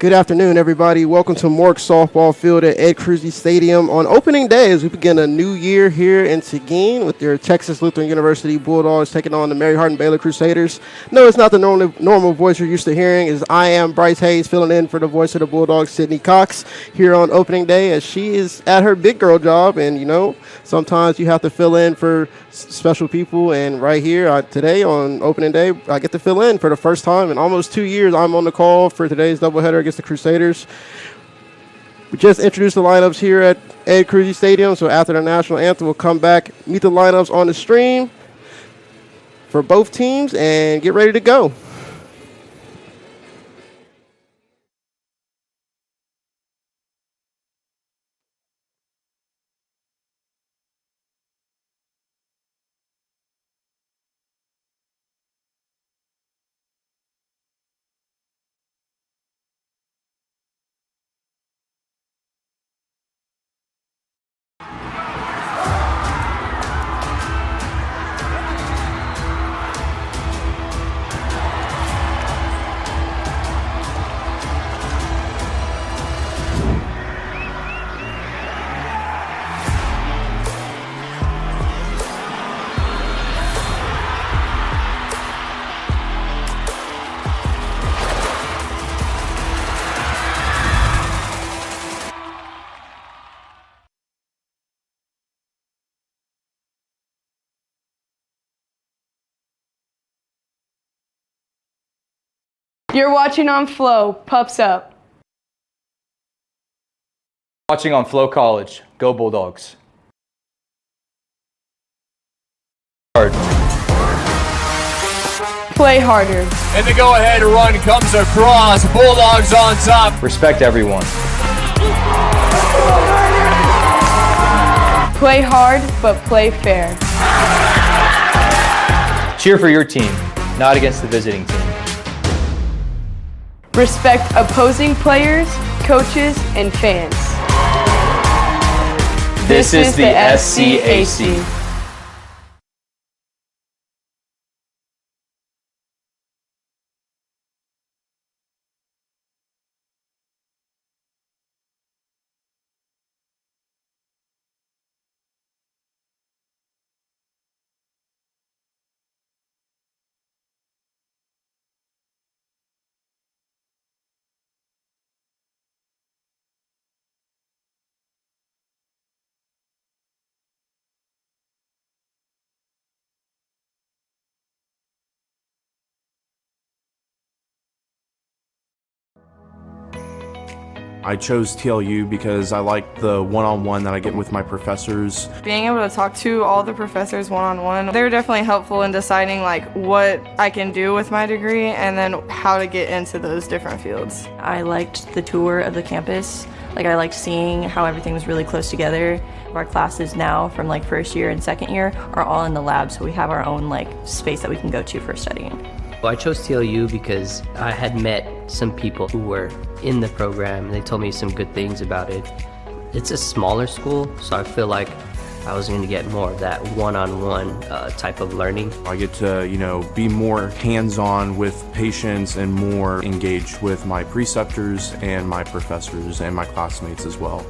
Good afternoon, everybody. Welcome to Mork Softball Field at Ed Cruzy Stadium on opening day as we begin a new year here in Seguin with their Texas Lutheran University Bulldogs taking on the Mary Hardin Baylor Crusaders. No, it's not the normal voice you're used to hearing. As I am Bryce Hayes filling in for the voice of the Bulldogs, Sydney Cox, here on opening day as she is at her big girl job. And, you know, sometimes you have to fill in for special people. And right here today on opening day, I get to fill in for the first time in almost 2 years. I'm on the call for today's doubleheader against the Crusaders. We just introduced the lineups here at Ed Cruzy Stadium, so after the national anthem, we'll come back, meet the lineups on the stream for both teams, and get ready to go. You're watching on Flow. Pups up. Watching on Flow College. Go Bulldogs. Hard. Play harder. And the go-ahead run comes across. Bulldogs on top. Respect everyone. Play hard, but play fair. Cheer for your team, not against the visiting team. Respect opposing players, coaches, and fans. This is the SCAC. I chose TLU because I like the one-on-one that I get with my professors. Being able to talk to all the professors one-on-one, they're definitely helpful in deciding like what I can do with my degree and then how to get into those different fields. I liked the tour of the campus. I liked seeing how everything was really close together. Our classes now from first year and second year are all in the lab, so we have our own space that we can go to for studying. Well, I chose TLU because I had met some people who were in the program and they told me some good things about it. It's a smaller school, so I feel like I was going to get more of that one-on-one type of learning. I get to, be more hands-on with patients and more engaged with my preceptors and my professors and my classmates as well.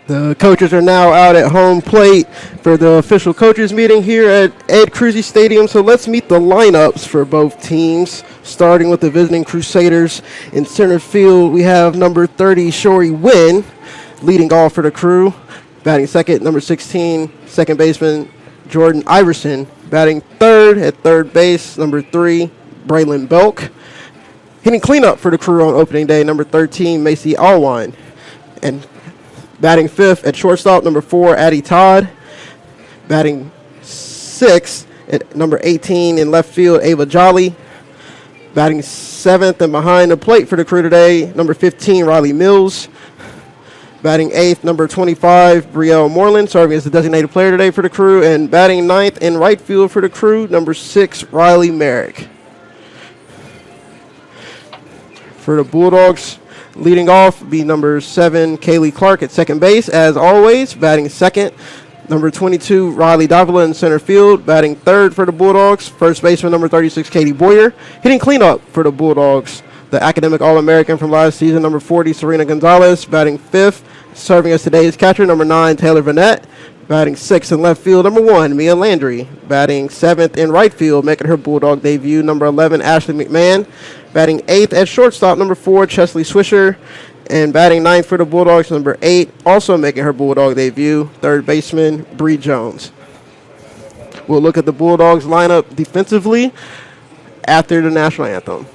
The coaches are now out at home plate for the official coaches meeting here at Ed Cruzy Stadium. So let's meet the lineups for both teams. Starting with the visiting Crusaders in center field, we have number 30, Shory Wynn, leading off for the Crew. Batting second, number 16, second baseman Jordan Iverson. Batting third at third base, number 3, Braylon Belk. Hitting cleanup for the Crew on opening day, number 13, Macy Alwine. And batting fifth at shortstop, number 4, Addie Todd. Batting sixth at number 18 in left field, Ava Jolly. Batting seventh and behind the plate for the Crew today, number 15, Riley Mills. Batting eighth, number 25, Brielle Moreland, serving as the designated player today for the Crew. And batting ninth in right field for the Crew, number 6, Riley Merrick. For the Bulldogs, leading off be number 7, Kaylee Clark at second base, as always. Batting second, number 22, Riley Davila in center field. Batting third for the Bulldogs, first baseman number 36, Katie Boyer. Hitting cleanup for the Bulldogs, the academic All-American from last season, number 40, Serena Gonzalez. Batting fifth, serving as today's catcher, number 9, Taylor Vanette. Batting sixth in left field, number 1, Mia Landry. Batting seventh in right field, making her Bulldog debut, number 11, Ashley McMahon. Batting eighth at shortstop, number 4, Chesley Swisher. And batting ninth for the Bulldogs, number 8, also making her Bulldog debut, third baseman, Bree Jones. We'll look at the Bulldogs lineup defensively after the national anthem.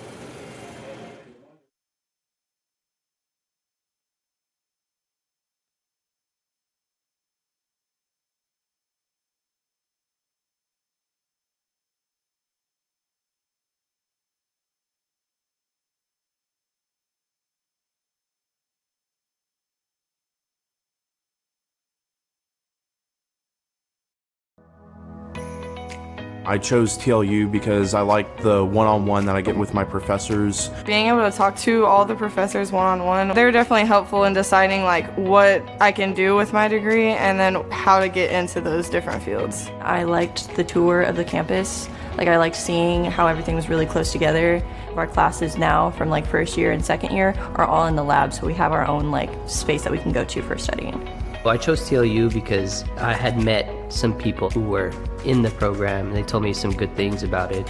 I chose TLU because I like the one-on-one that I get with my professors. Being able to talk to all the professors one-on-one, they're definitely helpful in deciding like what I can do with my degree and then how to get into those different fields. I liked the tour of the campus. Like I liked seeing how everything was really close together. Our classes now from like first year and second year are all in the lab, so we have our own like space that we can go to for studying. Well, I chose TLU because I had met some people who were in the program and they told me some good things about it.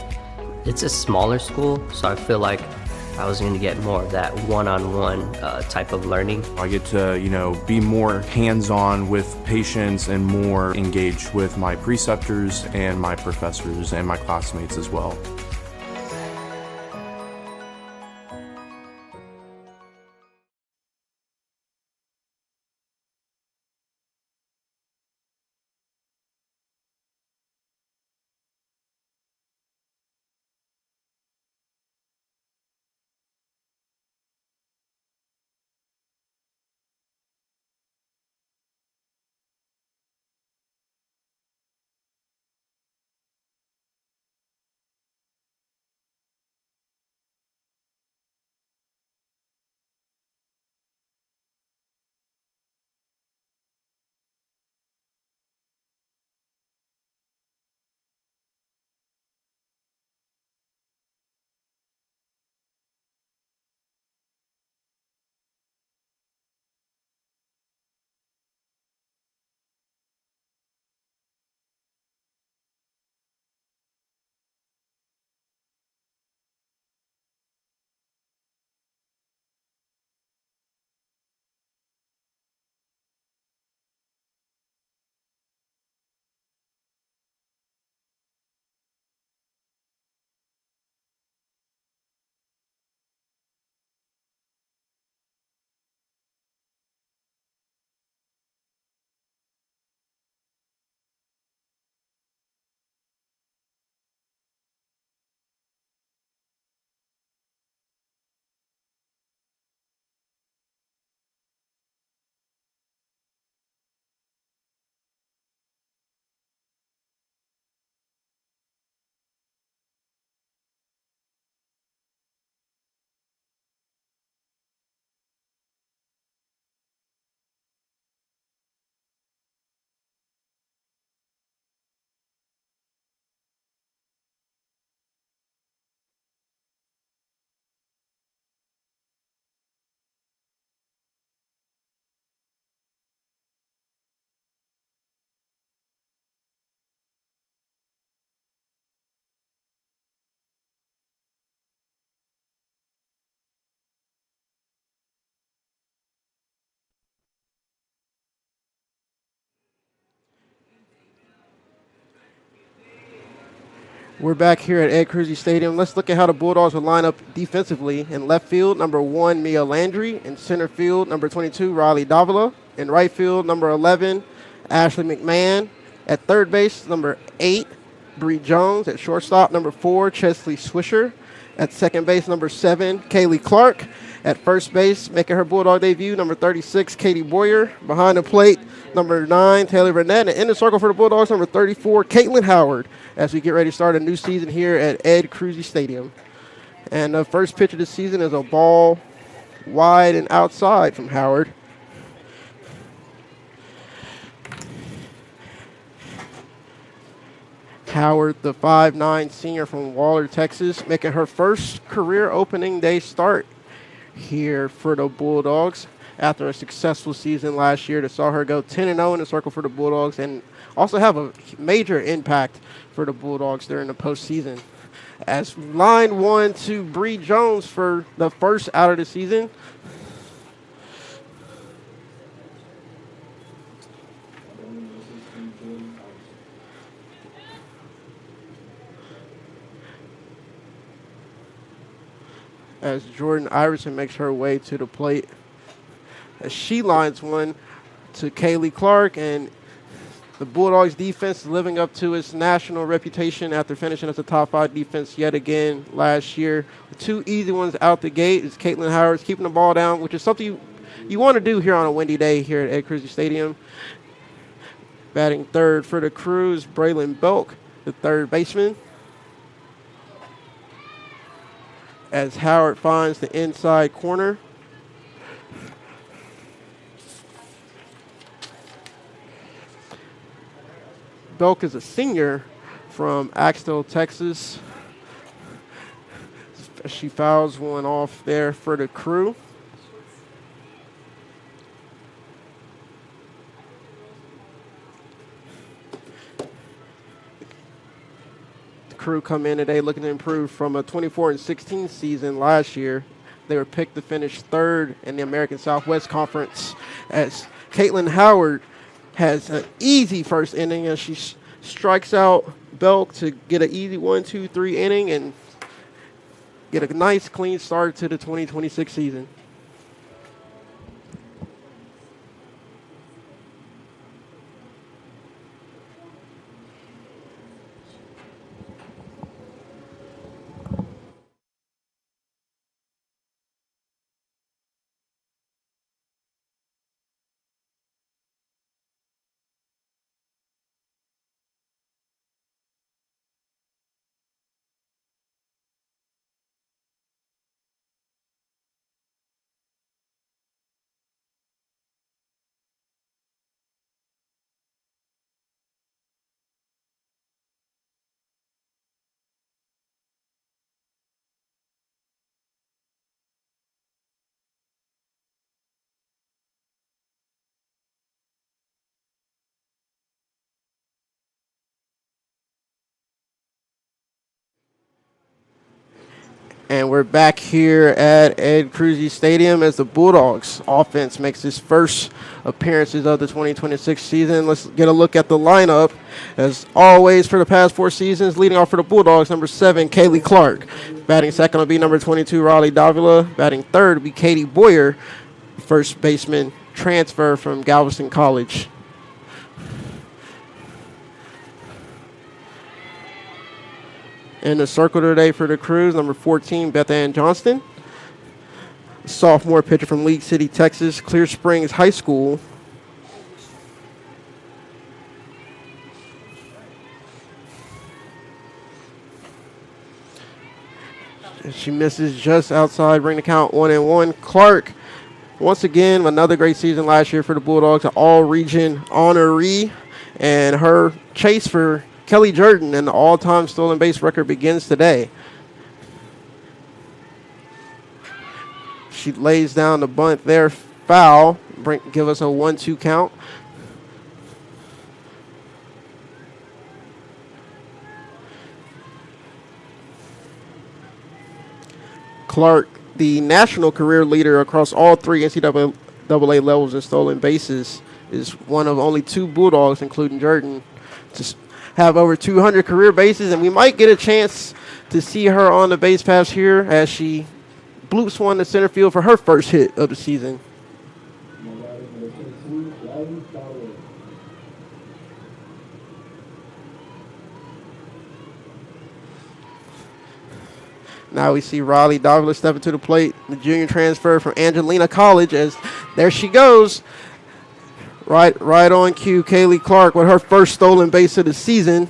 It's a smaller school, so I feel like I was going to get more of that one-on-one type of learning. I get to, be more hands-on with patients and more engaged with my preceptors and my professors and my classmates as well. We're back here at Ed Cruzy Stadium. Let's look at how the Bulldogs will line up defensively. In left field, number 1, Mia Landry. In center field, number 22, Riley Davila. In right field, number 11, Ashley McMahon. At third base, number 8, Bree Jones. At shortstop, number 4, Chesley Swisher. At second base, number 7, Kaylee Clark. At first base, making her Bulldog debut, number 36, Katie Boyer. Behind the plate, number 9, Taylor Burnett. And in the circle for the Bulldogs, number 34, Caitlin Howard, as we get ready to start a new season here at Ed Cruzy Stadium. And the first pitch of the season is a ball wide and outside from Howard. Howard, the 5'9" senior from Waller, Texas, making her first career opening day start here for the Bulldogs after a successful season last year that saw her go 10-0 in the circle for the Bulldogs and also have a major impact for the Bulldogs during the postseason. As line 1 to Bree Jones for the first out of the season. As Jordan Iverson makes her way to the plate. As she lines one to Kaylee Clark, and the Bulldogs defense is living up to its national reputation after finishing as a top 5 defense yet again last year. The 2 easy ones out the gate is Caitlin Howard keeping the ball down, which is something you want to do here on a windy day here at Ed Cruzy Stadium. Batting third for the Crews, Braylon Belk, the third baseman. As Howard finds the inside corner. Belk is a senior from Axtell, Texas. She fouls one off there for the Crew. Crew come in today looking to improve from a 24-16 season last year. They were picked to finish third in the American Southwest Conference, as Caitlin Howard has an easy first inning as she strikes out Belk to get an easy 1-2-3 inning and get a nice clean start to the 2026 season. And we're back here at Ed Cruzy Stadium as the Bulldogs offense makes its first appearances of the 2026 season. Let's get a look at the lineup. As always for the past 4 seasons, leading off for the Bulldogs, number 7, Kaylee Clark. Batting second will be number 22, Riley Davila. Batting third will be Katie Boyer, first baseman transfer from Galveston College. In the circle today for the Crews, number 14, Beth Ann Johnston. Sophomore pitcher from League City, Texas, Clear Springs High School. She misses just outside, bring the count 1-1. Clark, once again, another great season last year for the Bulldogs, an all-region honoree. And her chase for Kelly Jordan and the all-time stolen base record begins today. She lays down the bunt there, foul, give us a 1-2 count. Clark, the national career leader across all 3 NCAA levels in stolen bases, is one of only 2 Bulldogs, including Jordan, to have over 200 career bases, and we might get a chance to see her on the base paths here as she bloops one to center field for her first hit of the season. Now we see Riley Doubleheader stepping to the plate, the junior transfer from Angelina College, as there she goes. Right on cue, Kaylee Clark with her first stolen base of the season.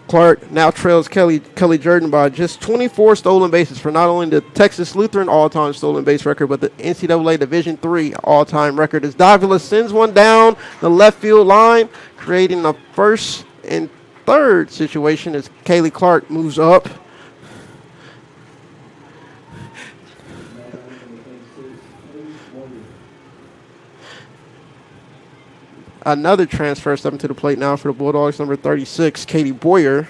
Clark now trails Kelly Jordan by just 24 stolen bases for not only the Texas Lutheran all-time stolen base record, but the NCAA Division III all-time record, as Davila sends one down the left field line, creating a first and third situation as Kaylee Clark moves up. Another transfer stepping to the plate now for the Bulldogs, number 36, Katie Boyer.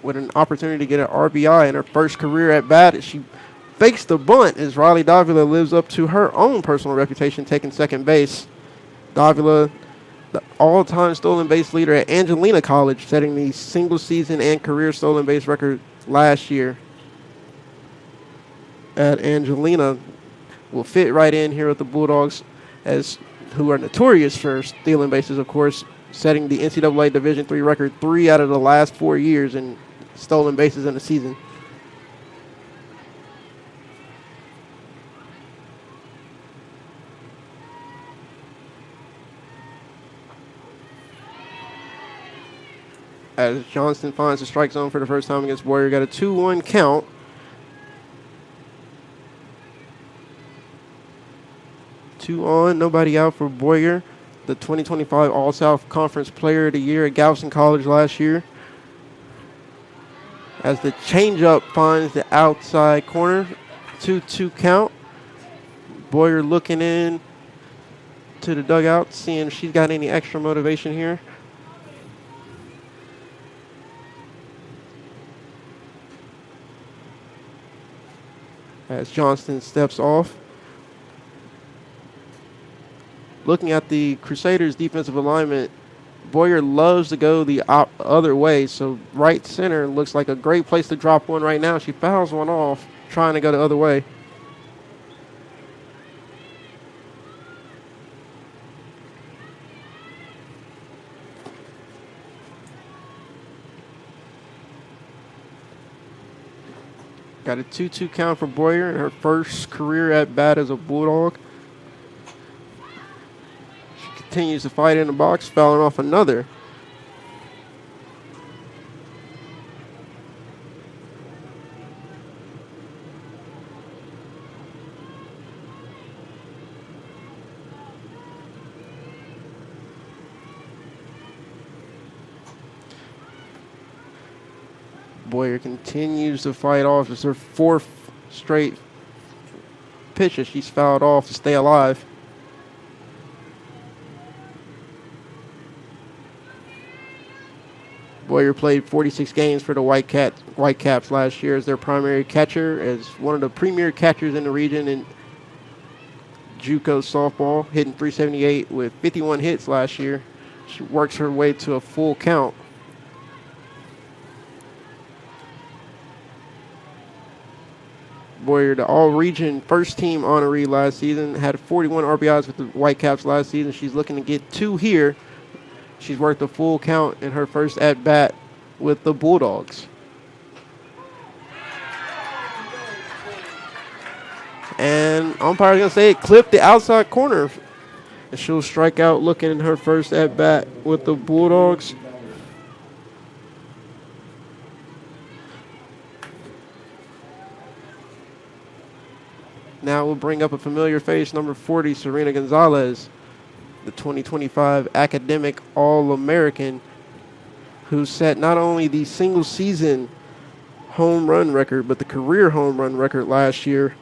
With an opportunity to get an RBI in her first career at bat, she fakes the bunt as Riley Davila lives up to her own personal reputation, taking second base. Davila, the all-time stolen base leader at Angelina College, setting the single season and career stolen base record last year at Angelina, will fit right in here with the Bulldogs, as who are notorious for stealing bases, of course, setting the NCAA Division III record 3 out of the last 4 years in stolen bases in a season. As Johnston finds the strike zone for the first time against Boyer, got a 2-1 count. Two on, nobody out for Boyer, the 2025 All-South Conference Player of the Year at Galveston College last year. As the changeup finds the outside corner, 2-2 count. Boyer looking in to the dugout, seeing if she's got any extra motivation here. As Johnston steps off. Looking at the Crusaders' defensive alignment, Boyer loves to go the other way, so right center looks like a great place to drop one right now. She fouls one off, trying to go the other way. Got a 2-2 count for Boyer in her first career at bat as a Bulldog. Continues to fight in the box, fouling off another. Boyer continues to fight off. It's her fourth straight pitch that she's fouled off to stay alive. Boyer played 46 games for the Whitecaps last year as their primary catcher, as one of the premier catchers in the region in JUCO softball, hitting .378 with 51 hits last year. She works her way to a full count. Boyer, the all-region first-team honoree last season, had 41 RBIs with the Whitecaps last season. She's looking to get 2 here. She's worked a full count in her first at-bat with the Bulldogs. And umpire's going to say it clipped the outside corner. And she'll strike out looking in her first at-bat with the Bulldogs. Now we'll bring up a familiar face, number 40, Serena Gonzalez, the 2025 Academic All-American, who set not only the single-season home run record, but the career home run record last year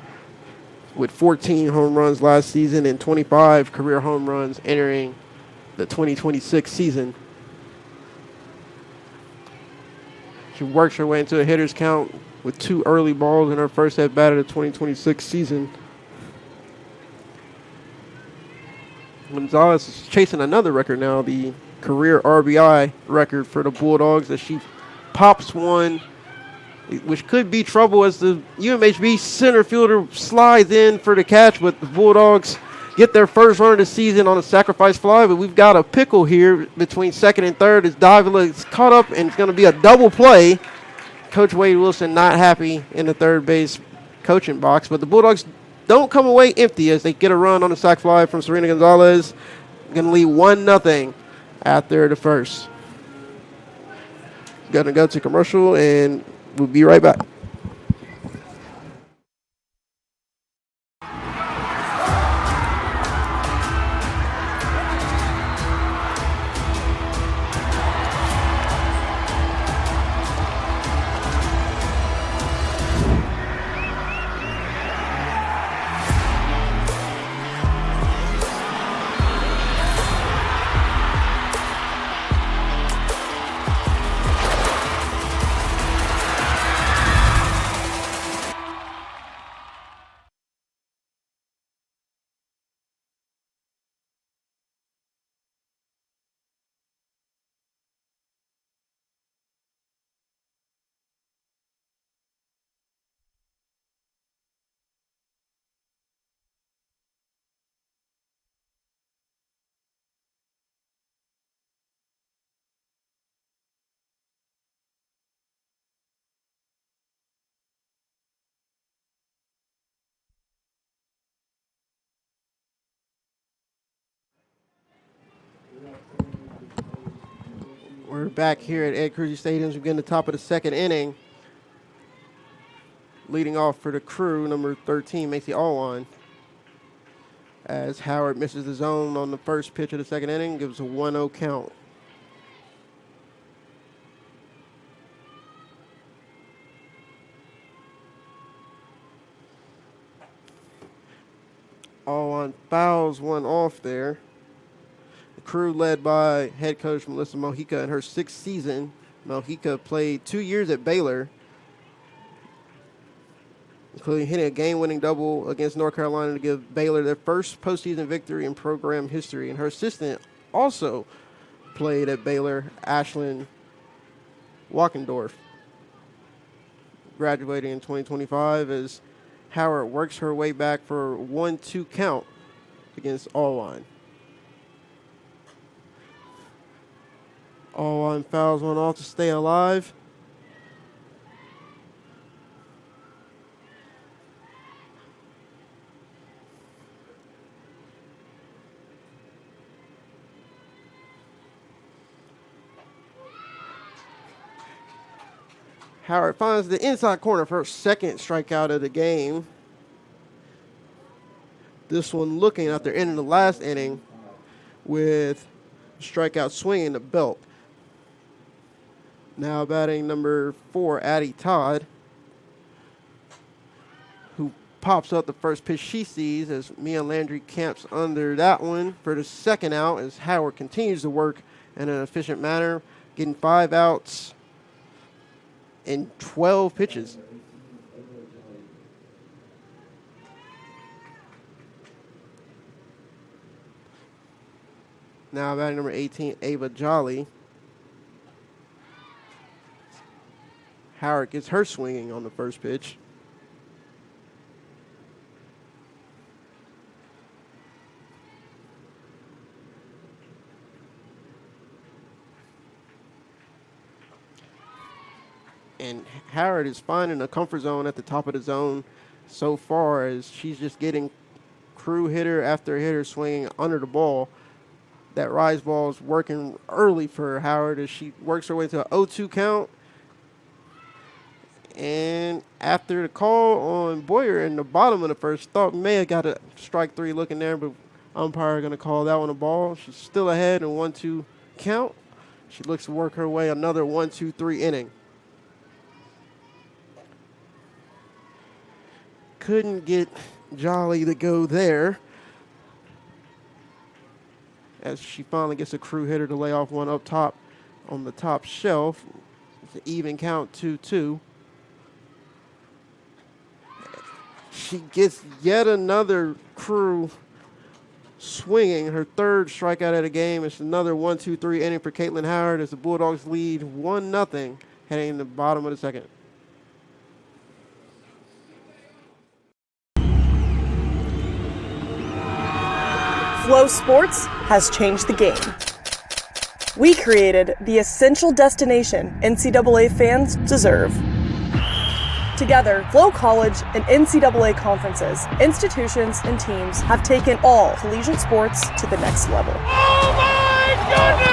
with 14 home runs last season and 25 career home runs entering the 2026 season. She works her way into a hitter's count, with 2 early balls in her first at bat of the 2026 season. Gonzalez is chasing another record now, the career RBI record for the Bulldogs, as she pops one, which could be trouble as the UMHB center fielder slides in for the catch, but the Bulldogs get their first run of the season on a sacrifice fly. But we've got a pickle here between second and third as Davila is caught up, and it's going to be a double play. Coach Wade Wilson not happy in the third base coaching box, but the Bulldogs don't come away empty as they get a run on the sac fly from Serena Gonzalez. Going to lead 1-0 after the first. Going to go to commercial, and we'll be right back. We're back here at Ed Cruzy Stadium. We begin the top of the second inning. Leading off for the Crew, number 13, Macy Alwan. As Howard misses the zone on the first pitch of the second inning, gives a 1-0 count. Alwan fouls one off there. Crew led by head coach Melissa Mojica in her 6th season. Mojica played 2 years at Baylor, including hitting a game-winning double against North Carolina to give Baylor their first postseason victory in program history. And her assistant also played at Baylor, Ashlyn Walkendorf, graduating in 2025 as Howard works her way back for a 1-2 count against Alwan. Alwan fouls one off to stay alive. Howard finds the inside corner for her second strikeout of the game. This one looking at the end of the last inning with strikeout swinging the belt. Now batting number 4, Addie Todd, who pops up the first pitch she sees as Mia Landry camps under that one for the second out as Howard continues to work in an efficient manner, getting 5 outs in 12 pitches. Now batting number 18, Ava Jolly. Howard gets her swinging on the first pitch. And Howard is finding a comfort zone at the top of the zone so far as she's just getting Crew hitter after hitter swinging under the ball. That rise ball is working early for Howard as she works her way to an 0-2 count. And after the call on Boyer in the bottom of the first, thought may have got a strike 3 looking there, but umpire going to call that one a ball. She's still ahead in 1-2 count. She looks to work her way another 1-2-3 inning. Couldn't get Jolly to go there as she finally gets a Crew hitter to lay off one up top on the top shelf. It's an even count, 2-2. She gets yet another crew swinging, her third strikeout of the game. It's another 1-2-3 inning for Caitlin Howard as the Bulldogs lead 1-0 heading in the bottom of the second. Flow Sports has changed the game. We created the essential destination NCAA fans deserve. Together, Flow College and NCAA conferences, institutions, and teams have taken all collegiate sports to the next level. Oh my goodness!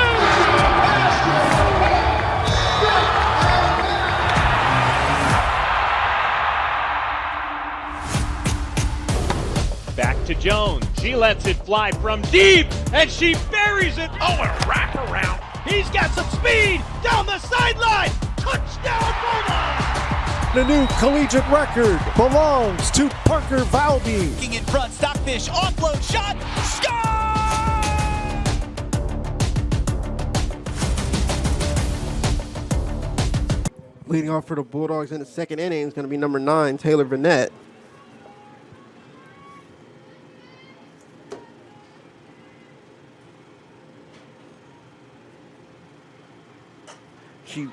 Back to Jones. She lets it fly from deep, and she buries it. Oh, a wraparound. He's got some speed down the sideline. Touchdown, Bulldogs! The new collegiate record belongs to Parker Valby. Looking in front, Stockfish, offload shot, score! Leading off for the Bulldogs in the second inning is going to be number 9, Taylor Burnett. She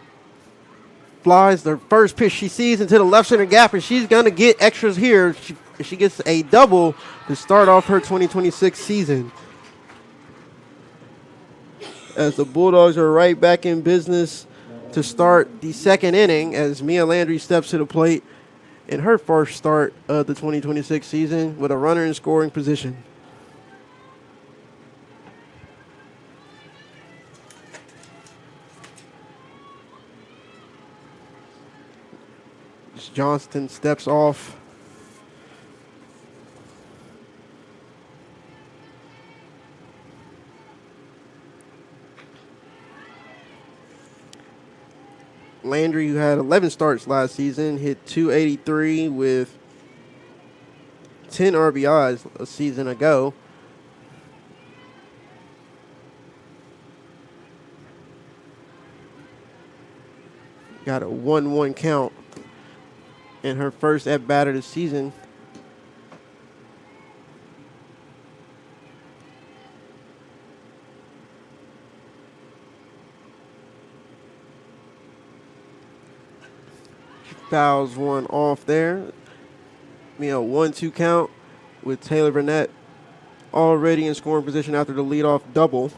flies the first pitch she sees into the left center gap, and she's going to get extras here. She gets a double to start off her 2026 season. As the Bulldogs are right back in business to start the second inning as Mia Landry steps to the plate in her first start of the 2026 season with a runner in scoring position. Johnston steps off. Landry, who had 11 starts last season, hit .283 with 10 RBIs a season ago. Got a 1-1 count in her first at-bat of the season. She fouls one off there. 1-2 count with Taylor Burnett already in scoring position after the leadoff double.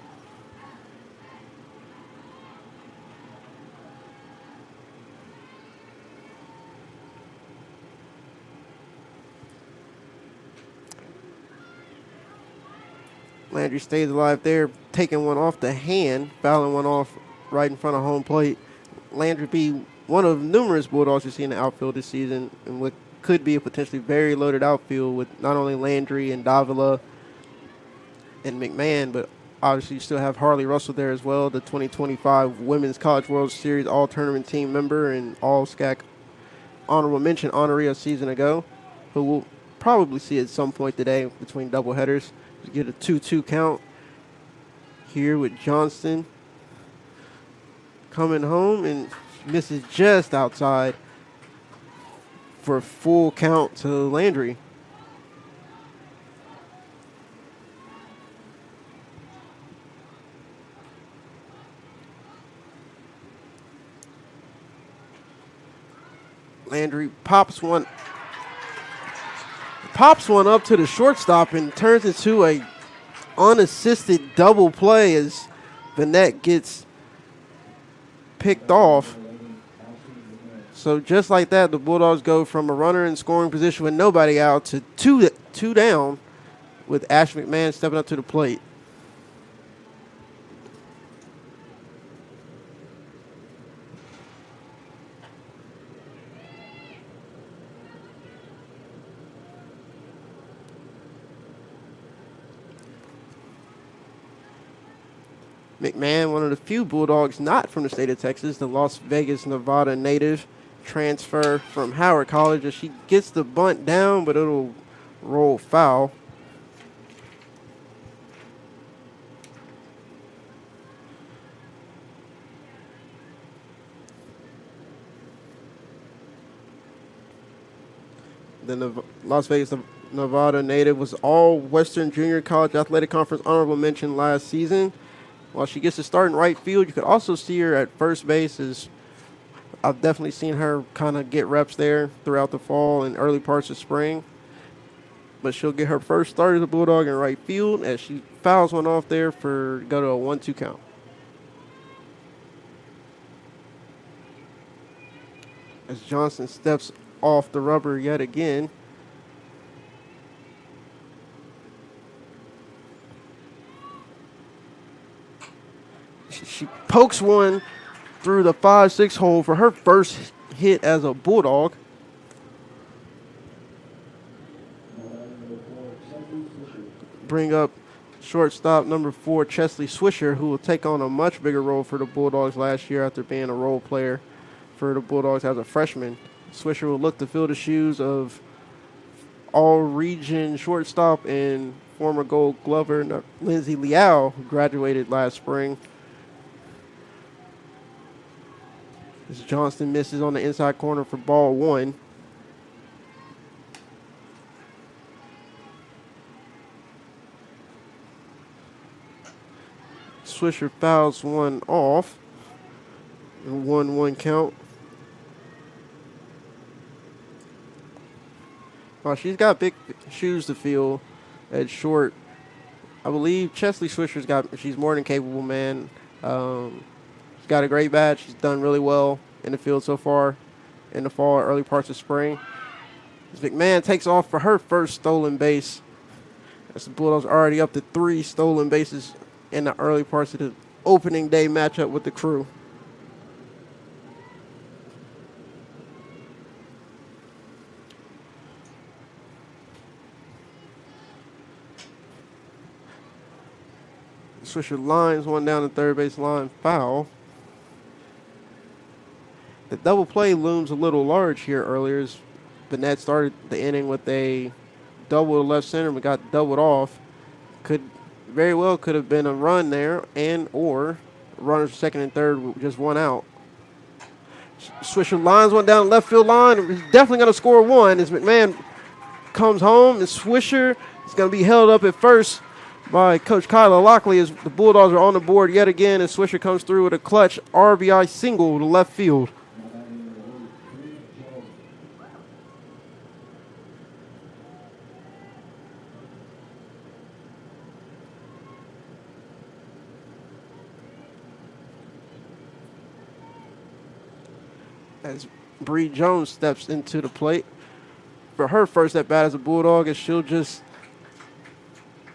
Landry stays alive there, taking one off the hand, fouling one off right in front of home plate. Landry be one of numerous Bulldogs you see in the outfield this season, and what could be a potentially very loaded outfield with not only Landry and Davila and McMahon, but obviously you still have Harley Russell there as well, the 2025 Women's College World Series All-Tournament team member and All-SCAC honorable mention honoree a season ago, who we'll probably see at some point today between doubleheaders. Get a 2-2 count here with Johnston coming home and misses just outside for a full count to Landry. Landry pops one up to the shortstop and turns into a unassisted double play as Burnett gets picked off. So just like that, the Bulldogs go from a runner in scoring position with nobody out to two down with Ash McMahon stepping up to the plate. McMahon, one of the few Bulldogs not from the state of Texas, the Las Vegas, Nevada native, transfer from Howard College as she gets the bunt down, but it'll roll foul. Then Las Vegas, Nevada native, was all Western Junior College Athletic Conference honorable mention last season. While she gets to start in right field, you could also see her at first base. I've definitely seen her kind of get reps there throughout the fall and early parts of spring. But she'll get her first start as a Bulldog in right field as she fouls one off there for go to a 1-2 count. As Johnson steps off the rubber yet again. She pokes one through the 5-6 hole for her first hit as a Bulldog. Bring up shortstop number 4, Chesley Swisher, who will take on a much bigger role for the Bulldogs last year after being a role player for the Bulldogs as a freshman. Swisher will look to fill the shoes of all-region shortstop and former Gold Glover Lindsay Liao, who graduated last spring. As Johnston misses on the inside corner for ball 1. Swisher fouls one off. 1-1 count. Well, she's got big shoes to fill at short. I believe Chesley she's more than capable, man. She's got a great bat. She's done really well in the field so far in the fall, early parts of spring. As McMahon takes off for her first stolen base. As the Bulldogs already up to 3 stolen bases in the early parts of the opening day matchup with the Crew. Swisher lines one down the third base line, foul. The double play looms a little large here earlier as Burnett started the inning with a double to left center but got doubled off. Very well could have been a run there and or runners second and third with just one out. Swisher lines one down the left field line. He's definitely going to score one as McMahon comes home, and Swisher is going to be held up at first by Coach Kyla Lockley as the Bulldogs are on the board yet again, and Swisher comes through with a clutch RBI single to left field. As Bree Jones steps into the plate for her first at bat as a Bulldog, as she'll just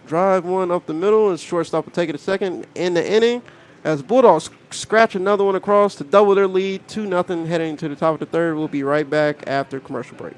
drive one up the middle, and shortstop will take it a second in the inning. As Bulldogs scratch another one across to double their lead, 2-0 heading to the top of the third. We'll be right back after commercial break.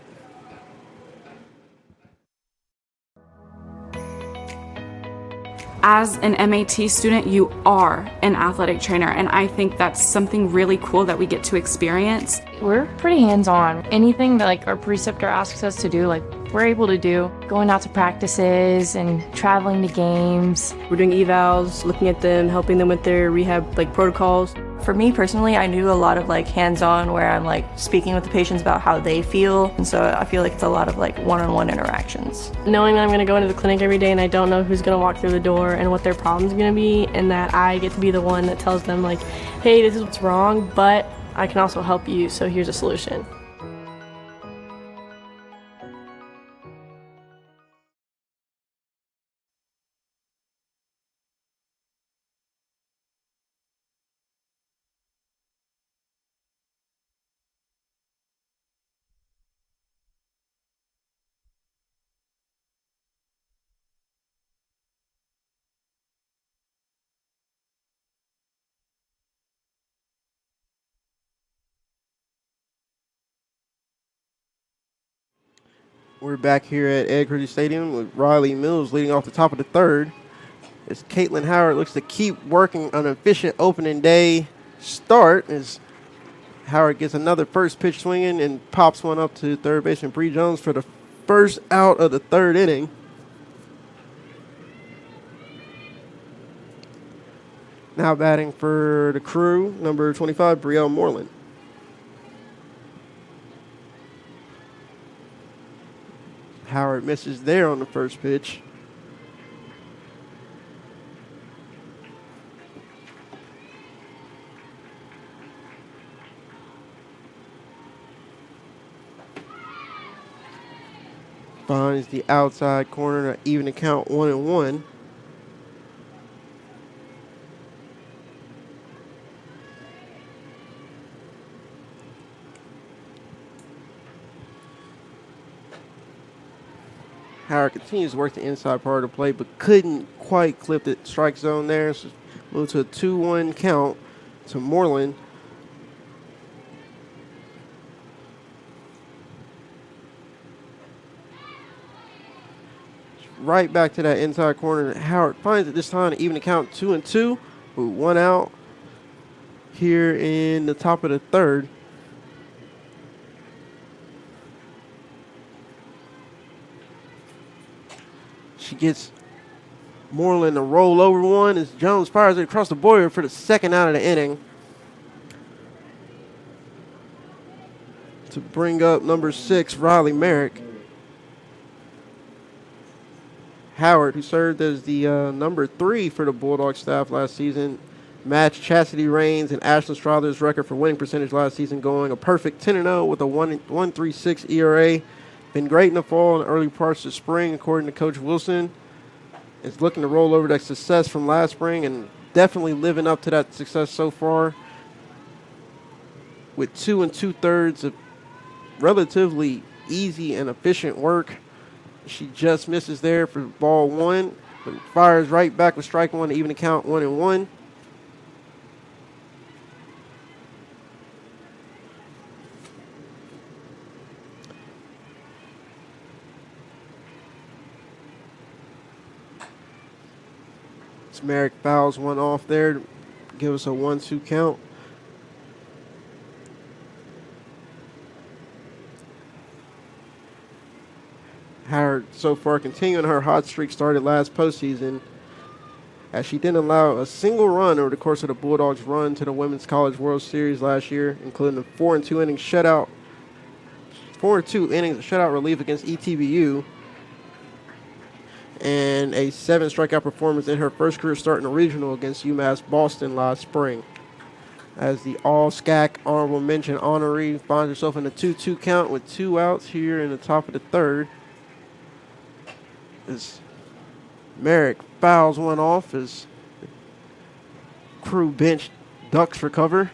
As an MAT student, you are an athletic trainer, and I think that's something really cool that we get to experience. We're pretty hands-on. Anything that our preceptor asks us to do, we're able to do. Going out to practices and traveling to games. We're doing evals, looking at them, helping them with their rehab protocols. For me personally, I do a lot of hands-on where I'm speaking with the patients about how they feel, and so I feel like it's a lot of one-on-one interactions. Knowing that I'm going to go into the clinic every day and I don't know who's going to walk through the door and what their problem's going to be, and that I get to be the one that tells them hey, this is what's wrong, but I can also help you, so here's a solution. We're back here at Ed Christie Stadium with Riley Mills leading off the top of the third. As Caitlin Howard looks to keep working on an efficient opening day start as Howard gets another first pitch swinging and pops one up to third baseman Bree Jones for the first out of the third inning. Now batting for the Crew, number 25, Brielle Moreland. Howard misses there on the first pitch. Finds the outside corner to even the count 1-1. Howard continues to work the inside part of the plate, but couldn't quite clip the strike zone there. So moved to a 2-1 count to Moreland. Right back to that inside corner. Howard finds it this time to even the count 2-2 with one out here in the top of the third. She gets Moreland to roll over one as Jones fires it across the border for the second out of the inning to bring up number 6, Riley Merrick. Howard, who served as the number 3 for the Bulldogs staff last season, matched Chastity Raines and Ashlyn Strother's record for winning percentage last season, going a perfect 10-0 with a 1.36 ERA. Been great in the fall and early parts of spring, according to Coach Wilson. Is looking to roll over that success from last spring and definitely living up to that success so far. With 2 2/3 of relatively easy and efficient work. She just misses there for ball 1, but fires right back with strike 1 to even the count 1-1. Merrick fouls one off there to give us a 1-2 count. Howard so far continuing her hot streak started last postseason, as she didn't allow a single run over the course of the Bulldogs' run to the Women's College World Series last year, including a 4-2 innings shutout, 4-2 innings of shutout relief against ETBU, and a 7 strikeout performance in her first career start in a regional against UMass Boston last spring. As the All-SCAC honorable mention honoree finds herself in a 2-2 count with 2 outs here in the top of the third. As Merrick fouls one off as crew bench ducks for cover.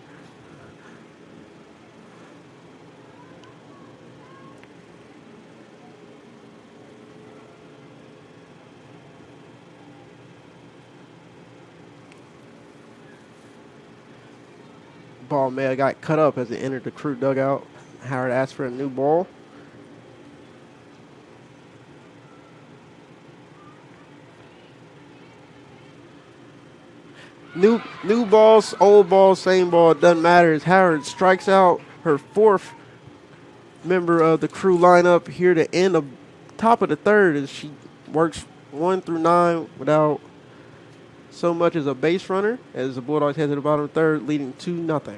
Ball may have got cut up as it entered the crew dugout. Howard asked for a new ball. New balls, old balls, same ball, it doesn't matter. As Howard strikes out her 4th member of the crew lineup here to end the top of the third as she works 1 through 9 without so much as a base runner, as the Bulldogs head to the bottom of the third, leading 2-0.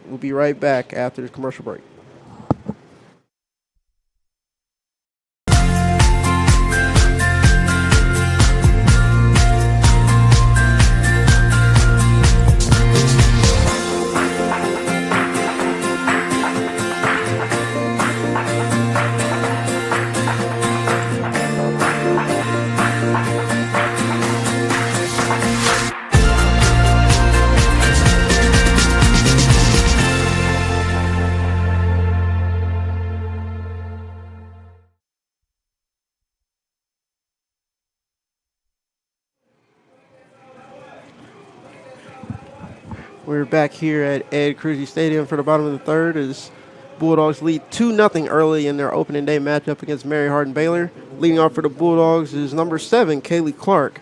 We'll be right back after the commercial break. We're back here at Ed Cruzy Stadium for the bottom of the third as Bulldogs lead 2-0 early in their opening day matchup against Mary Hardin Baylor. Leading off for the Bulldogs is number 7, Kaylee Clark.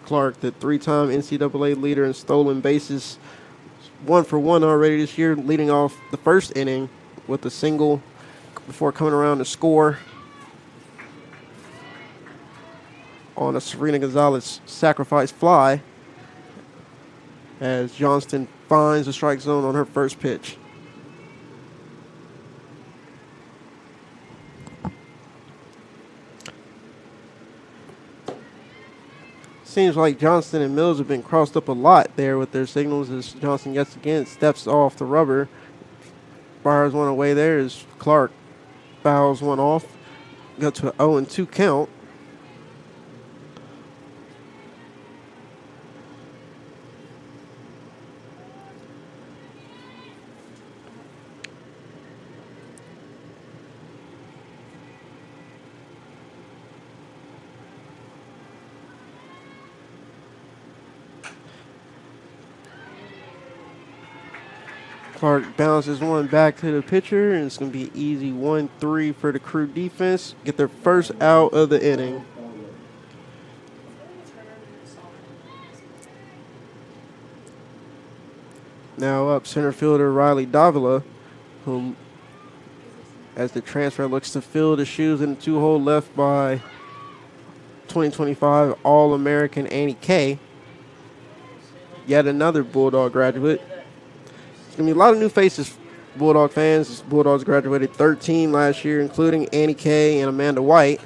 Clark, the 3-time NCAA leader in stolen bases, 1 for 1 already this year, leading off the first inning with a single before coming around to score on a Serena Gonzalez sacrifice fly as Johnston finds the strike zone on her first pitch. Seems like Johnston and Mills have been crossed up a lot there with their signals as Johnston yet again steps off the rubber. Fires one away there as Clark fouls one off. Got to an 0-2 count. Clark bounces one back to the pitcher, and it's going to be easy 1-3 for the Crew defense. Get their first out of the inning. Now up center fielder Riley Davila, who, as the transfer, looks to fill the shoes in the two-hole left by 2025 All-American Annie Kay. Yet another Bulldog graduate. There's going to be a lot of new faces, Bulldog fans. Bulldogs graduated 13 last year, including Annie Kay and Amanda White.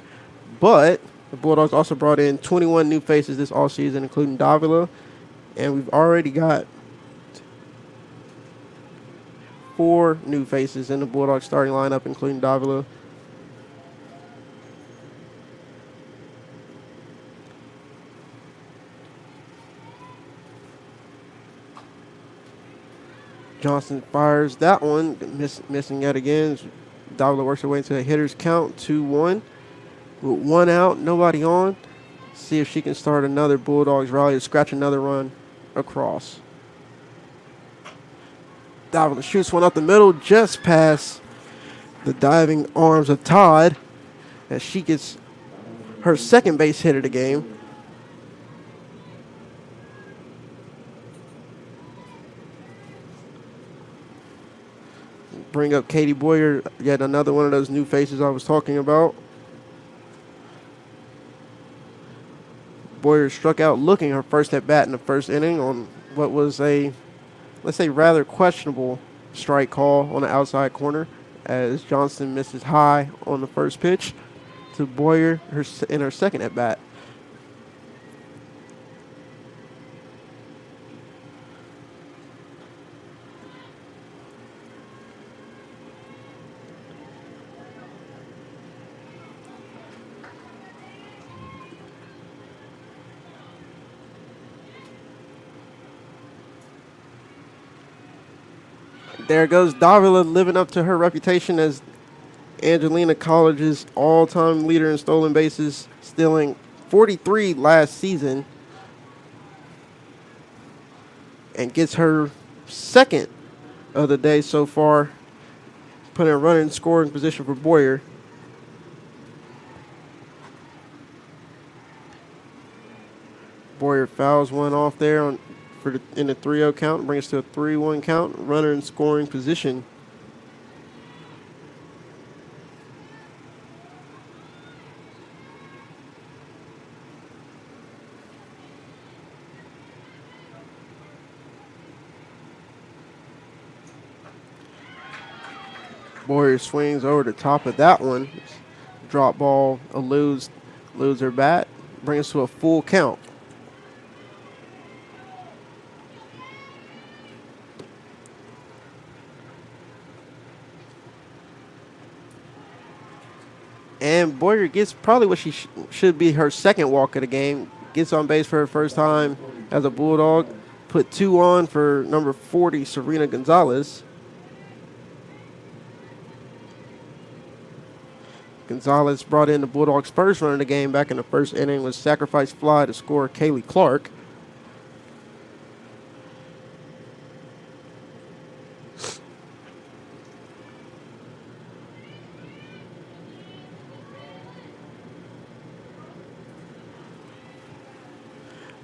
But the Bulldogs also brought in 21 new faces this offseason, including Davila. And we've already got 4 new faces in the Bulldogs starting lineup, including Davila. Johnson fires that one, missing yet again. Davila works her way into a hitter's count, 2-1. With 1 out, nobody on. See if she can start another Bulldogs rally to scratch another run across. Davila shoots one up the middle, just past the diving arms of Todd, as she gets her second base hit of the game. Bring up Katie Boyer, yet another one of those new faces I was talking about. Boyer struck out looking her first at bat in the first inning on what was a, let's say, rather questionable strike call on the outside corner, as Johnston misses high on the first pitch to Boyer in her second at bat. There goes Davila, living up to her reputation as Angelina College's all-time leader in stolen bases, stealing 43 last season, and gets her second of the day so far, putting a runner in scoring position for Boyer. Boyer fouls one off there in the 3-0 count, brings us to a 3-1 count, runner in scoring position. Boyer swings over the top of that one. Drop ball eludes her bat, brings us to a full count. And Boyer gets probably what she should be her second walk of the game. Gets on base for her first time as a Bulldog. Put 2 on for number 40, Serena Gonzalez. Gonzalez brought in the Bulldogs' first run of the game back in the first inning with sacrifice fly to score Kaylee Clark.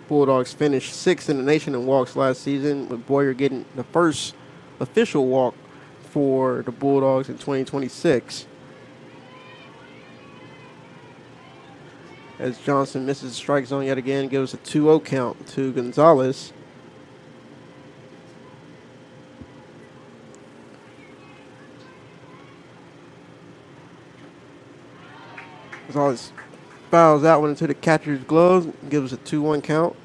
Bulldogs finished 6th in the nation in walks last season, with Boyer getting the first official walk for the Bulldogs in 2026. As Johnson misses the strike zone yet again, gives a 2-0 count to Gonzalez. Gonzalez fouls that one into the catcher's glove, gives a 2-1 count.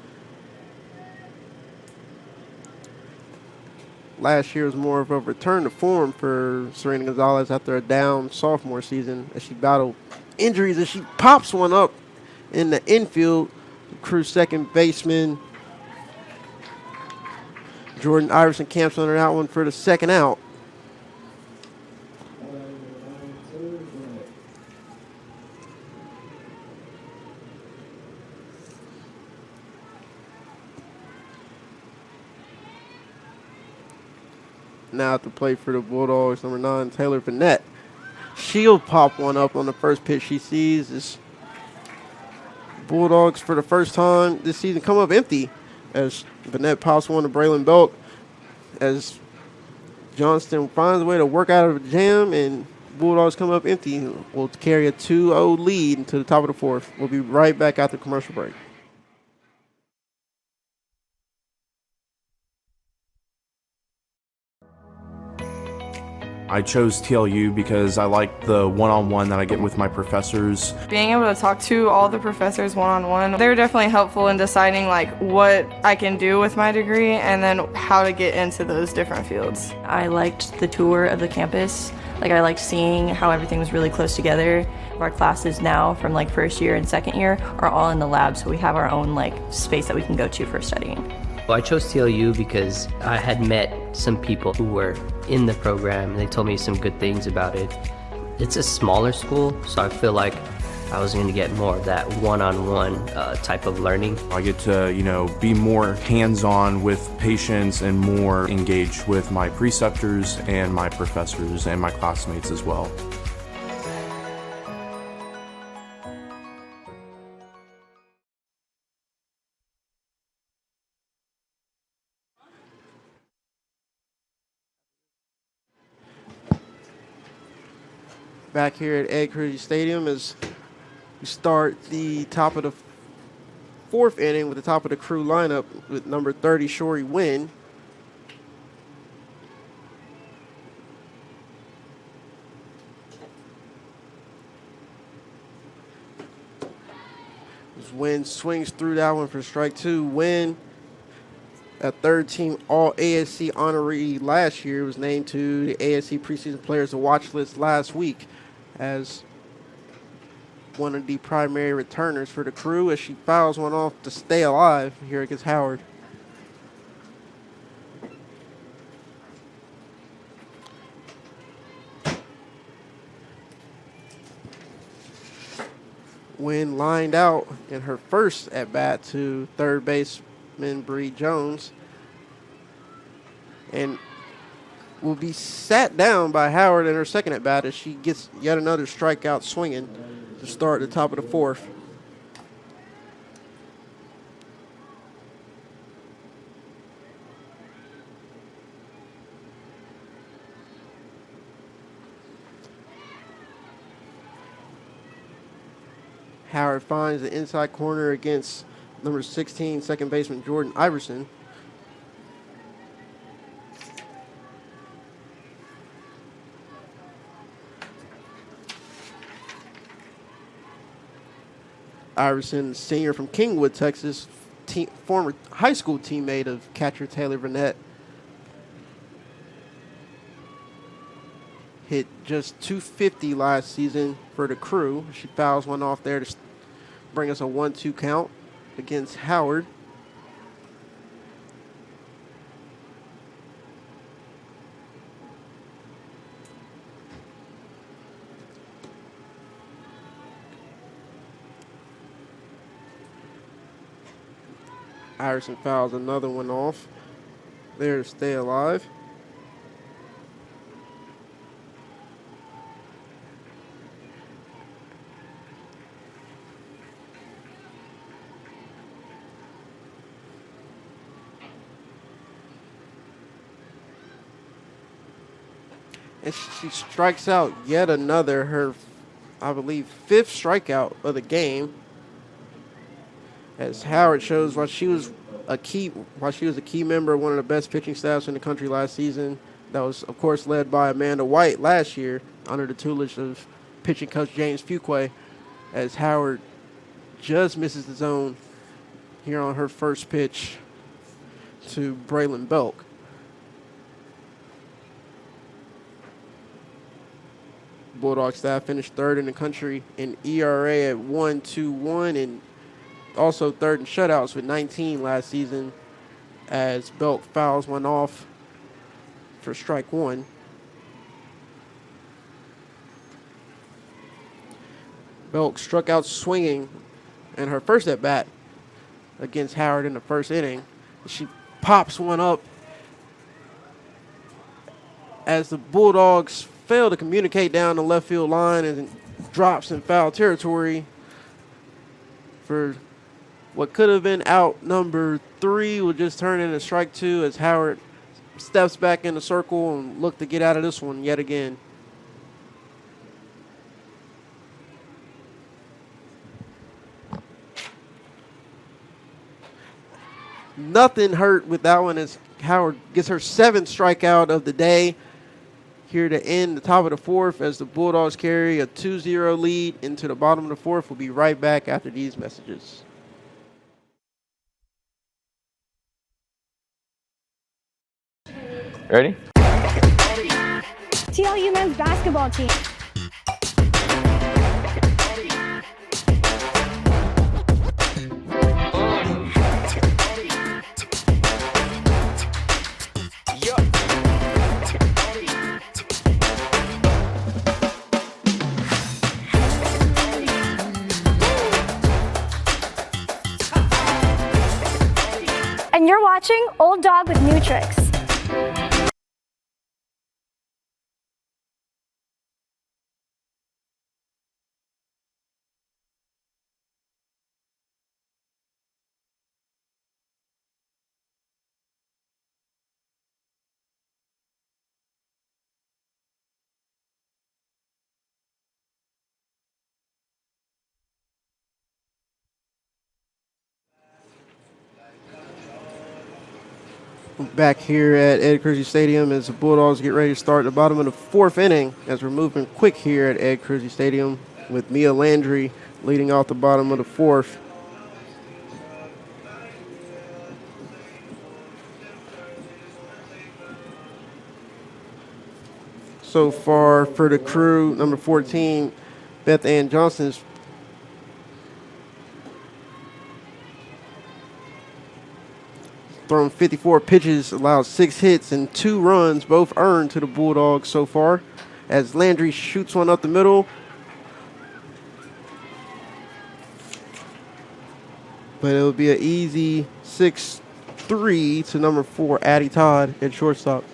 Last year was more of a return to form for Serena Gonzalez after a down sophomore season as she battled injuries, and she pops one up in the infield. Crew second baseman Jordan Iverson camps under that one for the second out. Now at the plate for the Bulldogs, number 9, Taylor Vanette. She'll pop one up on the first pitch she sees. This Bulldogs, for the first time this season, come up empty as Vanette pops one to Braylon Belk as Johnston finds a way to work out of a jam, and Bulldogs come up empty. Will carry a 2-0 lead into the top of the fourth. We'll be right back after commercial break. I chose TLU because I like the one-on-one that I get with my professors. Being able to talk to all the professors one-on-one, they're definitely helpful in deciding like what I can do with my degree and then how to get into those different fields. I liked the tour of the campus. Like I liked seeing how everything was really close together. Our classes now from like first year and second year are all in the lab, so we have our own like space that we can go to for studying. Well, I chose TLU because I had met some people who were in the program and they told me some good things about it. It's a smaller school, so I feel like I was going to get more of that one-on-one type of learning. I get to, be more hands-on with patients and more engaged with my preceptors and my professors and my classmates as well. Back here at Ed Cruzy Stadium as we start the top of the fourth inning with the top of the Crew lineup with number 30, Shori Wynn. As Wynn swings through that one for strike two. Wynn, a third-team All-ASC honoree last year, was named to the ASC preseason players to watch list last week as one of the primary returners for the Crew as she fouls one off to stay alive here against Howard. Wynn lined out in her first at-bat to third baseman Bree Jones and will be sat down by Howard in her second at-bat as she gets yet another strikeout swinging to start the top of the fourth. Howard finds the inside corner against number 16, second baseman Jordan Iverson. Iverson, senior from Kingwood, Texas, former high school teammate of catcher Taylor Vanette. Hit just .250 last season for the Crew. She fouls one off there to bring us a 1-2 count against Howard. Iverson fouls another one off there to stay alive. And she strikes out yet another, her, I believe, fifth strikeout of the game. As Howard shows why she was a key member of one of the best pitching staffs in the country last season. That was, of course, led by Amanda White last year under the tutelage of pitching coach James Fuquay. as Howard just misses the zone here on her first pitch to Braylon Belk. Bulldog staff finished third in the country in ERA at 1.21 and also third in shutouts with 19 last season as Belk fouls one off for strike one. Belk struck out swinging in her first at-bat against Howard in the first inning. She pops one up as the Bulldogs fail to communicate down the left field line and drops in foul territory for what could have been out number 3 will just turn into strike 2 as Howard steps back in the circle and look to get out of this one yet again. Nothing hurt with that one as Howard gets her 7th strikeout of the day here to end the top of the 4th as the Bulldogs carry a 2-0 lead into the bottom of the 4th. We'll be right back after these messages. Ready? TLU men's basketball team. And you're watching Old Dog with New Tricks. Back here at Ed Cruzy Stadium as the Bulldogs get ready to start the bottom of the 4th inning as we're moving quick here at Ed Cruzy Stadium with Mia Landry leading off the bottom of the 4th. So far for the crew, number 14, Beth Ann Johnson's thrown 54 pitches, allowed 6 hits and 2 runs, both earned to the Bulldogs so far. As Landry shoots one up the middle. But it'll be an easy 6-3 to number 4, Addie Todd at shortstop.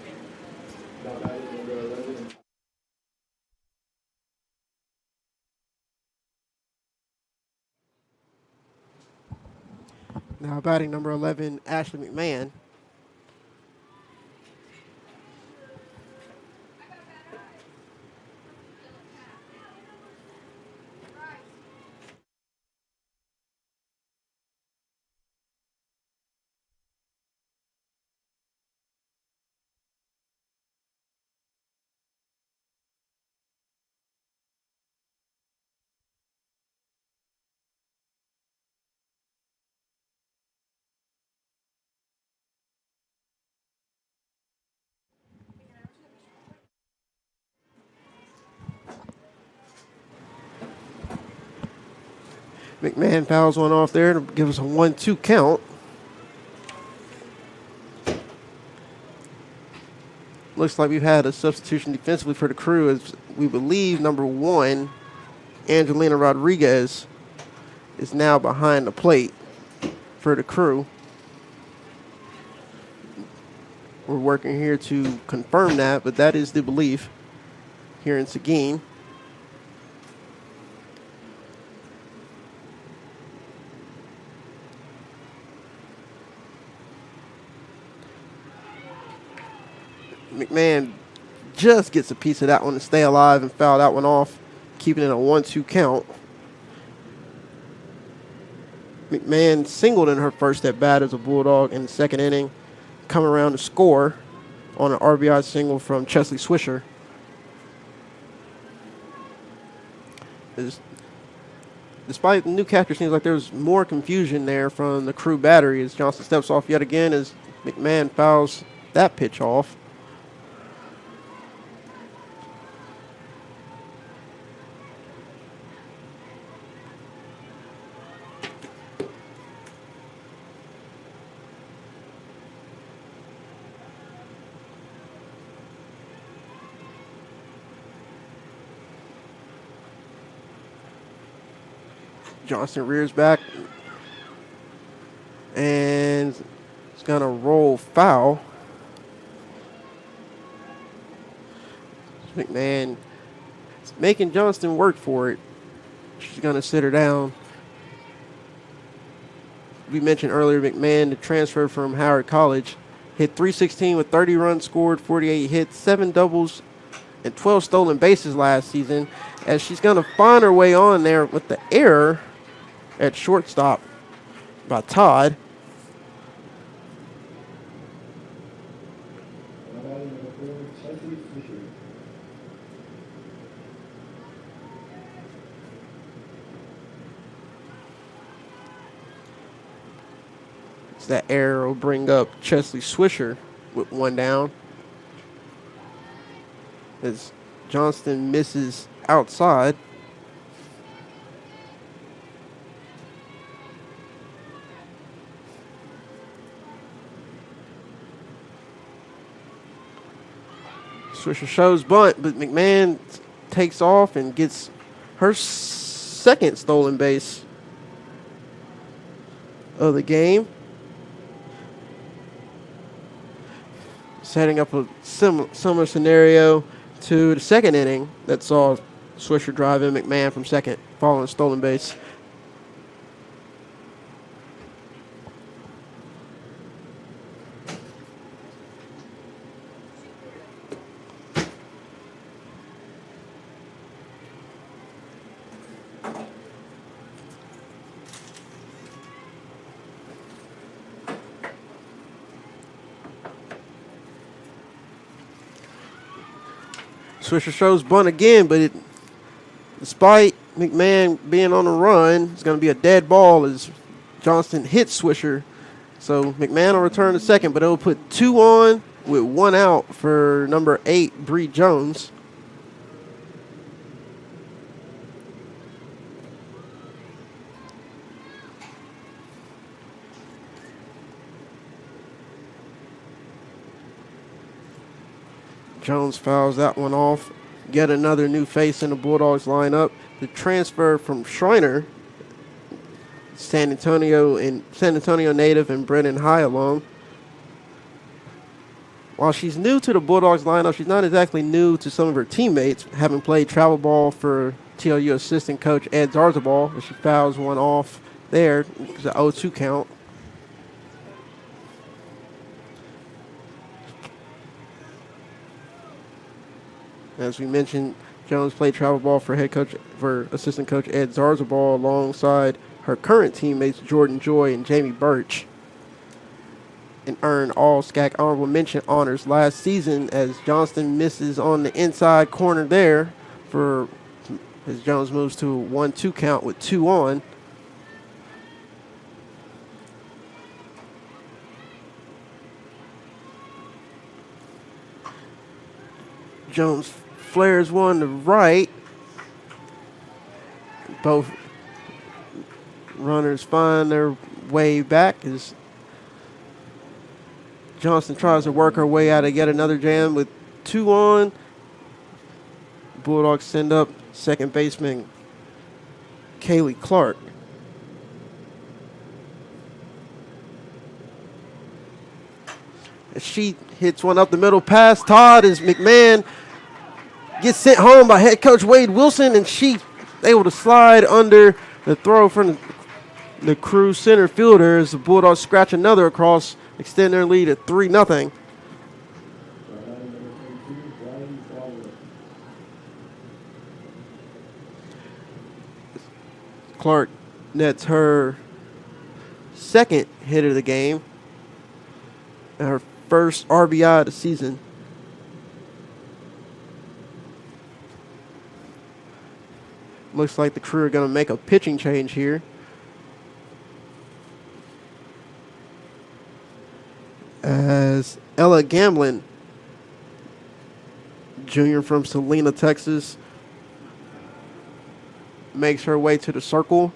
Now batting number 11, Ashley McMahon. McMahon fouls one off there to give us a 1-2 count. Looks like we've had a substitution defensively for the crew as we believe number 1, Angelina Rodriguez, is now behind the plate for the crew. We're working here to confirm that, but that is the belief here in Seguin. McMahon just gets a piece of that one to stay alive and foul that one off, keeping it a 1-2 count. McMahon singled in her first at bat as a Bulldog in the 2nd inning, come around to score on an RBI single from Chesley Swisher. As despite the new catcher, seems like there's more confusion there from the Crew battery as Johnson steps off yet again as McMahon fouls that pitch off. Johnson rears back and it's going to roll foul. McMahon is making Johnston work for it. She's going to sit her down. We mentioned earlier McMahon, the transfer from Howard College, hit .316 with 30 runs scored, 48 hits, 7 doubles, and 12 stolen bases last season, as she's going to find her way on there with the error at shortstop by Todd. So that error will bring up Chesley Swisher with one down, as Johnston misses outside. Swisher shows bunt, but McMahon takes off and gets her second stolen base of the game. Setting up a similar scenario to the second inning that saw Swisher drive in McMahon from second, following a stolen base. Swisher shows bunt again, but despite McMahon being on the run, it's going to be a dead ball as Johnston hits Swisher. So McMahon will return to second, but it'll put 2 on with 1 out for number 8, Bree Jones. Jones fouls that one off. Yet another new face in the Bulldogs lineup. The transfer from Schreiner, San Antonio native and Brennan High alum. While she's new to the Bulldogs lineup, she's not exactly new to some of her teammates, having played travel ball for TLU assistant coach Ed Zarzabal, but she fouls one off there. It's an 0-2 count. As we mentioned, Jones played travel ball for assistant coach Ed Zarzabal alongside her current teammates Jordan Joy and Jamie Birch, and earned all SCAC honorable mention honors last season as Johnston misses on the inside corner there as Jones moves to a 1-2 count with 2 on. Jones flares one to right. Both runners find their way back as Johnston tries to work her way out of yet another jam with 2 on. Bulldogs send up second baseman Kaylee Clark. As she hits one up the middle past Todd as McMahon gets sent home by head coach Wade Wilson, and she able to slide under the throw from the Crew center fielder as the Bulldogs scratch another across, extend their lead at 3-0. Clark nets her second hit of the game and her first RBI of the season. Looks like the Crew are going to make a pitching change here. As Ella Gamblin, junior from Salina, Texas, makes her way to the circle.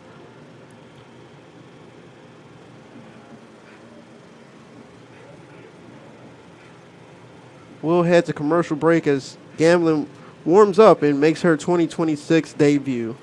We'll head to commercial break as Gamblin warms up and makes her 2026 debut.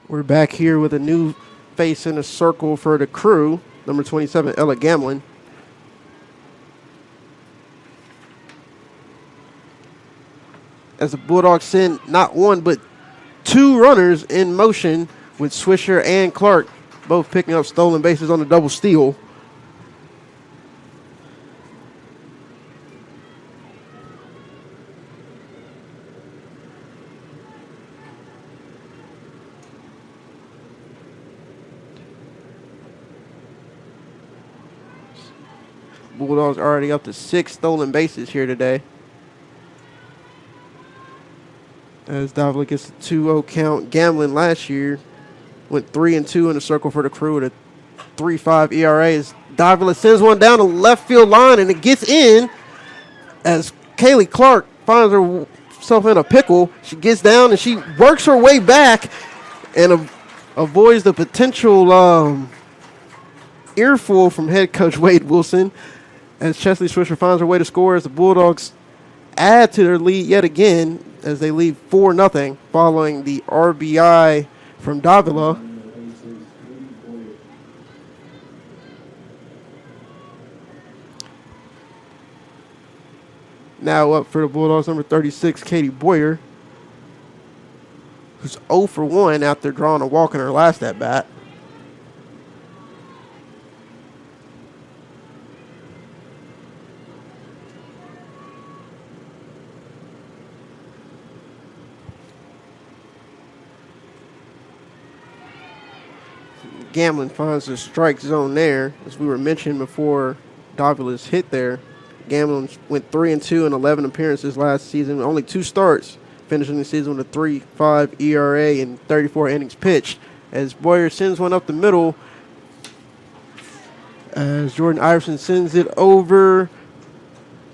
We're back here with a new face in the circle for the Crew, number 27, Ella Gamblin. As the Bulldogs send not one but two runners in motion with Swisher and Clark both picking up stolen bases on the double steal. Bulldogs already up to 6 stolen bases here today. As Davila gets a 2-0 count. Gamblin last year went 3-2 in the circle for the Crew with a 3.5 ERA. As Davila sends one down the left field line and it gets in as Kaylee Clark finds herself in a pickle. She gets down and she works her way back and avoids the potential earful from head coach Wade Wilson. As Chesley Swisher finds her way to score as the Bulldogs add to their lead yet again as they lead 4-0 following the RBI from Davila. Now up for the Bulldogs, number 36, Katie Boyer, who's 0 for 1 after drawing a walk in her last at-bat. Gamblin finds the strike zone there. As we were mentioning before Davila's hit there, Gamblin went 3-2 in 11 appearances last season, only 2 starts, finishing the season with a 3.5 ERA and 34 innings pitched. As Boyer sends one up the middle, as Jordan Iverson sends it over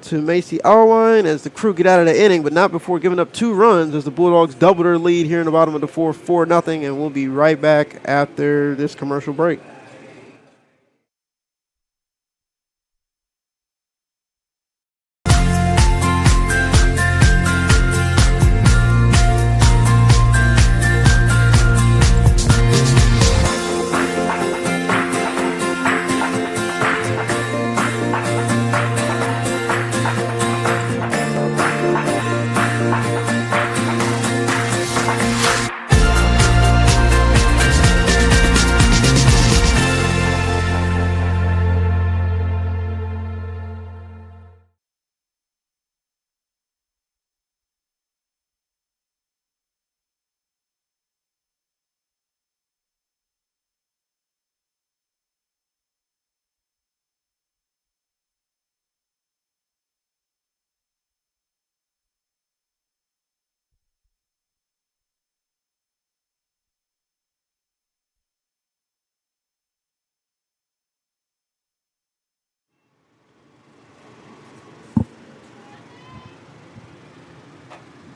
to Macy Allwine as the Crew get out of the inning, but not before giving up 2 runs as the Bulldogs double their lead here in the bottom of the 4th, 4-0, and we'll be right back after this commercial break.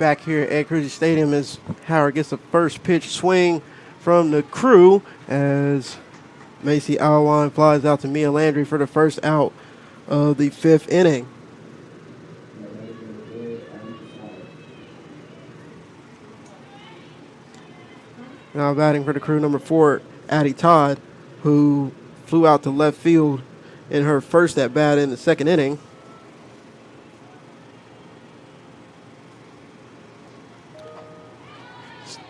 back here at Cruzy Stadium as Howard gets the first pitch swing from the crew as Macy Alwan flies out to Mia Landry for the first out of the 5th inning. Now batting for the crew, number 4, Addie Todd, who flew out to left field in her first at-bat in the 2nd inning.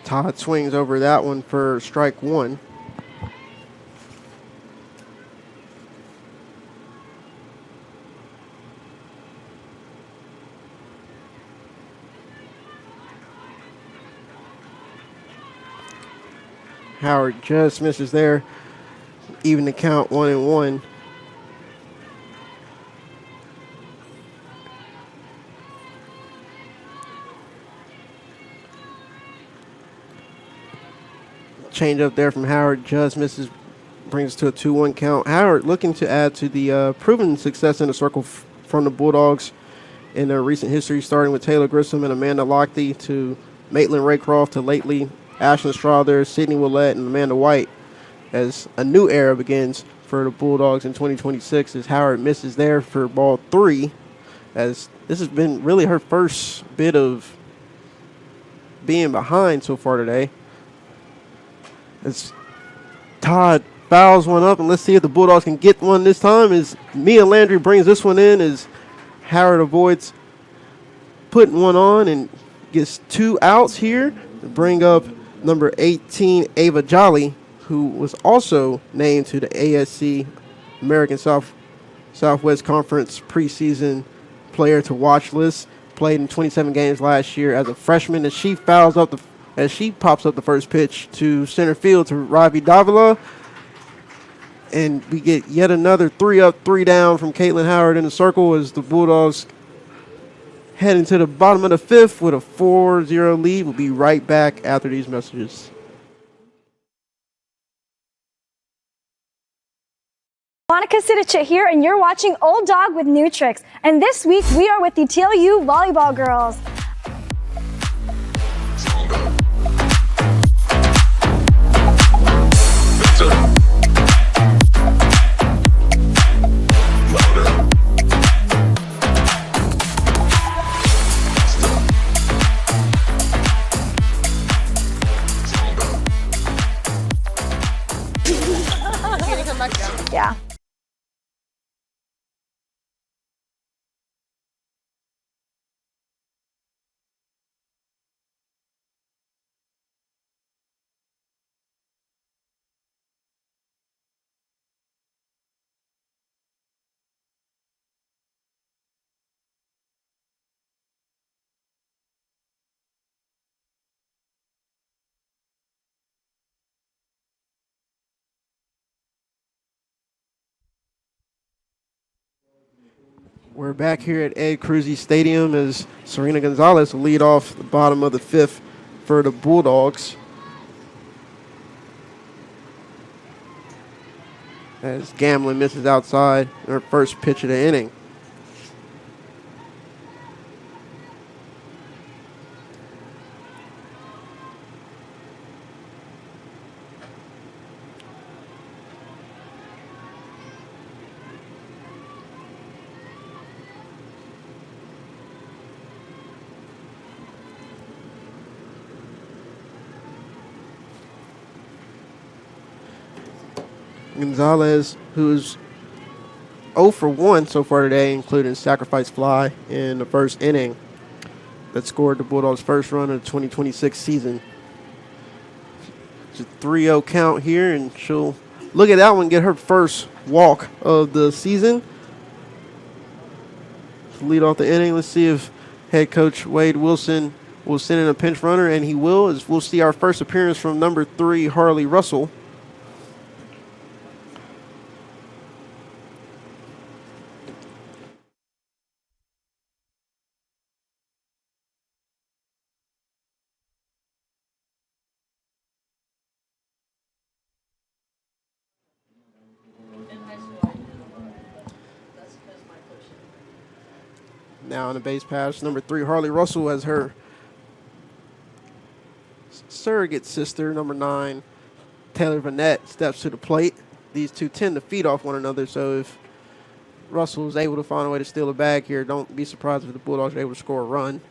Todd swings over that one for strike 1. Howard just misses there, even the count 1-1. Change up there from Howard, just misses, brings to a 2-1 count. Howard looking to add to the proven success in the circle from the Bulldogs in their recent history, starting with Taylor Grissom and Amanda Lochte to Maitland Raycroft to lately Ashlyn Strother, Sydney Willett, and Amanda White, as a new era begins for the Bulldogs in 2026 as Howard misses there for ball 3, as this has been really her first bit of being behind so far today. As Todd fouls one up, and let's see if the Bulldogs can get one this time as Mia Landry brings this one in as Howard avoids putting one on and gets 2 outs here to bring up number 18, Ava Jolly, who was also named to the ASC American Southwest Conference preseason player to watch list. Played in 27 games last year as a freshman, as she pops up the first pitch to center field to Ravi Davila. And we get yet another 3 up, 3 down from Caitlin Howard in the circle as the Bulldogs head into the bottom of the 5th with a 4-0 lead. We'll be right back after these messages. Monica Sidichit here, and you're watching Old Dog with New Tricks. And this week, we are with the TLU volleyball girls. Yeah. We're back here at Ed Cruzy Stadium as Serena Gonzalez will lead off the bottom of the 5th for the Bulldogs. As Gamlin misses outside her first pitch of the inning. Gonzalez, who's 0 for 1 so far today, including sacrifice fly in the first inning that scored the Bulldogs' first run of the 2026 season. It's a 3-0 count here, and she'll look at that one, get her first walk of the season. To lead off the inning, let's see if head coach Wade Wilson will send in a pinch runner, and he will, as we'll see our first appearance from number 3, Harley Russell. Now on the base pass, number 3, Harley Russell, has her surrogate sister, number 9, Taylor Vanette, steps to the plate. These two tend to feed off one another, so if Russell is able to find a way to steal a bag here, don't be surprised if the Bulldogs are able to score a run.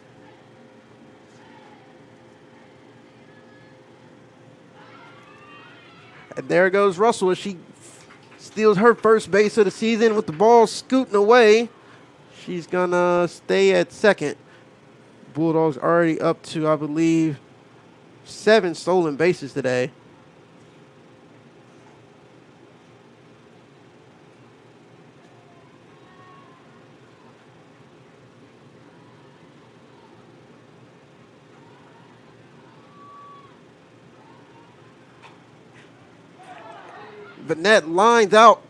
And there goes Russell as she steals her first base of the season with the ball scooting away. She's going to stay at second. Bulldogs already up to, I believe, 7 stolen bases today. Vanette lines out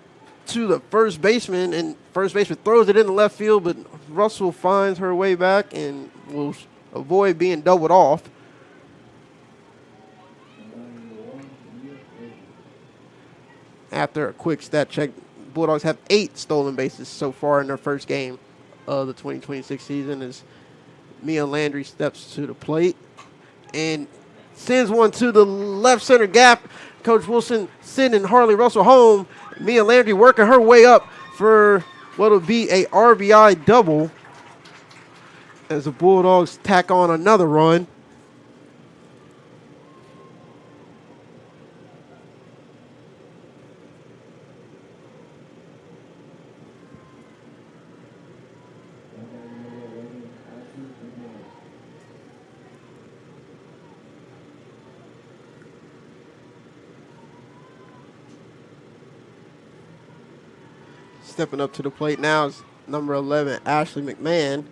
to the first baseman, and first baseman throws it in the left field, but Russell finds her way back and will avoid being doubled off. After a quick stat check, Bulldogs have 8 stolen bases so far in their first game of the 2026 season as Mia Landry steps to the plate and sends one to the left center gap. Coach Wilson sending Harley Russell home. Mia Landry working her way up for what will be a RBI double as the Bulldogs tack on another run. Stepping up to the plate now is number 11, Ashley McMahon.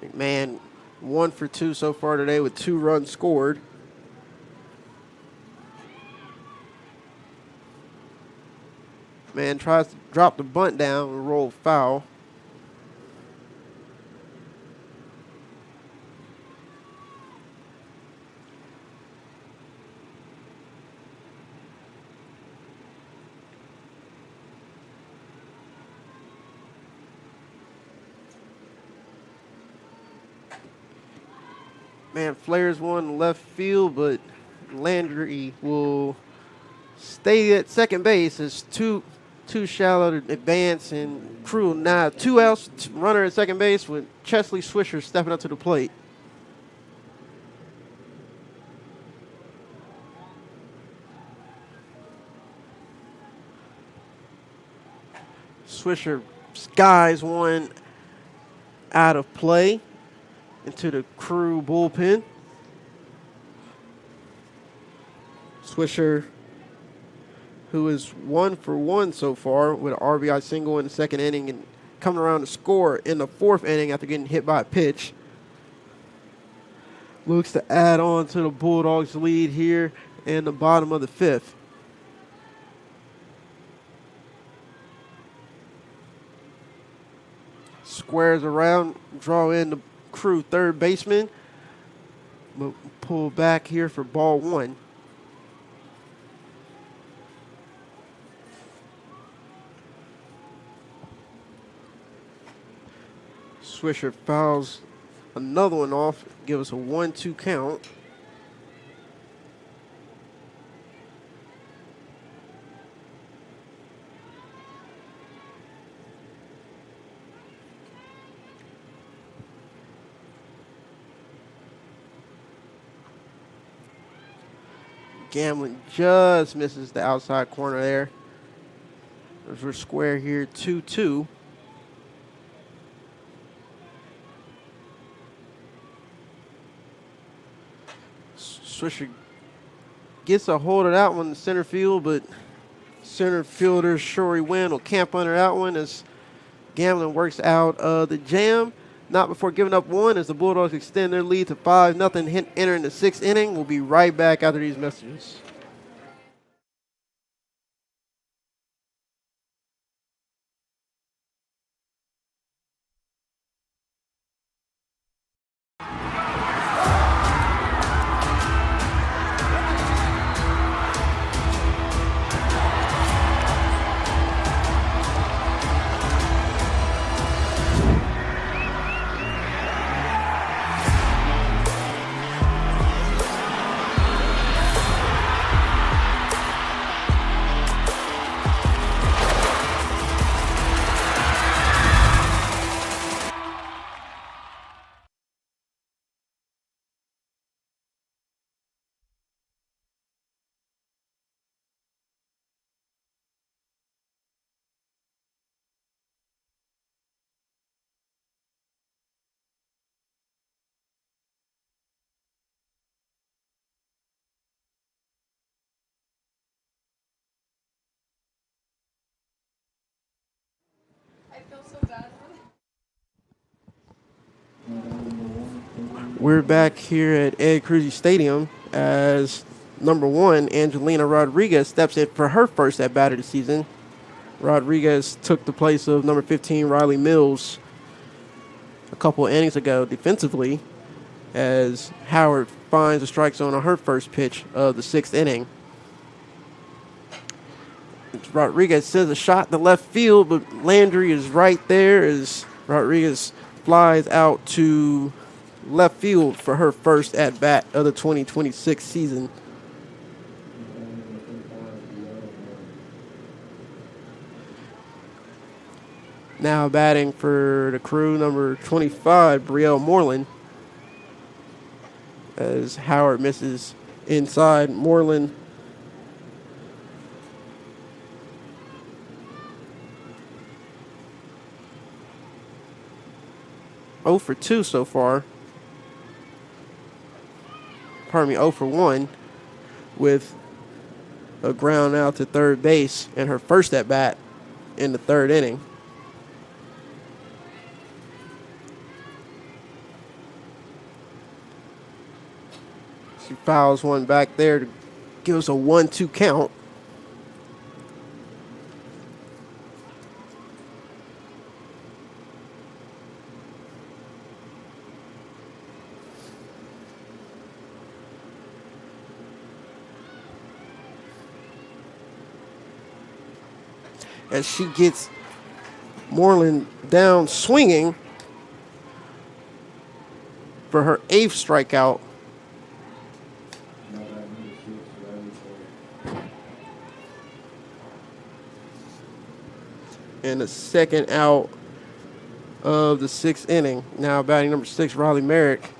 McMahon 1 for 2 so far today with 2 runs scored. Man tries to drop the bunt down and roll foul. Man flares one left field, but Landry will stay at second base as too shallow to advance, and crew now 2 outs, runner at second base with Chesley Swisher stepping up to the plate. Swisher skies one out of play into the crew bullpen. Swisher, who is 1 for 1 so far with an RBI single in the second inning and coming around to score in the 4th inning after getting hit by a pitch. Looks to add on to the Bulldogs' lead here in the bottom of the 5th. Squares around, draw in the crew third baseman. We'll pull back here for ball 1. Swisher fouls another one off, give us a 1-2 count. Gambling just misses the outside corner there. As we're square here, 2-2. Swisher gets a hold of that one in center field, but center fielder Shory Wynn will camp under that one as Gambling works out the jam. Not before giving up 1 as the Bulldogs extend their lead to 5-0 entering the 6th inning. We'll be right back after these messages. We're back here at Ed Cruzy Stadium as number 1, Angelina Rodriguez, steps in for her first at-bat of the season. Rodriguez took the place of number 15, Riley Mills, a couple innings ago defensively, as Howard finds a strike zone on her first pitch of the 6th inning. Rodriguez sends a shot to left field, but Landry is right there as Rodriguez flies out to left field for her first at-bat of the 2026 season. Now batting for the Crew, number 25, Brielle Moreland, as Howard misses inside. Moreland oh for 2 so far. Pardon me, 0 for 1 with a ground out to third base in her first at bat in the 3rd inning. She fouls one back there to give us a 1-2 count. As she gets Moreland down swinging for her 8th strikeout. And the 2nd out of the 6th inning. Now batting number 6, Riley Merrick,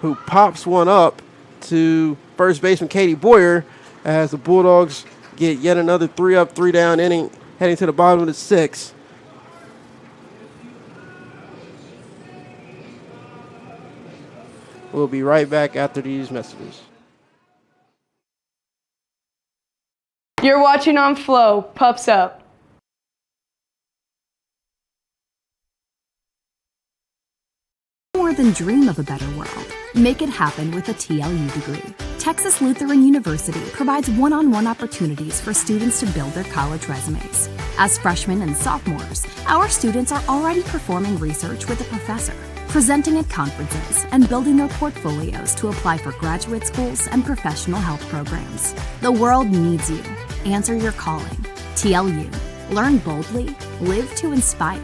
who pops one up to first baseman Katie Boyer as the Bulldogs get yet another 3-up, 3-down inning, heading to the bottom of the 6th. We'll be right back after these messages. You're watching on Flow. Pups up. More than dream of a better world. Make it happen with a TLU degree. Texas Lutheran University provides one-on-one opportunities for students to build their college resumes. As freshmen and sophomores, our students are already performing research with a professor, presenting at conferences, and building their portfolios to apply for graduate schools and professional health programs. The world needs you. Answer your calling. TLU. Learn boldly. Live to inspire.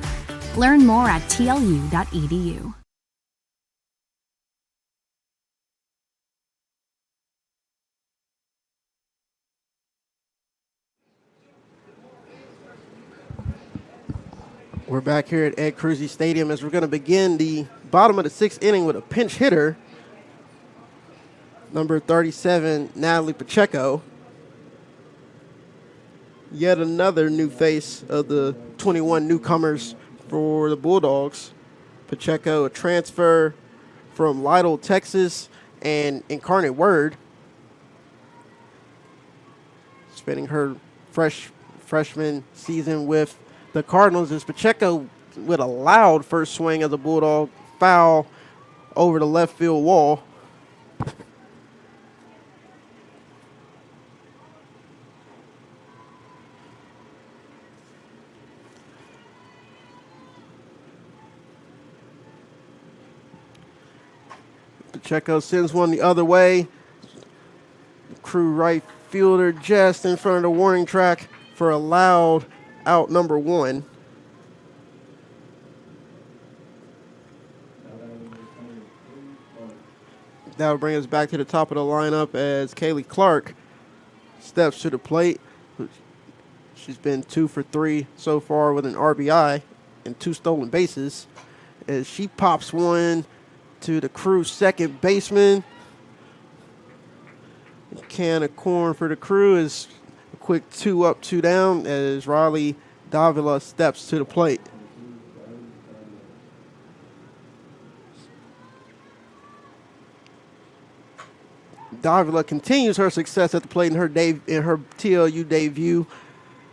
Learn more at tlu.edu. We're back here at Ed Cruzy Stadium as we're going to begin the bottom of the 6th inning with a pinch hitter, number 37, Natalie Pacheco. Yet another new face of the 21 newcomers for the Bulldogs. Pacheco, a transfer from Lytle, Texas, and Incarnate Word, spending her freshman season with the Cardinals, as Pacheco with a loud first swing of the Bulldog foul over the left field wall. Pacheco sends one the other way. Crew right fielder just in front of the warning track for a loud out number 1. That will bring us back to the top of the lineup as Kaylee Clark steps to the plate. She's been 2 for 3 so far with an RBI and 2 stolen bases, as she pops one to the Crew's second baseman. A can of corn for the Crew is a quick 2 up, 2 down as Riley Davila steps to the plate. Davila continues her success at the plate in her TLU debut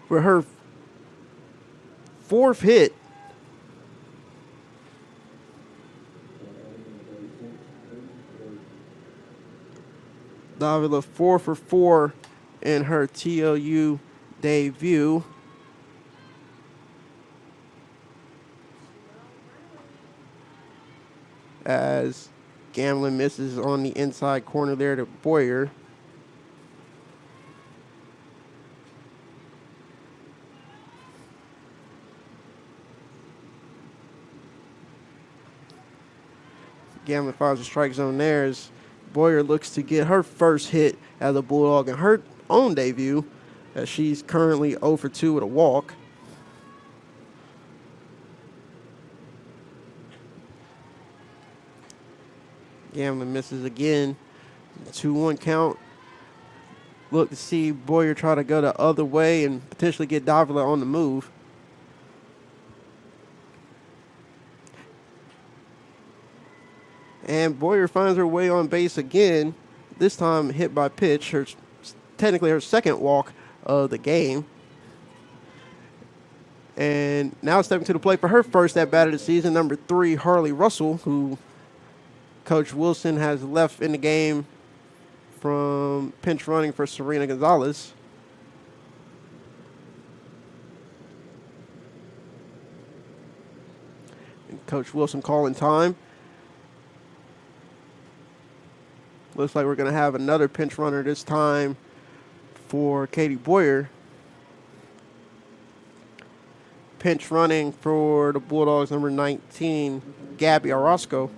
for her 4th hit. Davila 4 for 4 in her TLU debut. As Gamlin misses on the inside corner there to Boyer. Gamlin finds the strike zone there as Boyer looks to get her first hit as a Bulldog in her own debut, as she's currently 0 for 2 with a walk. Gamlin misses again. 2-1 count. Look to see Boyer try to go the other way and potentially get Davila on the move. And Boyer finds her way on base again, this time hit by pitch, technically her second walk of the game. And now stepping to the plate for her first at-bat of the season, number 3, Harley Russell, who Coach Wilson has left in the game from pinch running for Serena Gonzalez. And Coach Wilson calling time. Looks like we're going to have another pinch runner this time for Katie Boyer. Pinch running for the Bulldogs, number 19, Gabby Orozco.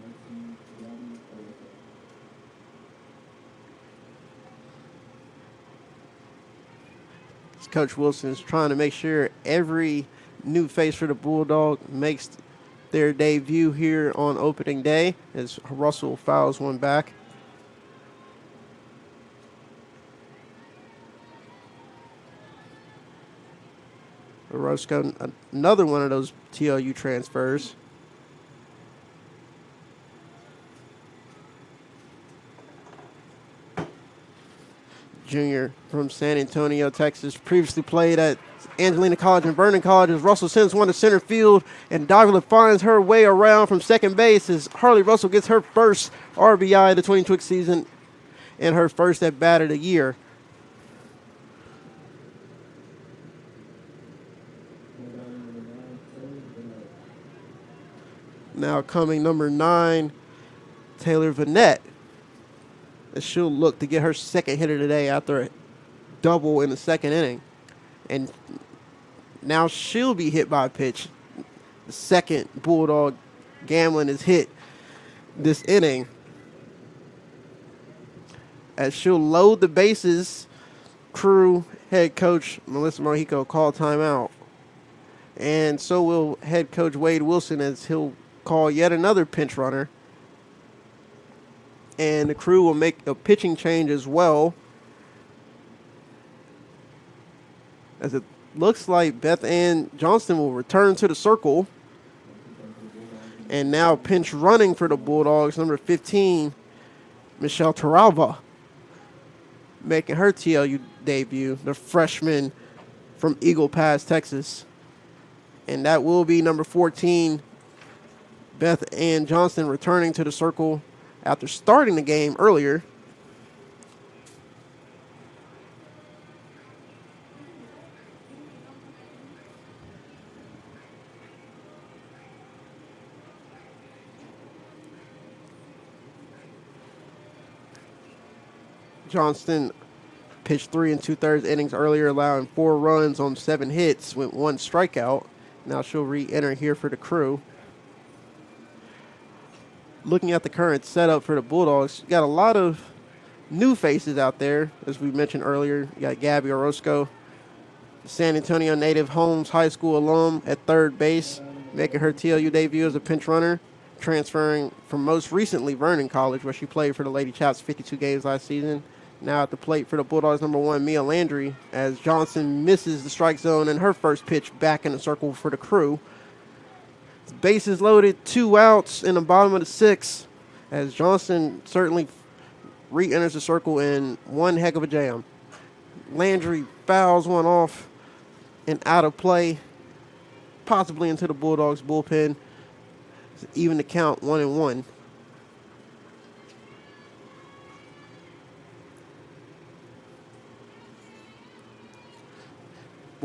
Coach Wilson is trying to make sure every new face for the Bulldog makes their debut here on opening day, as Russell fouls one back. Orozco, another one of those TLU transfers. Junior from San Antonio, Texas, previously played at Angelina College and Vernon College, as Russell sends one to center field, and Davila finds her way around from second base as Harley Russell gets her first RBI of the 2020 season and her first at bat of the year. Now coming number 9, Taylor Vanette, as she'll look to get her second hit of the day after a double in the second inning. And now she'll be hit by a pitch. The second Bulldog Gamlin is hit this inning. As she'll load the bases, Crew head coach Melissa Mojico call timeout. And so will head coach Wade Wilson, as he'll call yet another pinch runner. And the Crew will make a pitching change as well, as it looks like Beth Ann Johnston will return to the circle. And now pinch running for the Bulldogs, number 15, Michelle Taralva, making her TLU debut, the freshman from Eagle Pass, Texas. And that will be number 14, Beth Ann Johnston, returning to the circle after starting the game earlier. Johnston pitched 3 2/3 innings earlier, allowing 4 runs on 7 hits with 1 strikeout. Now she'll re-enter here for the Crew. Looking at the current setup for the Bulldogs, you got a lot of new faces out there, as we mentioned earlier. You got Gabby Orozco, San Antonio native, Holmes High School alum at third base, making her TLU debut as a pinch runner, transferring from most recently Vernon College, where she played for the Lady Chaps 52 games last season. Now at the plate for the Bulldogs, number 1, Mia Landry, as Johnson misses the strike zone and her first pitch back in the circle for the Crew. Bases loaded, 2 outs in the bottom of the 6th, as Johnson certainly re-enters the circle in one heck of a jam. Landry fouls one off and out of play, possibly into the Bulldogs bullpen. Even the count, 1-1.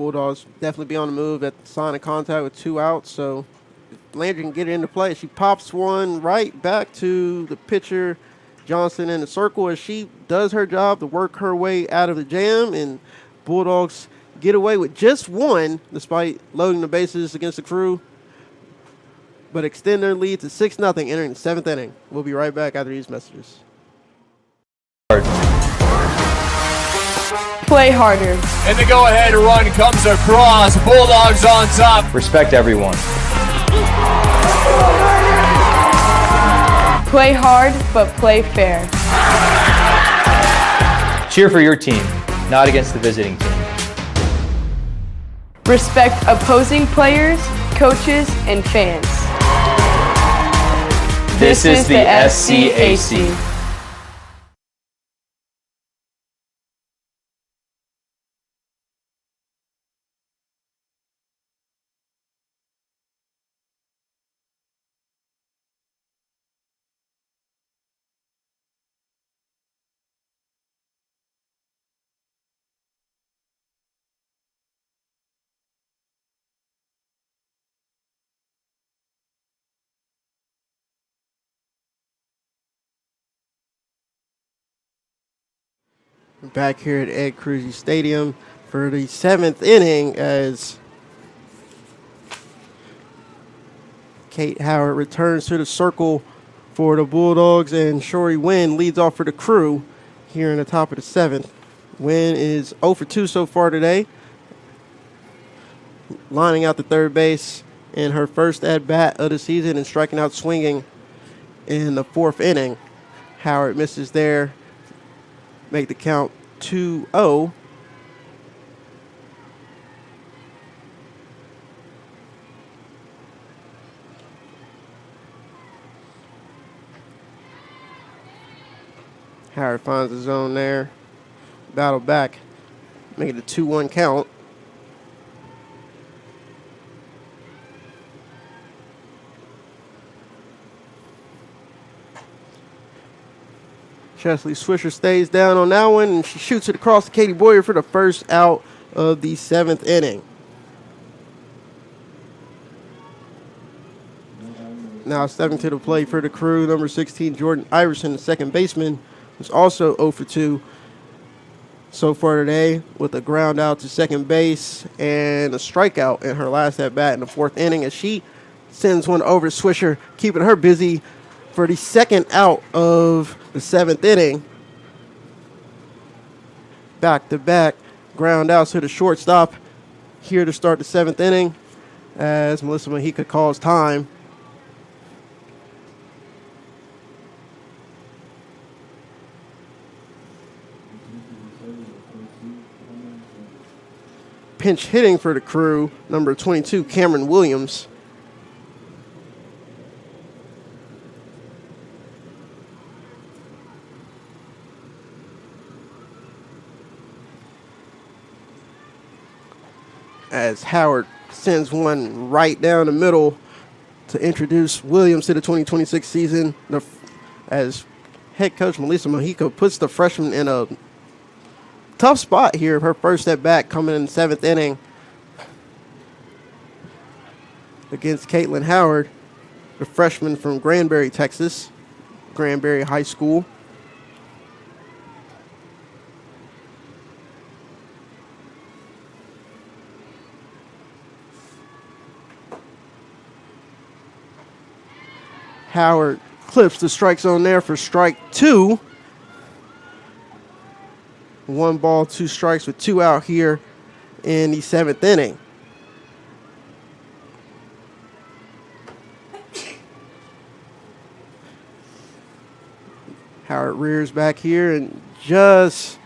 Bulldogs definitely be on the move at the sign of contact with 2 outs. So if Landry can get it into play. She pops one right back to the pitcher, Johnson, in the circle, as she does her job to work her way out of the jam. And Bulldogs get away with just one despite loading the bases against the Crew, but extend their lead to 6-0 entering the 7th inning. We'll be right back after these messages. Play harder. And the go-ahead run comes across. Bulldogs on top. Respect everyone. Play hard, but play fair. Cheer for your team, not against the visiting team. Respect opposing players, coaches, and fans. This is the SCAC. Back here at Ed Cruzy Stadium for the 7th inning as Kate Howard returns to the circle for the Bulldogs, and Shori Wynn leads off for the Crew here in the top of the 7th. Wynn is 0 for 2 so far today, lining out to third base in her first at-bat of the season and striking out swinging in the 4th inning. Howard misses there, make the count 2-0. Howard finds the zone there. Battle back, make it a 2-1 count. Chesley Swisher stays down on that one, and she shoots it across to Katie Boyer for the first out of the 7th inning. Now stepping to the plate for the Crew, number 16, Jordan Iverson, the second baseman, who's also 0 for 2 so far today, with a ground out to second base and a strikeout in her last at-bat in the 4th inning, as she sends one over to Swisher, keeping her busy for the second out of the 7th inning. Back-to-back ground outs to the shortstop here to start the 7th inning as Melissa Mahika calls time. Pinch hitting for the Crew, number 22, Cameron Williams. As Howard sends one right down the middle to introduce Williams to the 2026 season, as head coach Melissa Mahika puts the freshman in a tough spot here. Her first at bat coming in the 7th inning against Caitlin Howard, the freshman from Granbury, Texas, Granbury High School. Howard clips the strike zone there for strike 2. 1 ball, 2 strikes with 2 out here in the 7th inning. Howard rears back here and just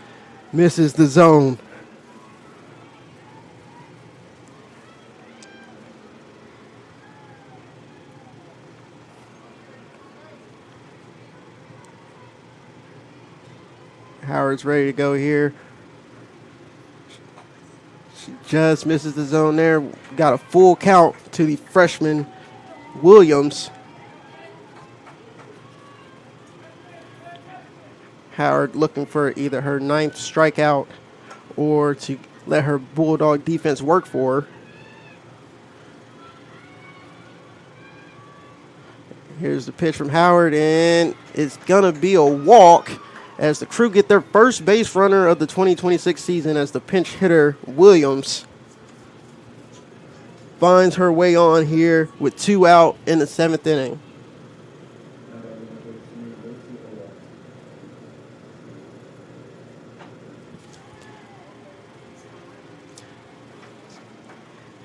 misses the zone. Howard's ready to go here. She just misses the zone there. Got a full count to the freshman, Williams. Howard looking for either her 9th strikeout or to let her Bulldog defense work for her. Here's the pitch from Howard, and it's going to be a walk as the Crew get their first base runner of the 2026 season as the pinch hitter, Williams, finds her way on here with 2 out in the 7th inning.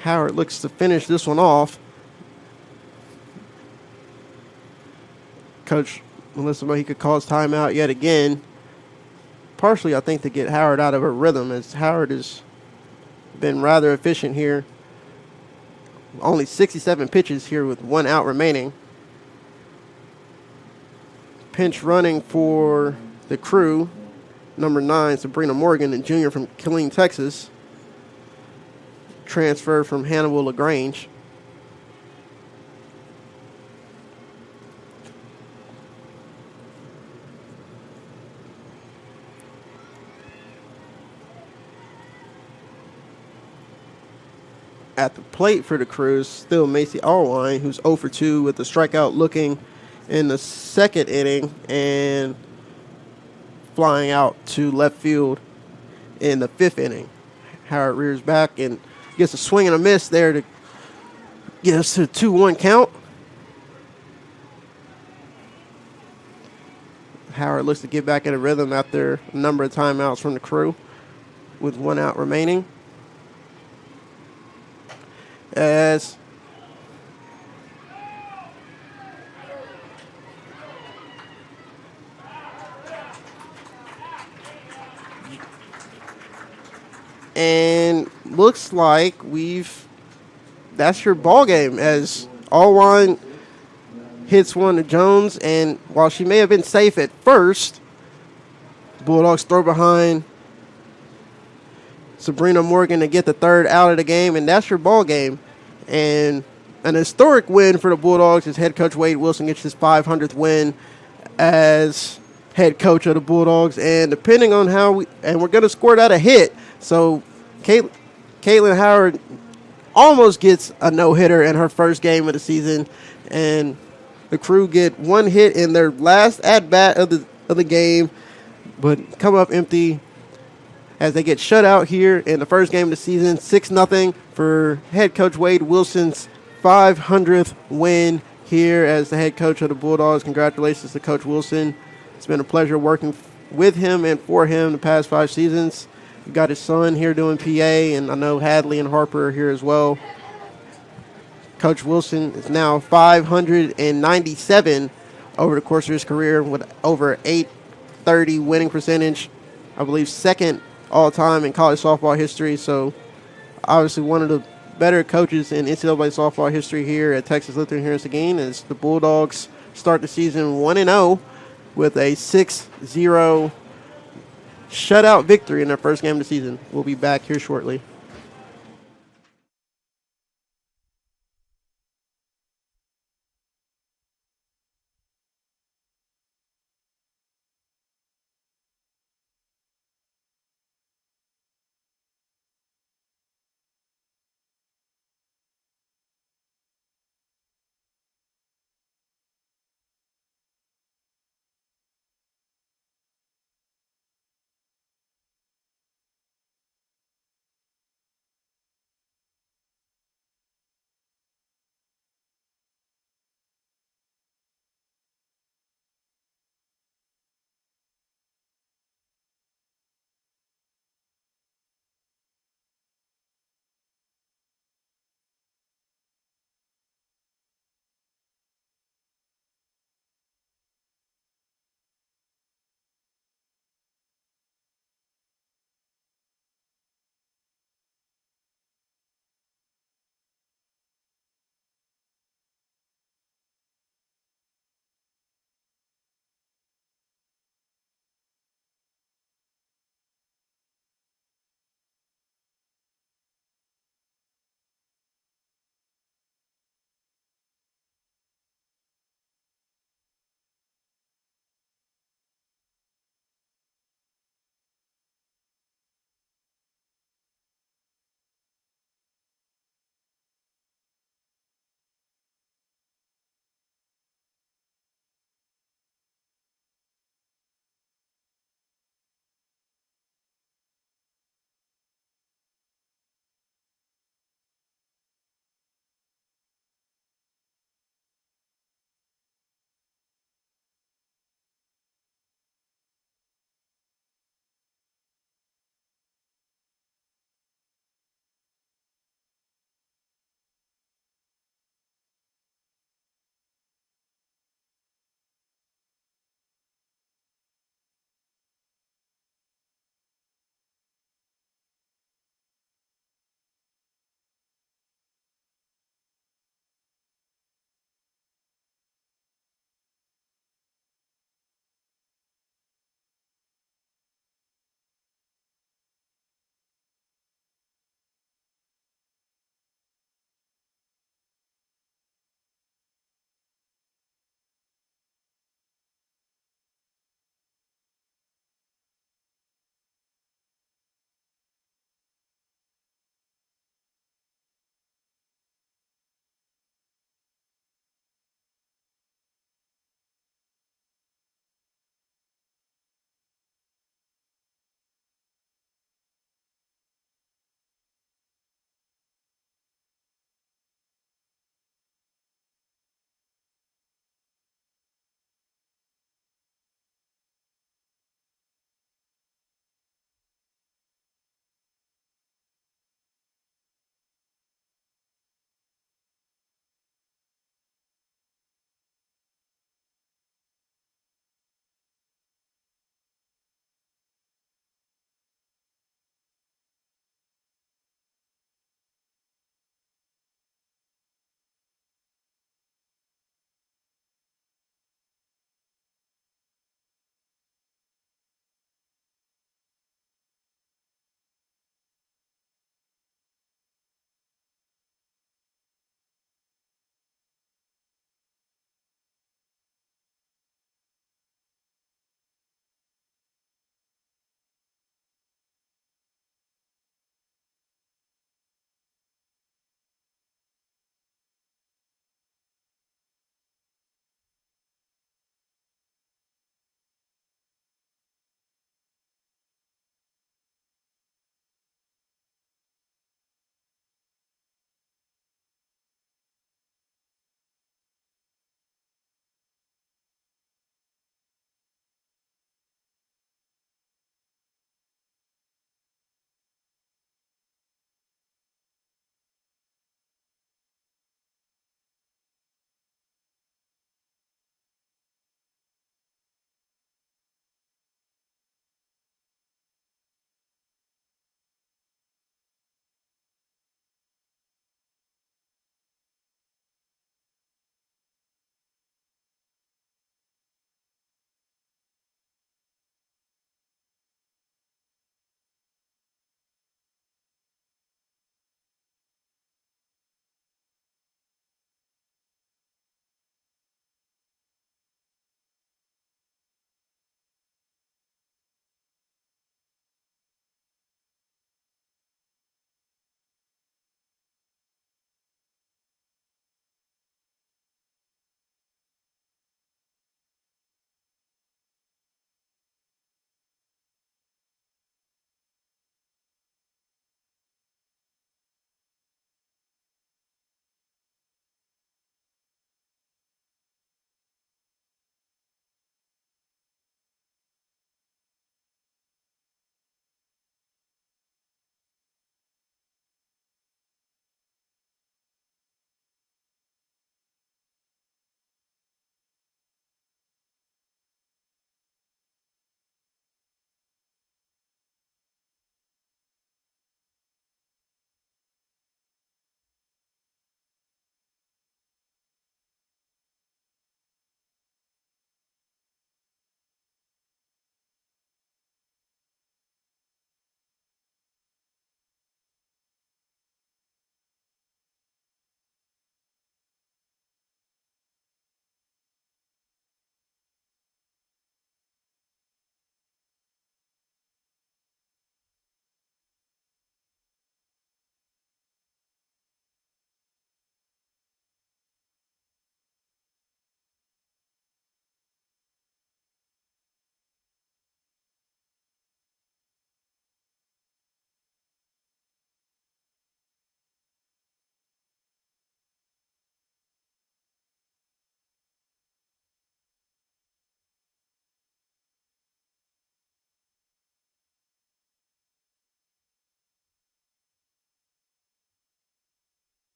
Howard looks to finish this one off. Coach Melissa Mojica calls timeout yet again. Partially, I think, to get Howard out of her rhythm, as Howard has been rather efficient here. Only 67 pitches here with 1 out remaining. Pinch running for the Crew, number 9, Sabrina Morgan, a junior from Killeen, Texas. Transfer from Hannibal LaGrange. At the plate for the Crew, still Macy Allwine, who's 0 for 2 with the strikeout looking in the 2nd inning and flying out to left field in the 5th inning. Howard rears back and gets a swing and a miss there to get us to a 2-1 count. Howard looks to get back in a rhythm after a number of timeouts from the Crew with 1 out remaining. As and looks like that's your ball game, as Allwine hits one to Jones, and while she may have been safe at first, Bulldogs throw behind Sabrina Morgan to get the 3rd out of the game, and that's your ball game. And an historic win for the Bulldogs as head coach Wade Wilson gets his 500th win as head coach of the Bulldogs. And depending on how we're going to score out a hit. So Caitlin Howard almost gets a no-hitter in her first game of the season, and the Crew get 1 hit in their last at-bat of the game, but come up empty as they get shut out here in the first game of the season. 6-0 for head coach Wade Wilson's 500th win here as the head coach of the Bulldogs. Congratulations to Coach Wilson. It's been a pleasure working with him and for him the past 5 seasons. We've got his son here doing PA, and I know Hadley and Harper are here as well. Coach Wilson is now 597 over the course of his career with over 830 winning percentage. I believe 2nd all-time in college softball history. So obviously one of the better coaches in NCAA softball history here at Texas Lutheran here in Seguin, as the Bulldogs start the season 1-0 with a 6-0 shutout victory in their first game of the season. We'll be back here shortly.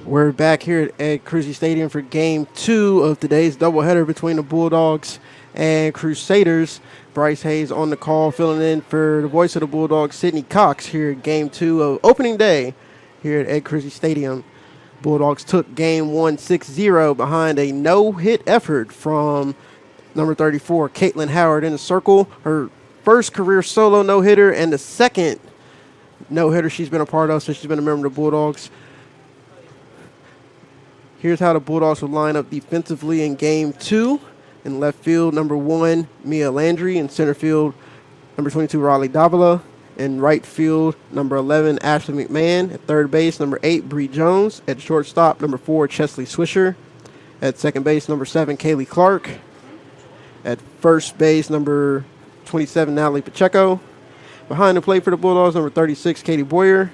We're back here at Ed Cruzy Stadium for Game 2 of today's doubleheader between the Bulldogs and Crusaders. Bryce Hayes on the call, filling in for the voice of the Bulldogs, Sydney Cox, here at Game 2 of opening day here at Ed Cruzy Stadium. Bulldogs took Game 1 6-0 behind a no-hit effort from number 34, Caitlin Howard, in the circle. Her first career solo no-hitter and the second no-hitter she's been a part of since she's been a member of the Bulldogs. Here's how the Bulldogs will line up defensively in Game 2. In left field, number 1, Mia Landry. In center field, number 22, Raleigh Davila. In right field, number 11, Ashley McMahon. At third base, number 8, Bree Jones. At shortstop, number 4, Chesley Swisher. At second base, number 7, Kaylee Clark. At first base, number 27, Natalie Pacheco. Behind the plate for the Bulldogs, number 36, Katie Boyer.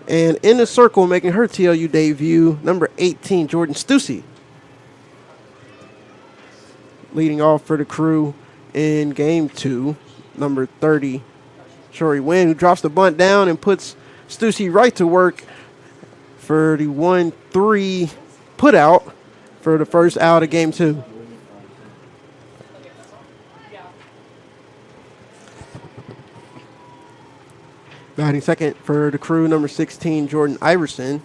And in the circle, making her TLU debut, number 18, Jordan Stussy. Leading off for the Crew in Game 2, number 30, Shori Wynn, who drops the bunt down and puts Stussy right to work for the 1-3 put out for the first out of Game 2. Batting second for the Crew, number 16, Jordan Iverson.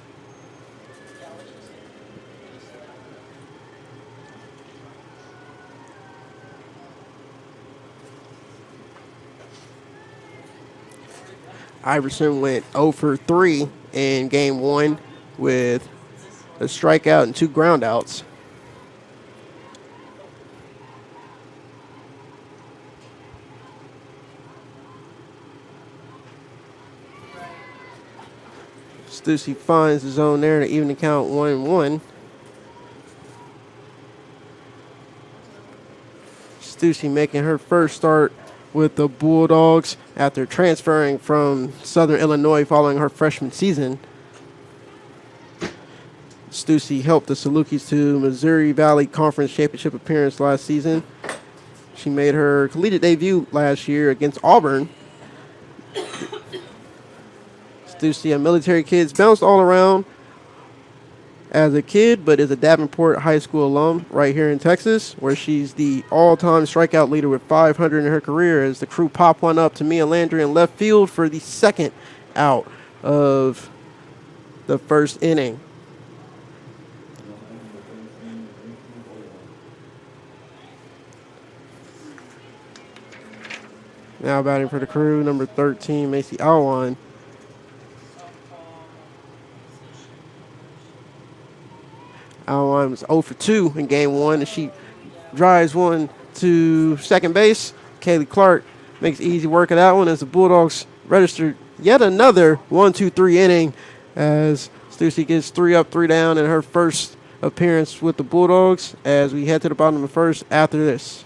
Iverson went 0 for 3 in Game 1 with a strikeout and 2 groundouts. Stussy finds the zone there to even the count 1-1. Stussy making her first start with the Bulldogs after transferring from Southern Illinois following her freshman season. Stussy helped the Salukis to Missouri Valley Conference Championship appearance last season. She made her collegiate debut last year against Auburn. Stussy, a military kid, bounced all around as a kid, but is a Davenport High School alum right here in Texas, where she's the all-time strikeout leader with 500 in her career, as the Crew pop one up to Mia Landry in left field for the second out of the first inning. Now batting for the Crew, number 13, Macy Alwan. Alwan was 0 for 2 in Game 1, and she drives one to second base. Kaylee Clark makes easy work of that one as the Bulldogs registered yet another 1-2-3 inning as Stussy gets 3 up, 3 down in her first appearance with the Bulldogs as we head to the bottom of the first after this.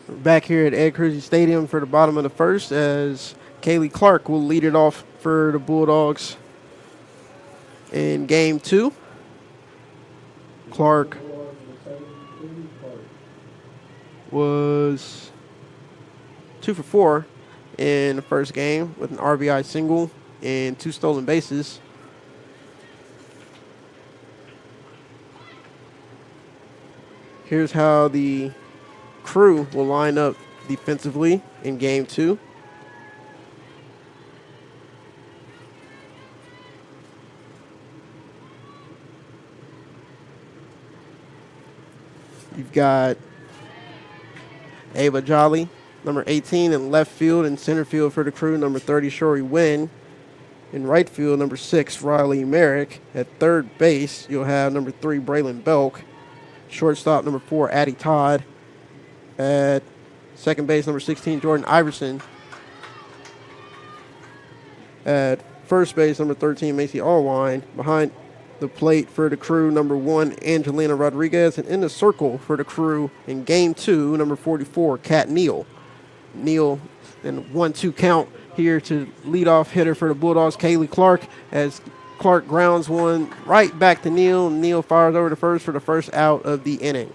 Back here at Ed Cruzy Stadium for the bottom of the first as Kaylee Clark will lead it off for the Bulldogs in Game 2. Clark was 2 for 4 in the first game with an RBI single and 2 stolen bases. Here's how the Crew will line up defensively in Game 2. got Ava Jolly, number 18, in left field and center field for the Crew, number 30, Shori Wynn. In right field, number 6, Riley Merrick. At third base, you'll have number 3, Braylon Belk. Shortstop, number 4, Addie Todd. At second base, number 16, Jordan Iverson. At first base, number 13, Macy Allwine. Behind the plate for the Crew, number 1, Angelina Rodriguez. And in the circle for the Crew in game 2, number 44, Kat Neal. Neal in 1-2 count here to leadoff hitter for the Bulldogs, Kaylee Clark, as Clark grounds one right back to Neal. Neal fires over to first for the first out of the inning.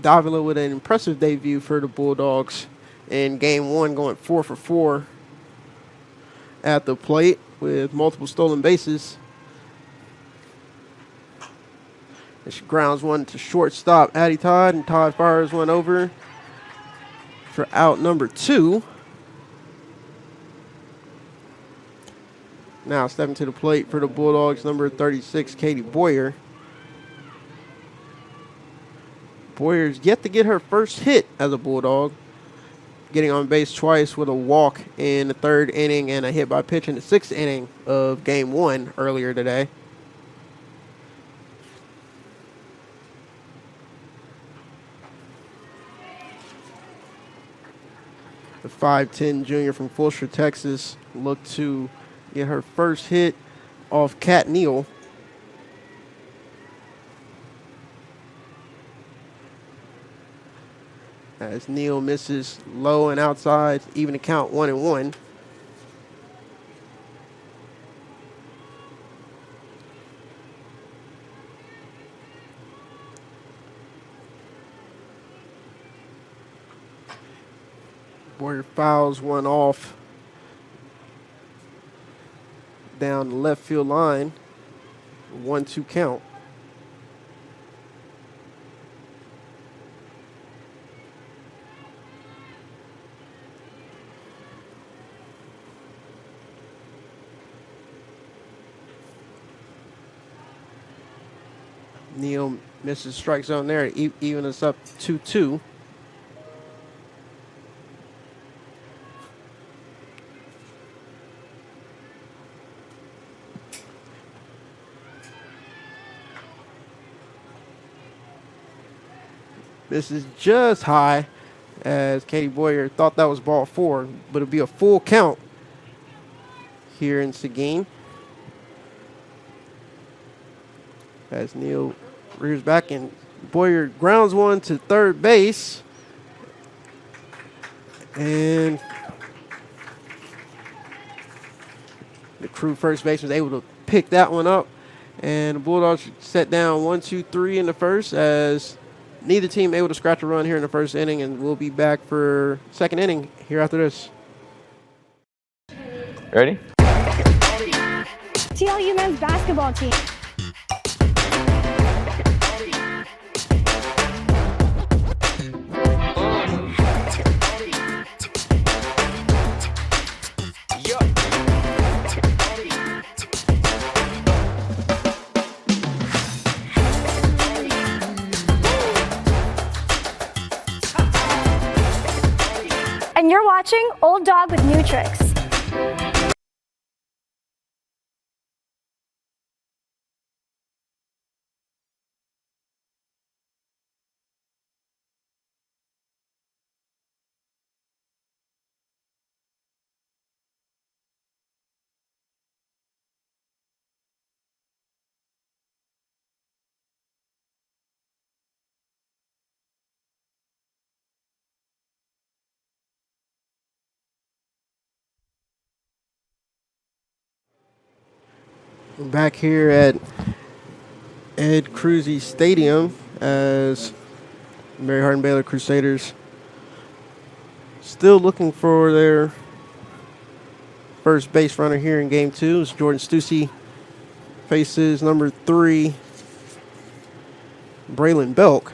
Davila with an impressive debut for the Bulldogs in game 1, going 4 for 4 at the plate with multiple stolen bases. And she grounds one to shortstop Addie Todd, and Todd fires one over for out number 2. Now stepping to the plate for the Bulldogs, number 36, Katie Boyer. Boyer's yet to get her first hit as a Bulldog, getting on base twice with a walk in the 3rd inning and a hit by pitch in the 6th inning of game 1 earlier today. The 5'10 junior from Fulshear, Texas, looked to get her first hit off Kat Neal. As Neal misses low and outside, even to count 1-1. Boyer fouls one off down the left field line. 1-2 count. Neal misses strike zone there, even us up 2-2. This is just high, as Katie Boyer thought that was ball 4, but it'll be a full count here in Seguin. As Neal rears back and Boyer grounds one to third base. And the Crew first base was able to pick that one up. And the Bulldogs set down 1-2-3 in the first, as neither team able to scratch a run here in the first inning, and we'll be back for second inning here after this. Ready? TLU men's basketball team. And you're watching Old Dog with New Tricks. Back here at Ed Cruzy Stadium, as Mary Hardin Baylor Crusaders still looking for their first base runner here in game 2. As Jordan Stussy faces number 3, Braylon Belk.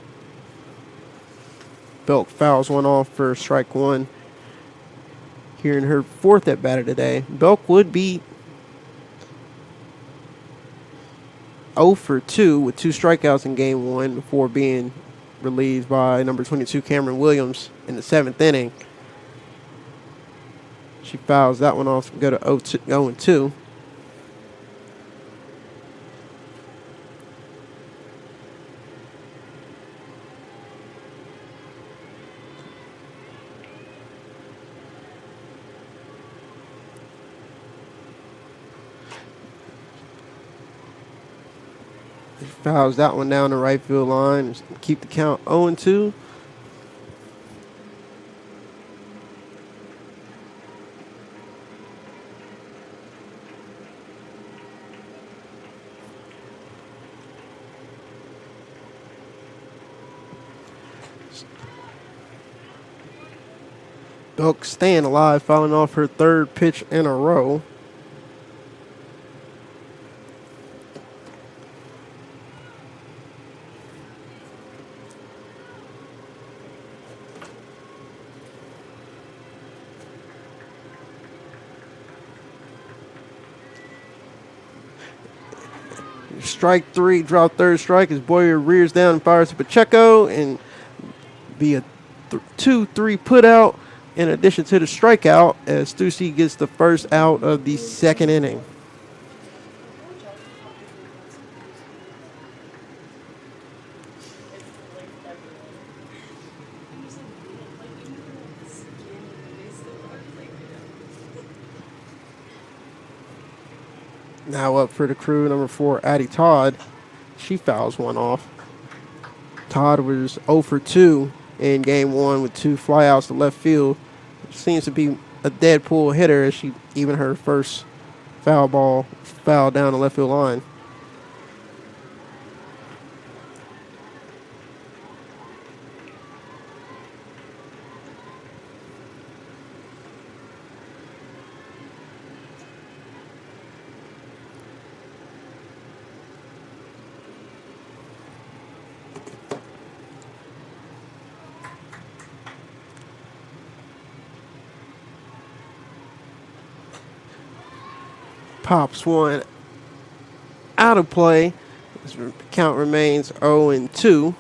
Belk fouls one off for strike 1. here in her 4th at bat of the day. Belk would be 0 for 2 with 2 strikeouts in game 1 before being relieved by number 22 Cameron Williams in the 7th inning. She fouls that one off and go to 0 and 2. Fouls that one down the right field line and keep the count 0 and 2. Belk staying alive, fouling off her 3rd pitch in a row. Strike 3, drop 3rd strike as Boyer rears down and fires to Pacheco, and be a 2-3 put out in addition to the strikeout as Stussy gets the first out of the 2nd inning. Now up for the crew, number 4, Addie Todd. She fouls one off. Todd was 0 for 2 in game 1 with 2 flyouts to left field. Seems to be a dead pull hitter as she even her first foul down the left field line. Pops one out of play. His count remains 0 and 2.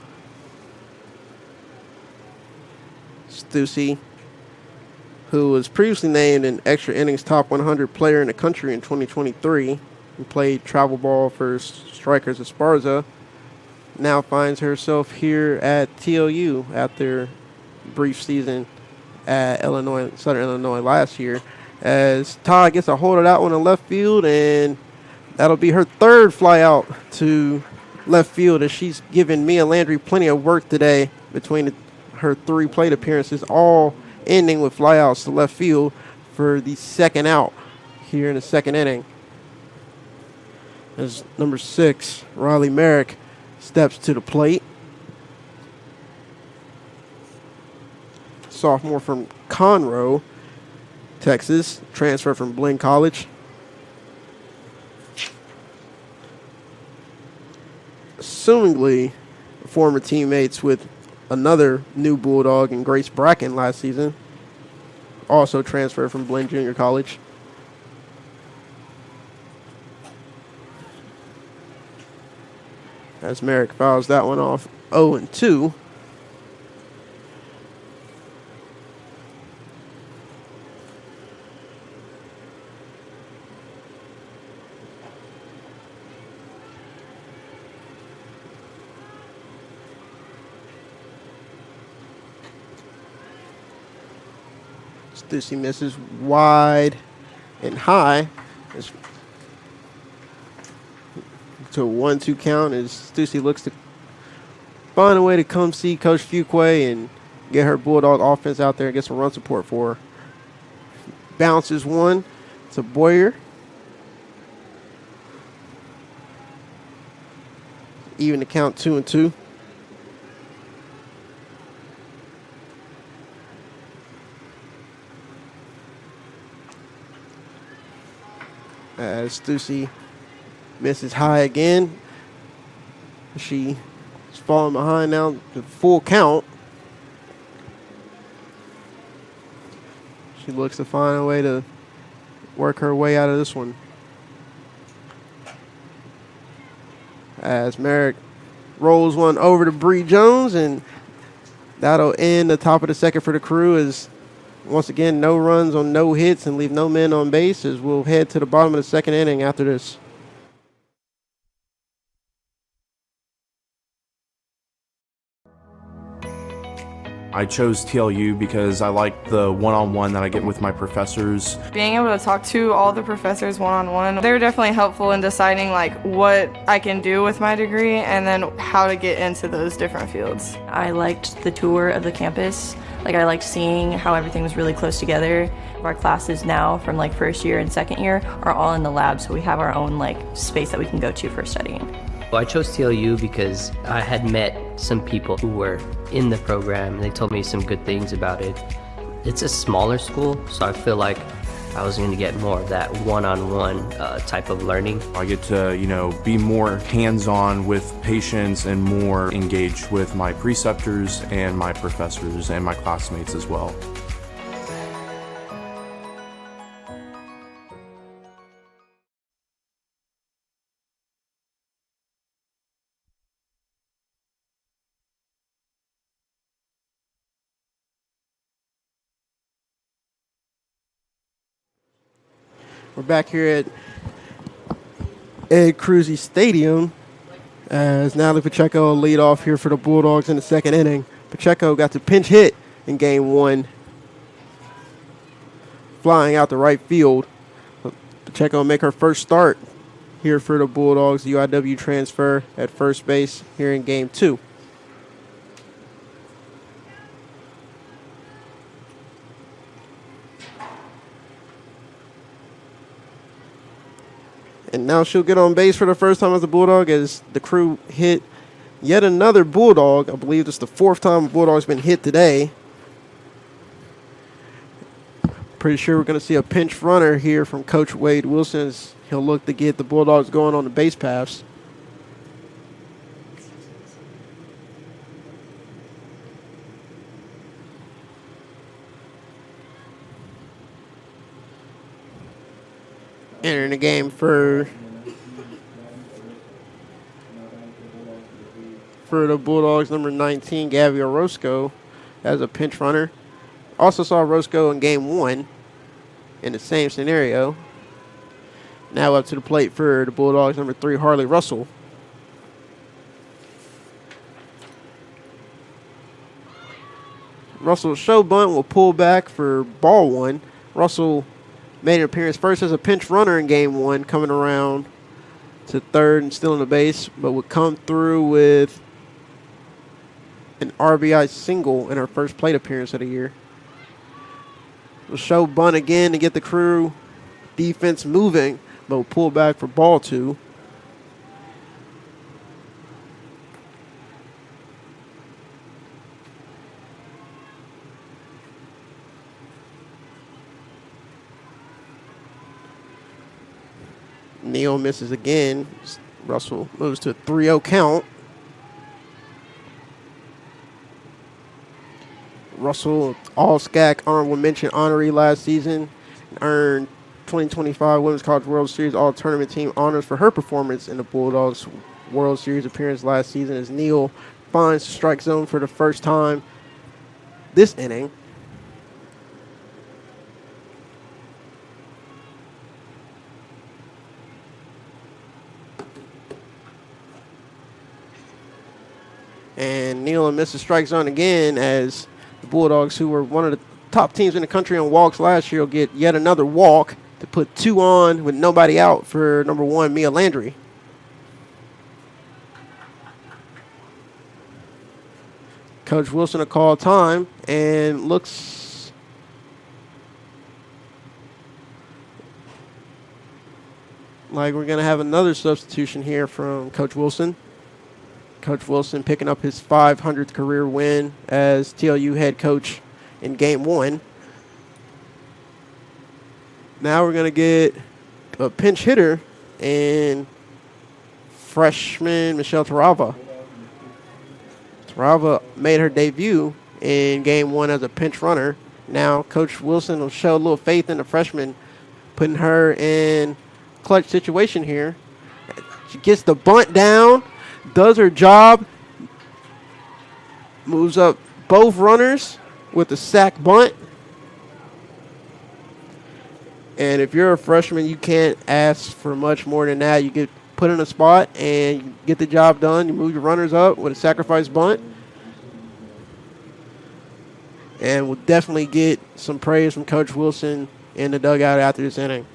Stussy, who was previously named an extra innings top 100 player in the country in 2023 and played travel ball for Strikers Esparza, now finds herself here at TLU after a brief season at Southern Illinois last year. As Todd gets a hold of that one in left field, and that'll be her 3rd fly out to left field as she's given Mia Landry plenty of work today between her 3 plate appearances, all ending with flyouts to left field for the 2nd out here in the 2nd inning. As number 6, Riley Merrick, steps to the plate. Sophomore from Conroe, Texas, transfer from Blinn College. Assumingly, former teammates with another new Bulldog in Grace Bracken last season. Also transferred from Blinn Junior College. As Merrick fouls that one off 0 and 2. Stussy misses wide and high. It's to a 1-2 count as Stussy looks to find a way to come see Coach Fuquay and get her Bulldog offense out there and get some run support for her. Bounces one to Boyer. Even the count 2 and 2. As Stussy misses high again. She's falling behind now to full count. She looks to find a way to work her way out of this one. As Merrick rolls one over to Bree Jones, and that'll end the top of the second for the Crew. As once again, no runs on no hits and leave no men on base, as we'll head to the bottom of the second inning after this. I chose TLU because I like the one-on-one that I get with my professors. Being able to talk to all the professors one-on-one, they're definitely helpful in deciding like what I can do with my degree and then how to get into those different fields. I liked the tour of the campus. Like I liked seeing how everything was really close together. Our classes now from like first year and second year are all in the lab, so we have our own like space that we can go to for studying. Well, I chose TLU because I had met some people who were in the program and they told me some good things about it. It's a smaller school, so I feel like I was going to get more of that one-on-one type of learning. I get to, be more hands-on with patients and more engaged with my preceptors and my professors and my classmates as well. We're back here at Ed Cruzy Stadium as Natalie Pacheco will lead off here for the Bulldogs in the second inning. Pacheco got to pinch hit in game one, flying out to right field. Pacheco will make her first start here for the Bulldogs, the UIW transfer at first base here in game two. And now she'll get on base for the first time as a Bulldog as the Crew hit yet another Bulldog. I believe it's the fourth time a Bulldog's been hit today. Pretty sure we're going to see a pinch runner here from Coach Wade Wilson as he'll look to get the Bulldogs going on the base paths. Entering the game for the Bulldogs, number 19, Gabby Orozco, as a pinch runner. Also saw Orozco in game one in the same scenario. Now up to the plate for the Bulldogs, number 3, Harley Russell. Russell's show bunt will pull back for ball one. Russell made an appearance first as a pinch runner in game one, coming around to third and still in the base, but would come through with an RBI single in her first plate appearance of the year. Will show bunt again to get the Crew defense moving, but will pull back for ball two. Neal misses again. Russell moves to a 3-0 count. Russell, all-SCAC honorable mention honoree last season, and earned 2025 Women's College World Series All-Tournament Team honors for her performance in the Bulldogs World Series appearance last season as Neal finds the strike zone for the first time this inning. And Neal misses the strike zone again as the Bulldogs, who were one of the top teams in the country on walks last year, will get yet another walk to put 2 on with nobody out for number 1, Mia Landry. Coach Wilson will call time and looks like we're going to have another substitution here from Coach Wilson. Coach Wilson picking up his 500th career win as TLU head coach in game one. Now we're going to get a pinch hitter and freshman Michelle Tarava. Tarava made her debut in game one as a pinch runner Now, Coach Wilson will show a little faith in the freshman, putting her in clutch situation here. She gets the bunt down, does her job, moves up both runners with a sack bunt. And if you're a freshman, you can't ask for much more than that. You get put in a spot and you get the job done. You move your runners up with a sacrifice bunt. And we'll definitely get some praise from Coach Wilson in the dugout after this inning.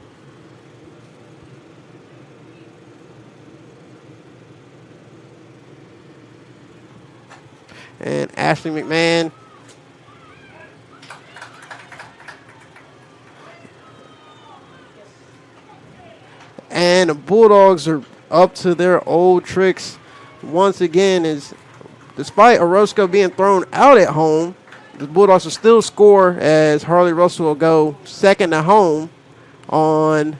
And Ashley McMahon and the Bulldogs are up to their old tricks once again. Is despite Orozco being thrown out at home, the Bulldogs will still score as Harley Russell will go second at home on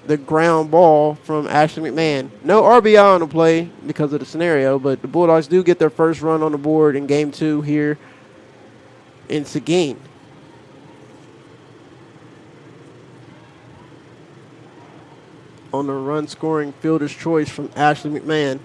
the ground ball from Ashley McMahon. No RBI on the play because of the scenario, but the Bulldogs do get their first run on the board in Game 2 here in Seguin. On the run-scoring fielder's choice from Ashley McMahon.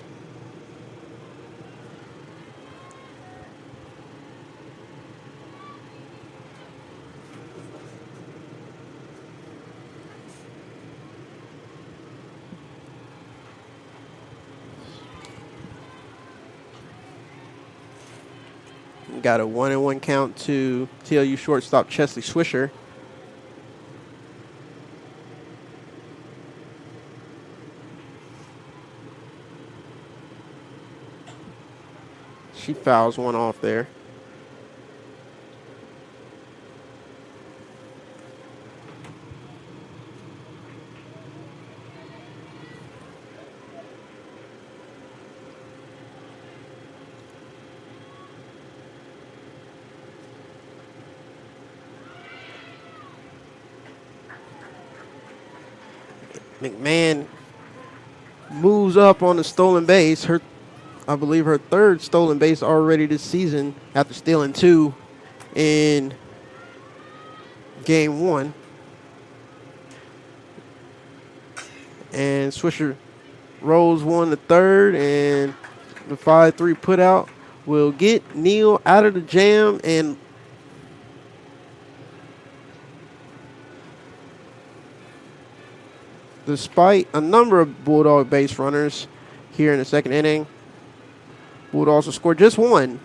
Got a 1-1 count to TLU shortstop Chesley Swisher. She fouls one off there. McMahon moves up on the stolen base. I believe her third stolen base already this season after stealing 2 in Game 1. And Swisher rolls one to third, and the 5-3 put out will get Neal out of the jam. And despite a number of Bulldog base runners here in the second inning, Bulldogs will score just one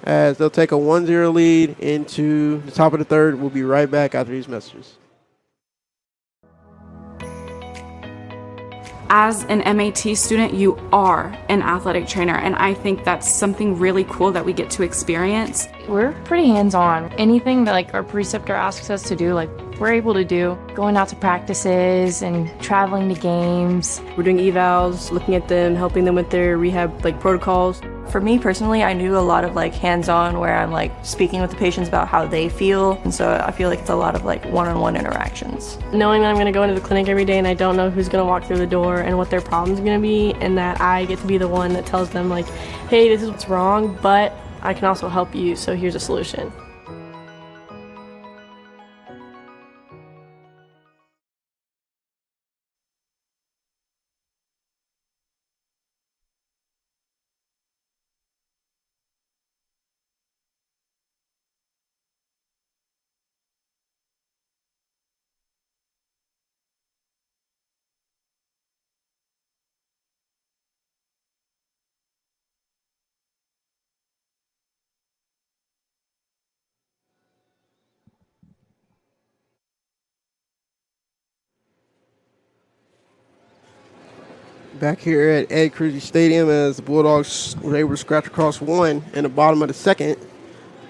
as they'll take a 1-0 lead into the top of the third. We'll be right back after these messages. As an MAT student, you are an athletic trainer, and I think that's something really cool that we get to experience. We're pretty hands-on. Anything that our preceptor asks us to do, we're able to do. Going out to practices and traveling to games. We're doing evals, looking at them, helping them with their rehab protocols. For me personally, I knew a lot of hands-on where I'm speaking with the patients about how they feel, and so I feel like it's a lot of one-on-one interactions. Knowing that I'm going to go into the clinic every day and I don't know who's going to walk through the door and what their problem's going to be, and that I get to be the one that tells them hey, this is what's wrong, but I can also help you, so here's a solution. Back here at Ed Cruzy Stadium as the Bulldogs were able to scratch across one in the bottom of the second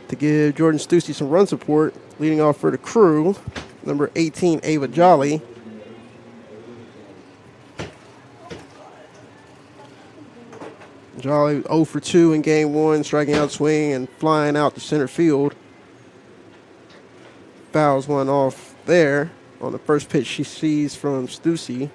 to give Jordan Stussy some run support. Leading off for the Crew, number 18, Ava Jolly. Jolly 0 for 2 in Game 1, striking out swing and flying out to center field. Fouls one off there on the first pitch she sees from Stussy.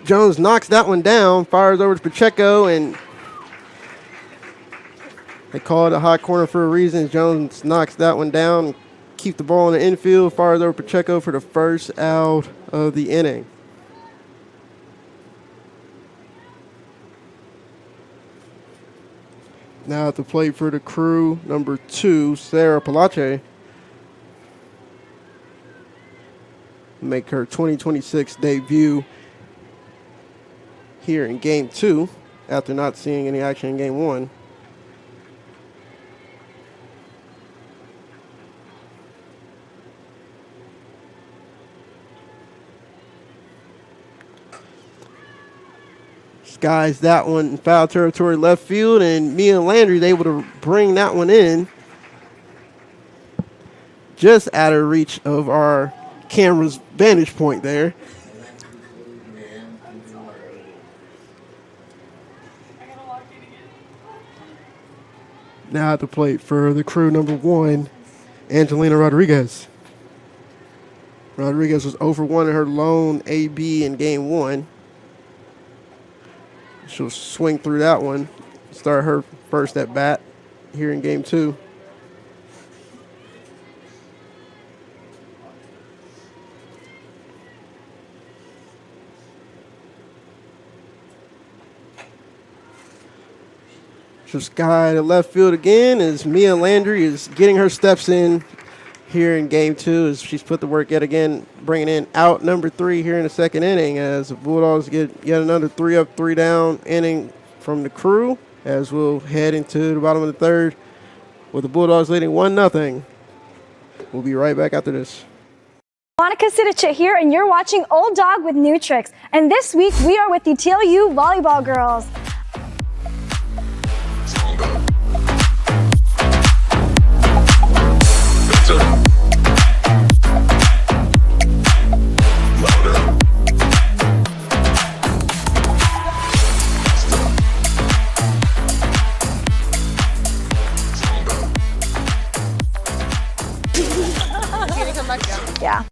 Jones knocks that one down, fires over to Pacheco, and they call it a hot corner for a reason. Jones knocks that one down, keep the ball in the infield, fires over Pacheco for the first out of the inning. Now at the plate for the Crew, number 2, Sarah Palache. Make her 2026 debut here in Game 2 after not seeing any action in Game 1. Skies that one in foul territory left field, and Mia Landry is able to bring that one in just out of reach of our camera's vantage point there. Now at the plate for the Crew, number 1, Angelina Rodriguez. Rodriguez was 0 for 1 in her lone AB in Game 1. She'll swing through that one, start her first at bat here in Game 2. She'll sky to left field again as Mia Landry is getting her steps in here in Game 2 as she's put the work yet again, bringing in out number 3 here in the second inning as the Bulldogs get yet another 3 up, 3 down inning from the Crew as we'll head into the bottom of the third with the Bulldogs leading 1-0. We'll be right back after this. Monica Sidicic here, and you're watching Old Dog with New Tricks. And this week we are with the TLU volleyball girls. Yeah.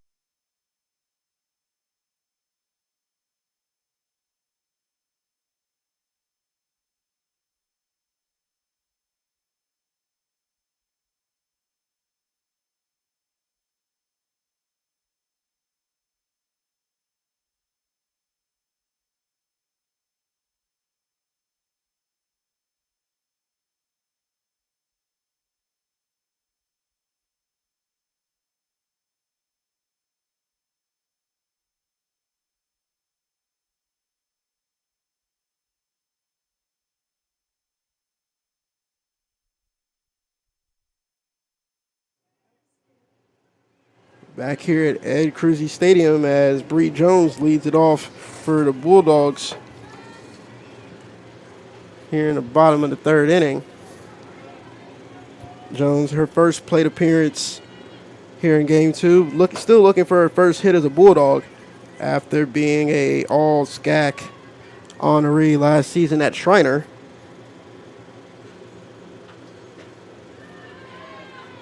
Back here at Ed Cruzy Stadium as Bree Jones leads it off for the Bulldogs here in the bottom of the third inning. Jones, her first plate appearance here in Game 2, still looking for her first hit as a Bulldog after being a all-SCAC honoree last season at Shriner.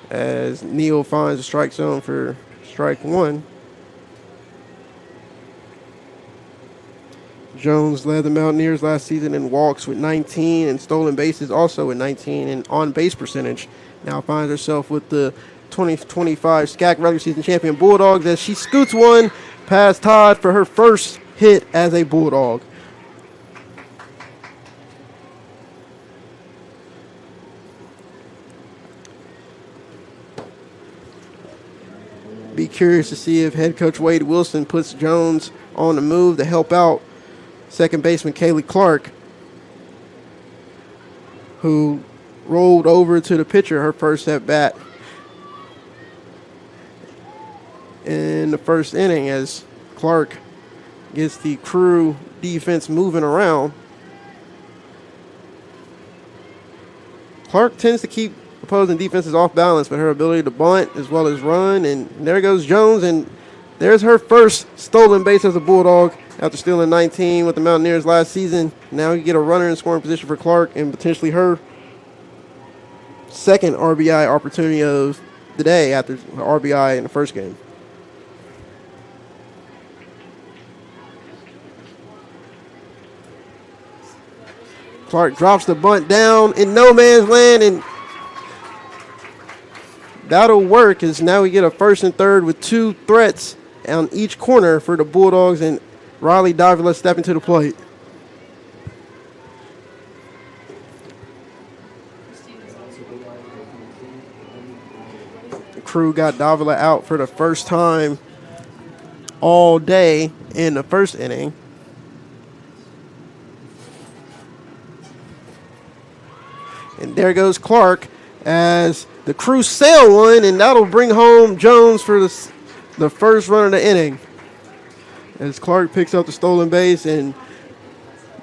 As Neal finds the strike zone for strike 1. Jones led the Mountaineers last season in walks with 19 and stolen bases also with 19 and on-base percentage. Now finds herself with the 2025 SCAC regular season champion Bulldogs as she scoots one past Todd for her first hit as a Bulldog. Be curious to see if head coach Wade Wilson puts Jones on the move to help out second baseman Kaylee Clark, who rolled over to the pitcher her first at bat in the first inning as Clark gets the Crew defense moving around. Clark tends to keep opposing defenses off balance with her ability to bunt as well as run, and there goes Jones, and there's her first stolen base as a Bulldog after stealing 19 with the Mountaineers last season. Now you get a runner in scoring position for Clark and potentially her second RBI opportunity of the day after the RBI in the first game. Clark drops the bunt down in no man's land, and that'll work as now we get a first and third with 2 threats on each corner for the Bulldogs, and Riley Davila stepping to the plate. The Crew got Davila out for the first time all day in the first inning. And there goes Clark as the Crew sail one, and that'll bring home Jones for the first run of the inning. As Clark picks up the stolen base, and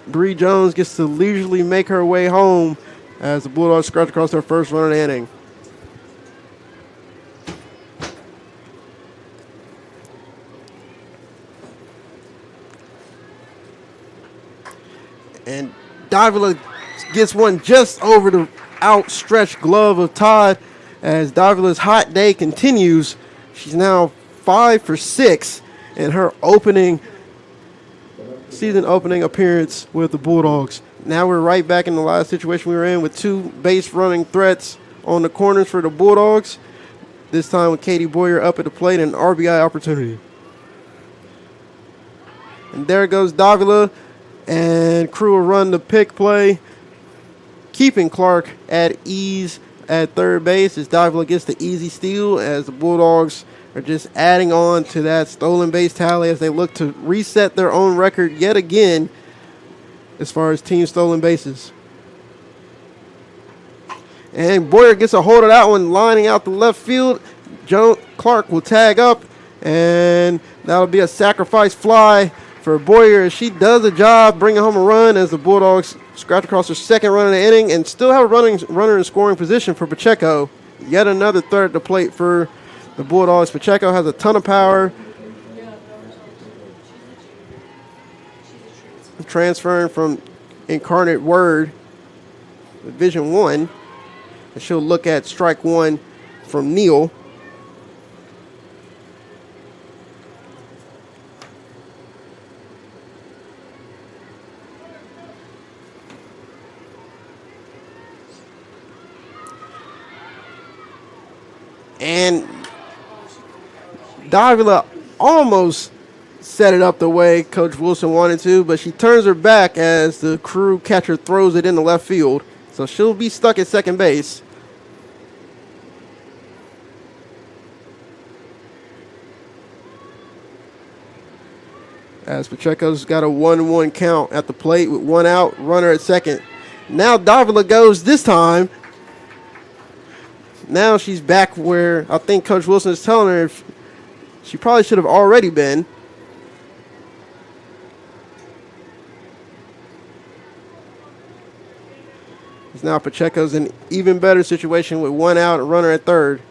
Bree Jones gets to leisurely make her way home as the Bulldogs scratch across their first run of the inning. And Davila gets one just over the outstretched glove of Todd as Davila's hot day continues. She's now 5 for 6 in her season opening appearance with the Bulldogs. Now we're right back in the last situation we were in with 2 base running threats on the corners for the Bulldogs. This time with Katie Boyer up at the plate and an RBI opportunity. And there goes Davila, and Crew will run the pick play, keeping Clark at ease at third base as Davila gets the easy steal, as the Bulldogs are just adding on to that stolen base tally as they look to reset their own record yet again as far as team stolen bases. And Boyer gets a hold of that one, lining out the left field. Clark will tag up, and that'll be a sacrifice fly for Boyer as she does the job, bringing home a run as the Bulldogs scratch across their second run of the inning and still have a runner in scoring position for Pacheco. Yet another threat at the plate for the Bulldogs. Pacheco has a ton of power. Transferring from Incarnate Word, Division 1. And she'll look at strike one from Neal. And Davila almost set it up the way Coach Wilson wanted to, but she turns her back as the Crew catcher throws it in the left field. So she'll be stuck at second base. As Pacheco's got a 1-1 count at the plate with 1 out, runner at second. Now Davila goes this time. Now she's back where I think Coach Wilson is telling her if she probably should have already been. Now Pacheco's in an even better situation with 1 out, a runner at third.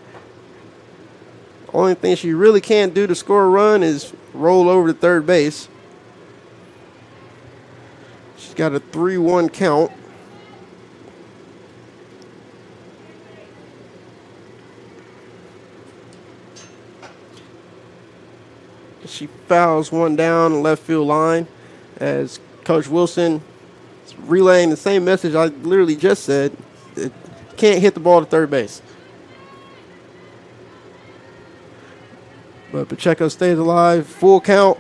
Only thing she really can't do to score a run is roll over to third base. She's got a 3-1 count. She fouls one down the left field line as Coach Wilson is relaying the same message I literally just said. It can't hit the ball to third base. But Pacheco stays alive, full count.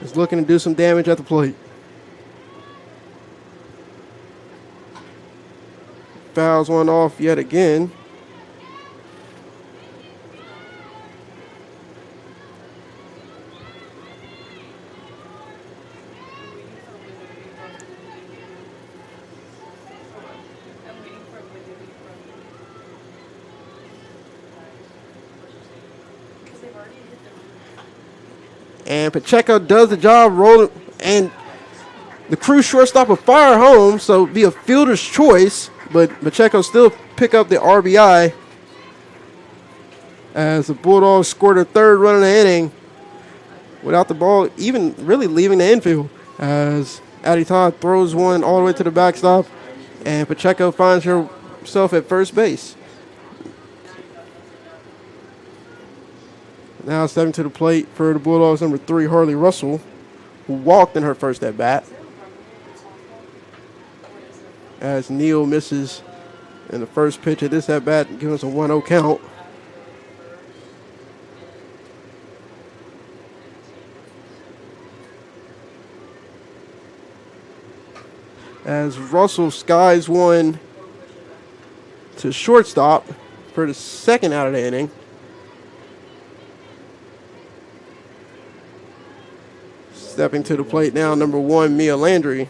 Is looking to do some damage at the plate. Fouls one off yet again. And Pacheco does the job rolling, and the Crew shortstop will fire home, so it'll be a fielder's choice, but Pacheco still pick up the RBI as the Bulldogs scored their third run in the inning without the ball even really leaving the infield, as Addie Todd throws one all the way to the backstop, and Pacheco finds herself at first base. Now stepping to the plate for the Bulldogs, number 3, Harley Russell, who walked in her first at-bat. as Neal misses in the first pitch of this at-bat, giving us a 1-0 count. As Russell skies one to shortstop for the second out of the inning. Stepping to the plate now, number 1, Mia Landry.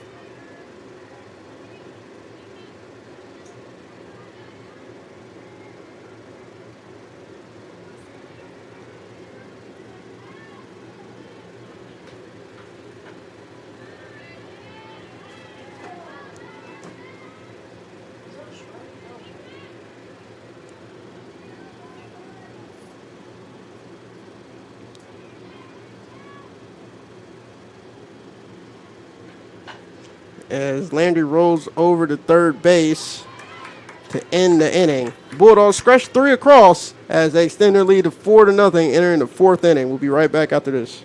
As Landry rolls over to third base to end the inning. Bulldogs scratch 3 across as they extend their lead to 4-0, entering the 4th inning. We'll be right back after this.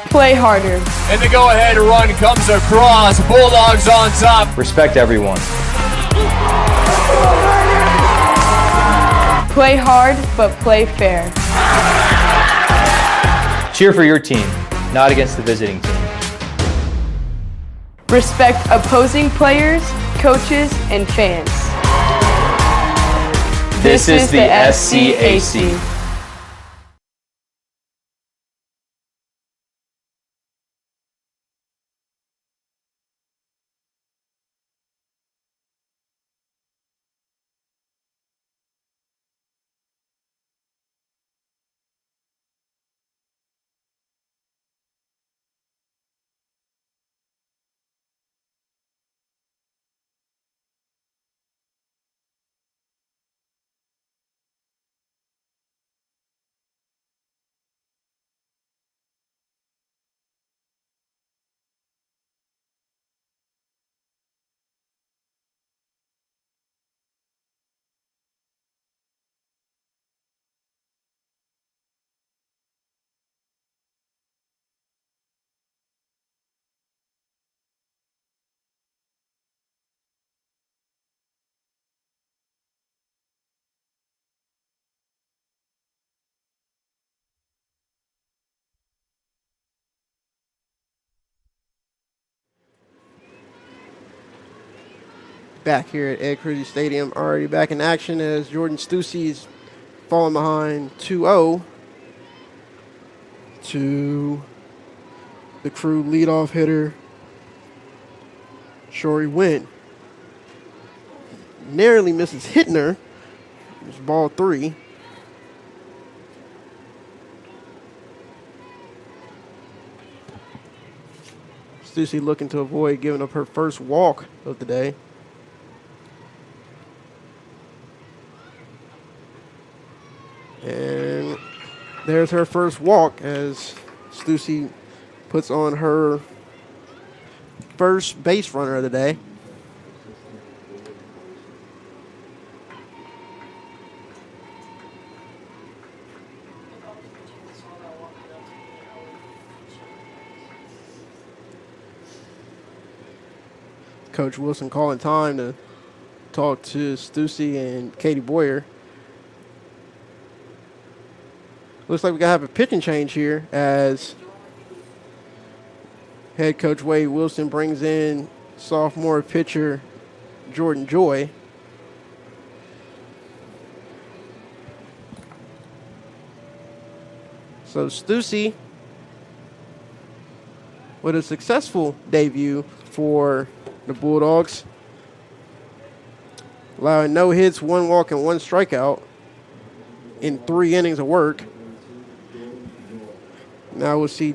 Play harder. And the go-ahead run comes across. Bulldogs on top. Respect everyone. Play hard, but play fair. Cheer for your team, not against the visiting team. Respect opposing players, coaches, and fans. This is the SCAC. Back here at Ed Cruzy Stadium, already back in action as Jordan Stussey's falling behind 2-0 to the Crew leadoff hitter, Shori Wynn. Narrowly misses Hittner. It's ball 3. Stussey looking to avoid giving up her first walk of the day. And there's her first walk as Stussey puts on her first base runner of the day. Coach Wilson calling time to talk to Stussey and Katie Boyer. Looks like we gotta have a pitching change here as head coach Wade Wilson brings in sophomore pitcher Jordan Joy. So Stussey with a successful debut for the Bulldogs, allowing no hits, 1 walk, and 1 strikeout in 3 innings of work. Now we'll see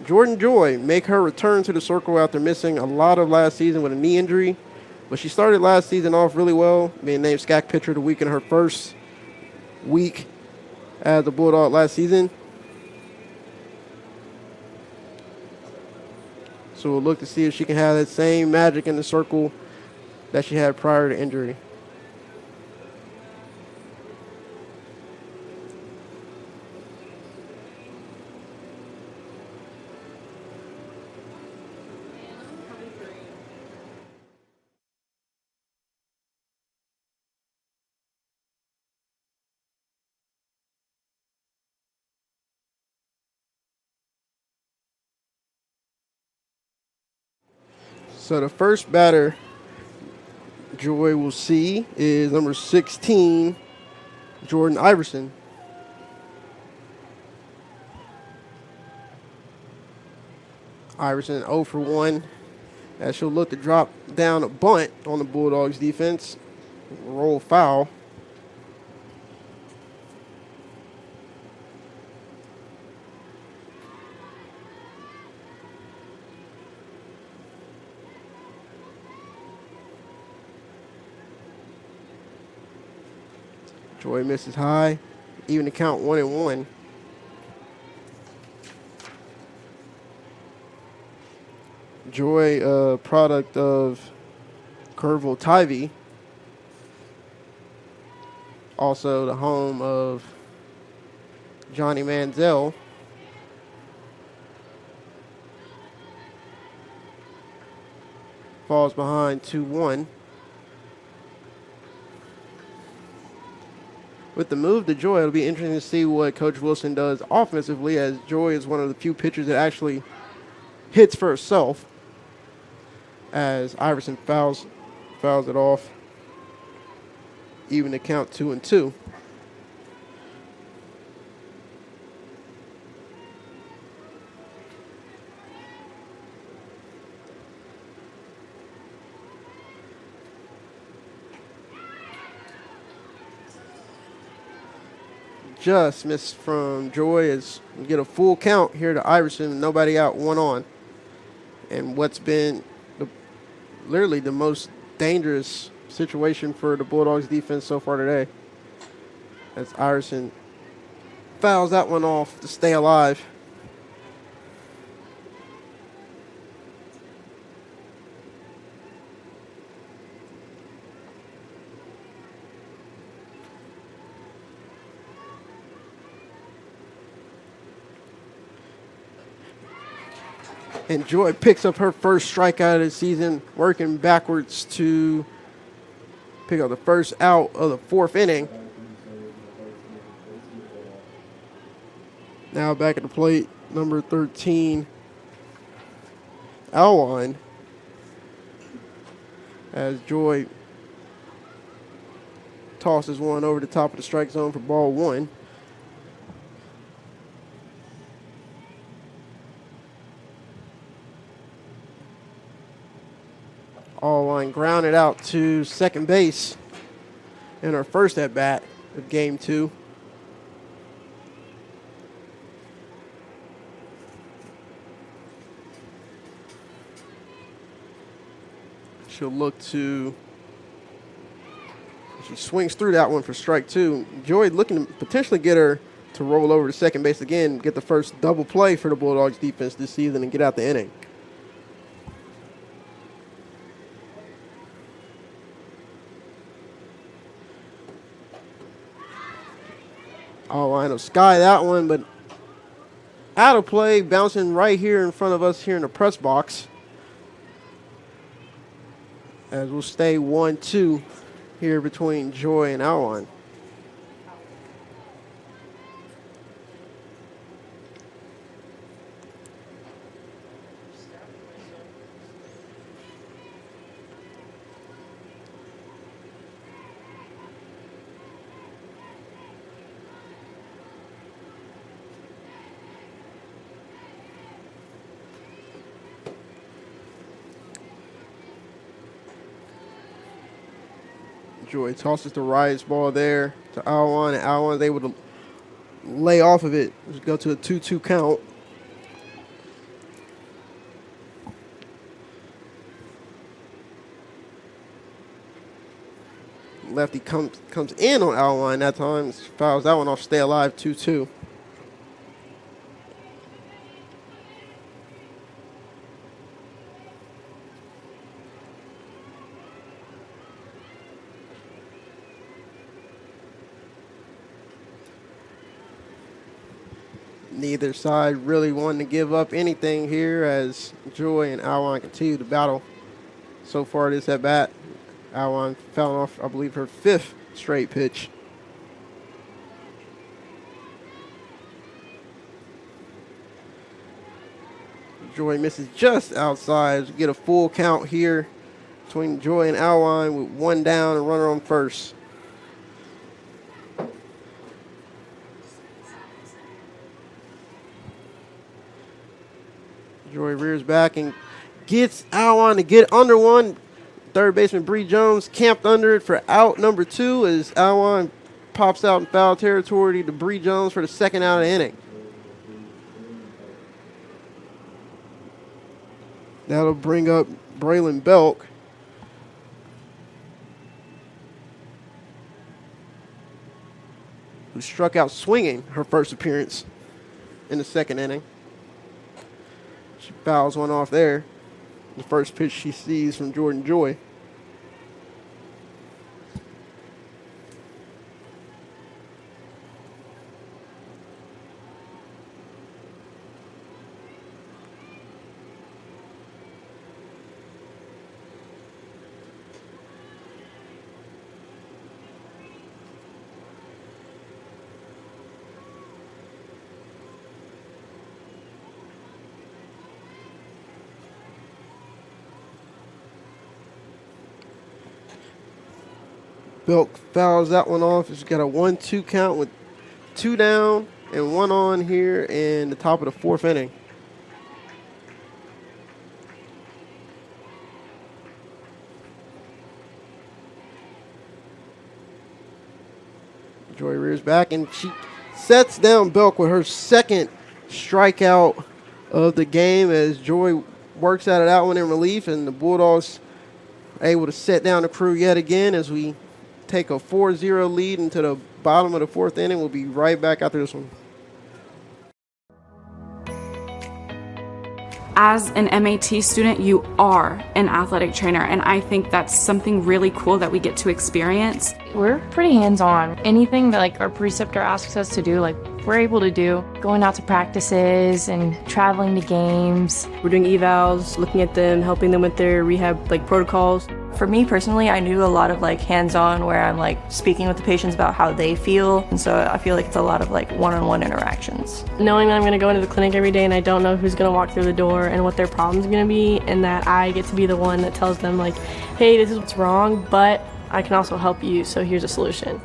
Jordan Joy make her return to the circle after missing a lot of last season with a knee injury. But she started last season off really well, being named SCAC Pitcher of the Week in her first week as a Bulldog last season. So we'll look to see if she can have that same magic in the circle that she had prior to injury. So the first batter Joy will see is number 16, Jordan Iverson. Iverson 0 for 1 as she'll look to drop down a bunt on the Bulldogs defense. Roll foul. Joy misses high, even to count 1-1. Joy, a product of Kerrville Tivy, also the home of Johnny Manziel. Falls behind 2-1. With the move to Joy, it'll be interesting to see what Coach Wilson does offensively, as Joy is one of the few pitchers that actually hits for herself, as Iverson fouls it off, even to count 2-2. Just missed from Joy as we get a full count here to Iverson, nobody out, 1 on. And what's been literally the most dangerous situation for the Bulldogs defense so far today, as Iverson fouls that one off to stay alive. And Joy picks up her first strikeout of the season, working backwards to pick up the first out of the 4th inning. Now back at the plate, number 13, Alwine, as Joy tosses one over the top of the strike zone for ball 1. Alwine grounded out to second base in her first at bat of game 2. She'll look to, she swings through that one for strike 2. Joy looking to potentially get her to roll over to second base again, get the first double play for the Bulldogs defense this season and get out the inning. Oh, I know, sky that one, but out of play, bouncing right here in front of us here in the press box. As we'll stay 1-2 here between Joy and Alwine. Joy tosses the rise ball there to Alwine, and Alwine is able to lay off of it. Just go to a 2-2 count. Lefty comes in on Alwine that time. Fouls that one off. Stay alive 2-2. Neither side really wanting to give up anything here as Joy and Alwine continue to battle. So far this at bat, Alwine fouling off, I believe, her 5th straight pitch. Joy misses just outside. Get a full count here between Joy and Alwine with 1 down and runner on first. Joy rears back and gets Alwine to get under one. Third baseman Bree Jones camped under it for out number 2 as Alwine pops out in foul territory to Bree Jones for the 2nd out of the inning. That'll bring up Braylon Belk. Who struck out swinging her first appearance in the 2nd inning. She fouls one off there. The first pitch she sees from Jordan Joy. Belk fouls that one off. She's got a 1-2 count with 2 down and 1 on here in the top of the 4th inning. Joy rears back and she sets down Belk with her 2nd strikeout of the game as Joy works out of that one in relief, and the Bulldogs are able to set down the crew yet again as we take a 4-0 lead into the bottom of the 4th inning. We'll be right back after this one. As an MAT student, you are an athletic trainer, and I think that's something really cool that we get to experience. We're pretty hands-on. Anything that like our preceptor asks us to do, like we're able to do. Going out to practices and traveling to games. We're doing evals, looking at them, helping them with their rehab like protocols. For me personally, I do a lot of like hands-on where I'm like speaking with the patients about how they feel, and so I feel like it's a lot of like one-on-one interactions. Knowing that I'm going to go into the clinic every day and I don't know who's going to walk through the door and what their problem's going to be, and that I get to be the one that tells them like, hey, this is what's wrong, but I can also help you, so here's a solution.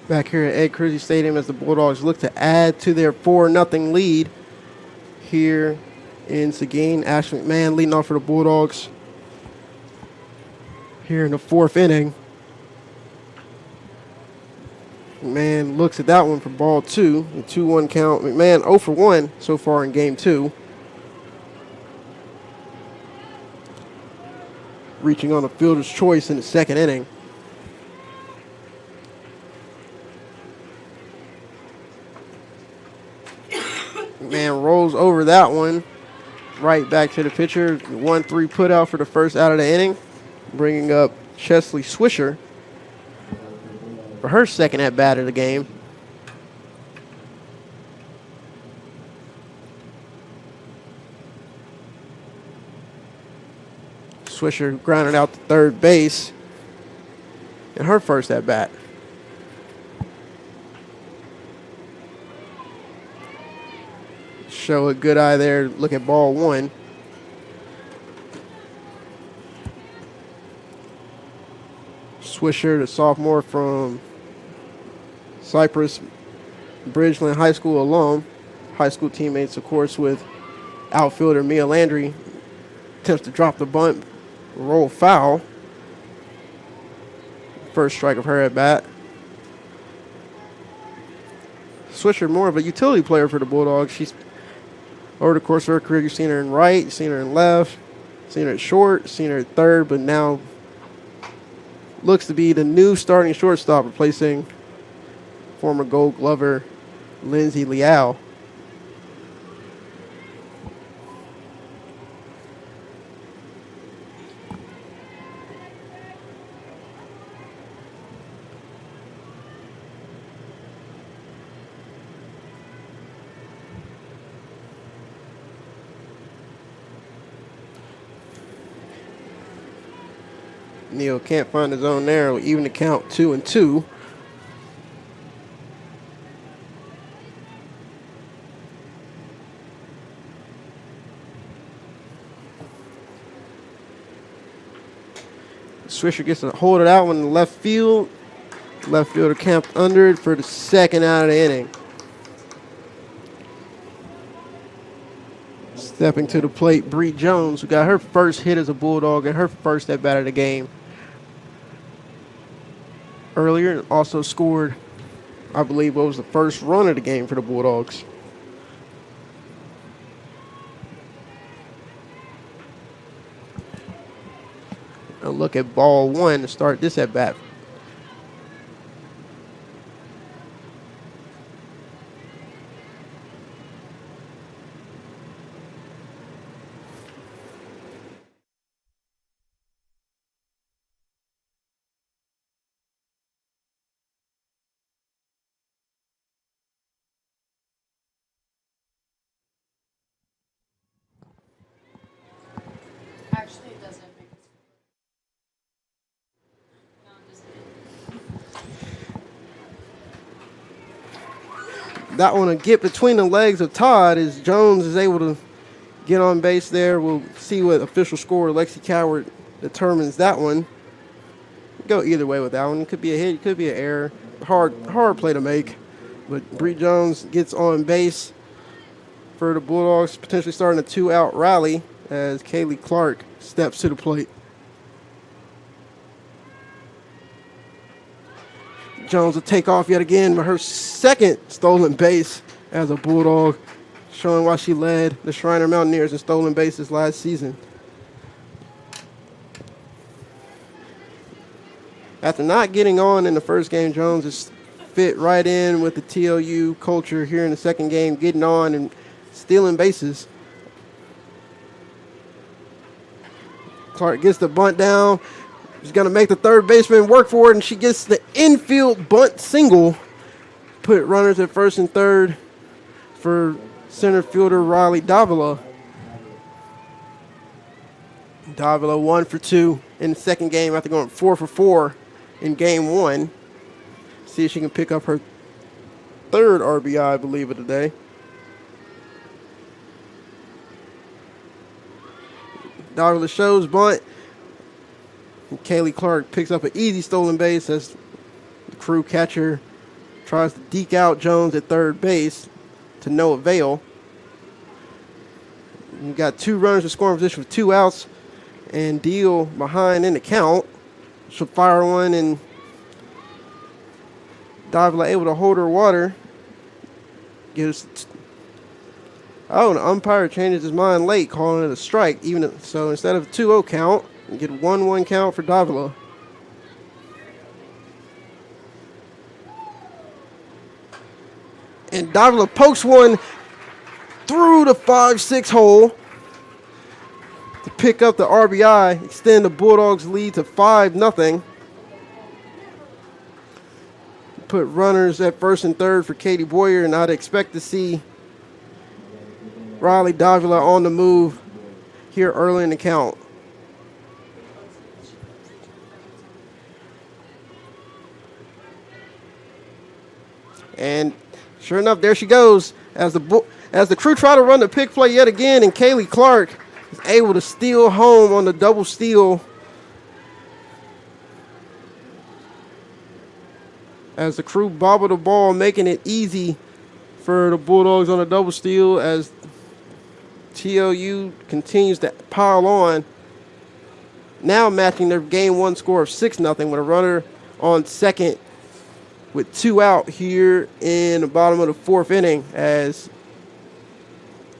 Back here at Ed Cruzy Stadium as the Bulldogs look to add to their 4-0 lead here in Seguin. Ash McMahon leading off for the Bulldogs here in the 4th inning. McMahon looks at that one for ball 2, the 2-1 count. McMahon 0 for 1 so far in game 2. Reaching on a fielder's choice in the 2nd inning. and rolls over that one. Right back to the pitcher. 1-3 put out for the first out of the inning, bringing up Chesley Swisher for her second at bat of the game. Swisher grounded out to third base in her first at bat. Show a good eye there. Look at ball one. Swisher, the sophomore from Cypress Bridgeland High School alum. High school teammates, of course, with outfielder Mia Landry. Attempts to drop the bunt, roll foul. First strike of her at bat. Swisher, more of a utility player for the Bulldogs. She's over the course of her career, you've seen her in right, you've seen her in left, seen her at short, seen her at third, but now looks to be the new starting shortstop, replacing former Gold Glover Lindsay Liao. Neal can't find his own there. Even the count 2-2. Swisher gets to hold it out in the left field. Left fielder camped under it for the second out of the inning. Stepping to the plate, Bree Jones, who got her first hit as a Bulldog and her first at bat of the game earlier, and also scored, I believe, what was the first run of the game for the Bulldogs. A look at ball one to start this at bat. Actually, it doesn't. That one to get between the legs of Todd as Jones is able to get on base there. We'll see what official score Lexi Coward determines that one. Go either way with that one. It could be a hit, it could be an error. Hard play to make. But Bree Jones gets on base for the Bulldogs, potentially starting a 2-out rally as Kaylee Clark steps to the plate. Jones will take off yet again for her second stolen base as a Bulldog, showing why she led the Shriner Mountaineers in stolen bases last season. After not getting on in the first game, Jones has fit right in with the TLU culture here in the second game, getting on and stealing bases. Clark gets the bunt down. She's going to make the third baseman work for it, and she gets the infield bunt single. Put runners at first and third for center fielder Riley Davila. Davila 1 for 2 in the second game after going 4 for 4 in game one. See if she can pick up her third RBI, I believe, of the day. Davila shows bunt. And Kaylee Clark picks up an easy stolen base as the crew catcher tries to deke out Jones at third base to no avail. You got 2 runners in scoring position with 2 outs and Deal behind in the count. She'll fire one and Davila able to hold her water. The umpire changes his mind late, calling it a strike. So instead of a 2-0 count, you get 1-1 count for Davila. And Davila pokes one through the 5-6 hole to pick up the RBI, extend the Bulldogs' lead to 5-0. Put runners at first and third for Katie Boyer, and I'd expect to see Riley Davila on the move here early in the count. And sure enough, there she goes as the crew try to run the pick play yet again, and Kaylee Clark is able to steal home on the double steal as the crew bobble the ball, making it easy for the Bulldogs on a double steal as TLU continues to pile on, now matching their game one score of 6-0 with a runner on second with 2 out here in the bottom of the 4th inning as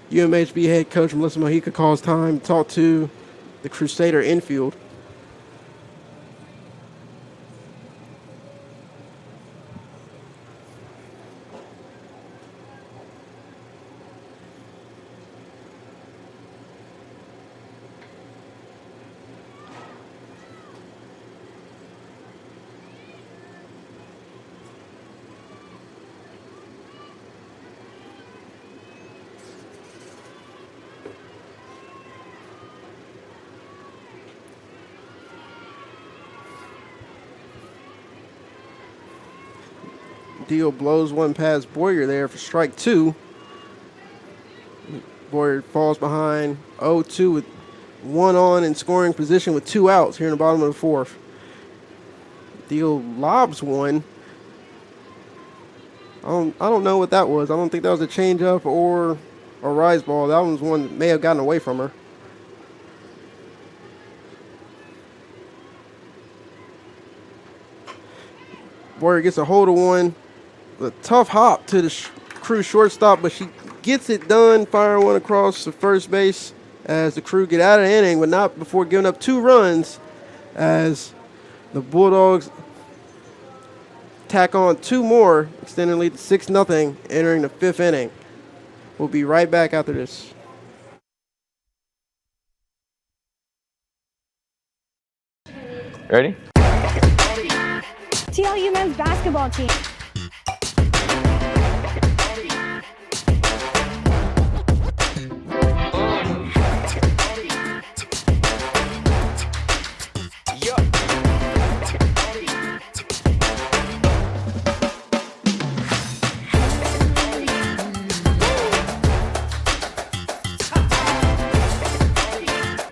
UMHB head coach Melissa Mojica calls time to talk to the Crusader infield. Deal blows one past Boyer there for strike 2. Boyer falls behind 0-2 with 1 on in scoring position with 2 outs here in the bottom of the 4th. Deal lobs one. I don't know what that was. I don't think that was a changeup or a rise ball. That one's one that may have gotten away from her. Boyer gets a hold of one. A tough hop to the crew shortstop, but she gets it done, firing one across the first base as the crew get out of the inning, but not before giving up 2 runs as the Bulldogs tack on 2 more, extending lead to 6-0 entering the 5th inning. We'll be right back after this. Ready? TLU men's basketball team.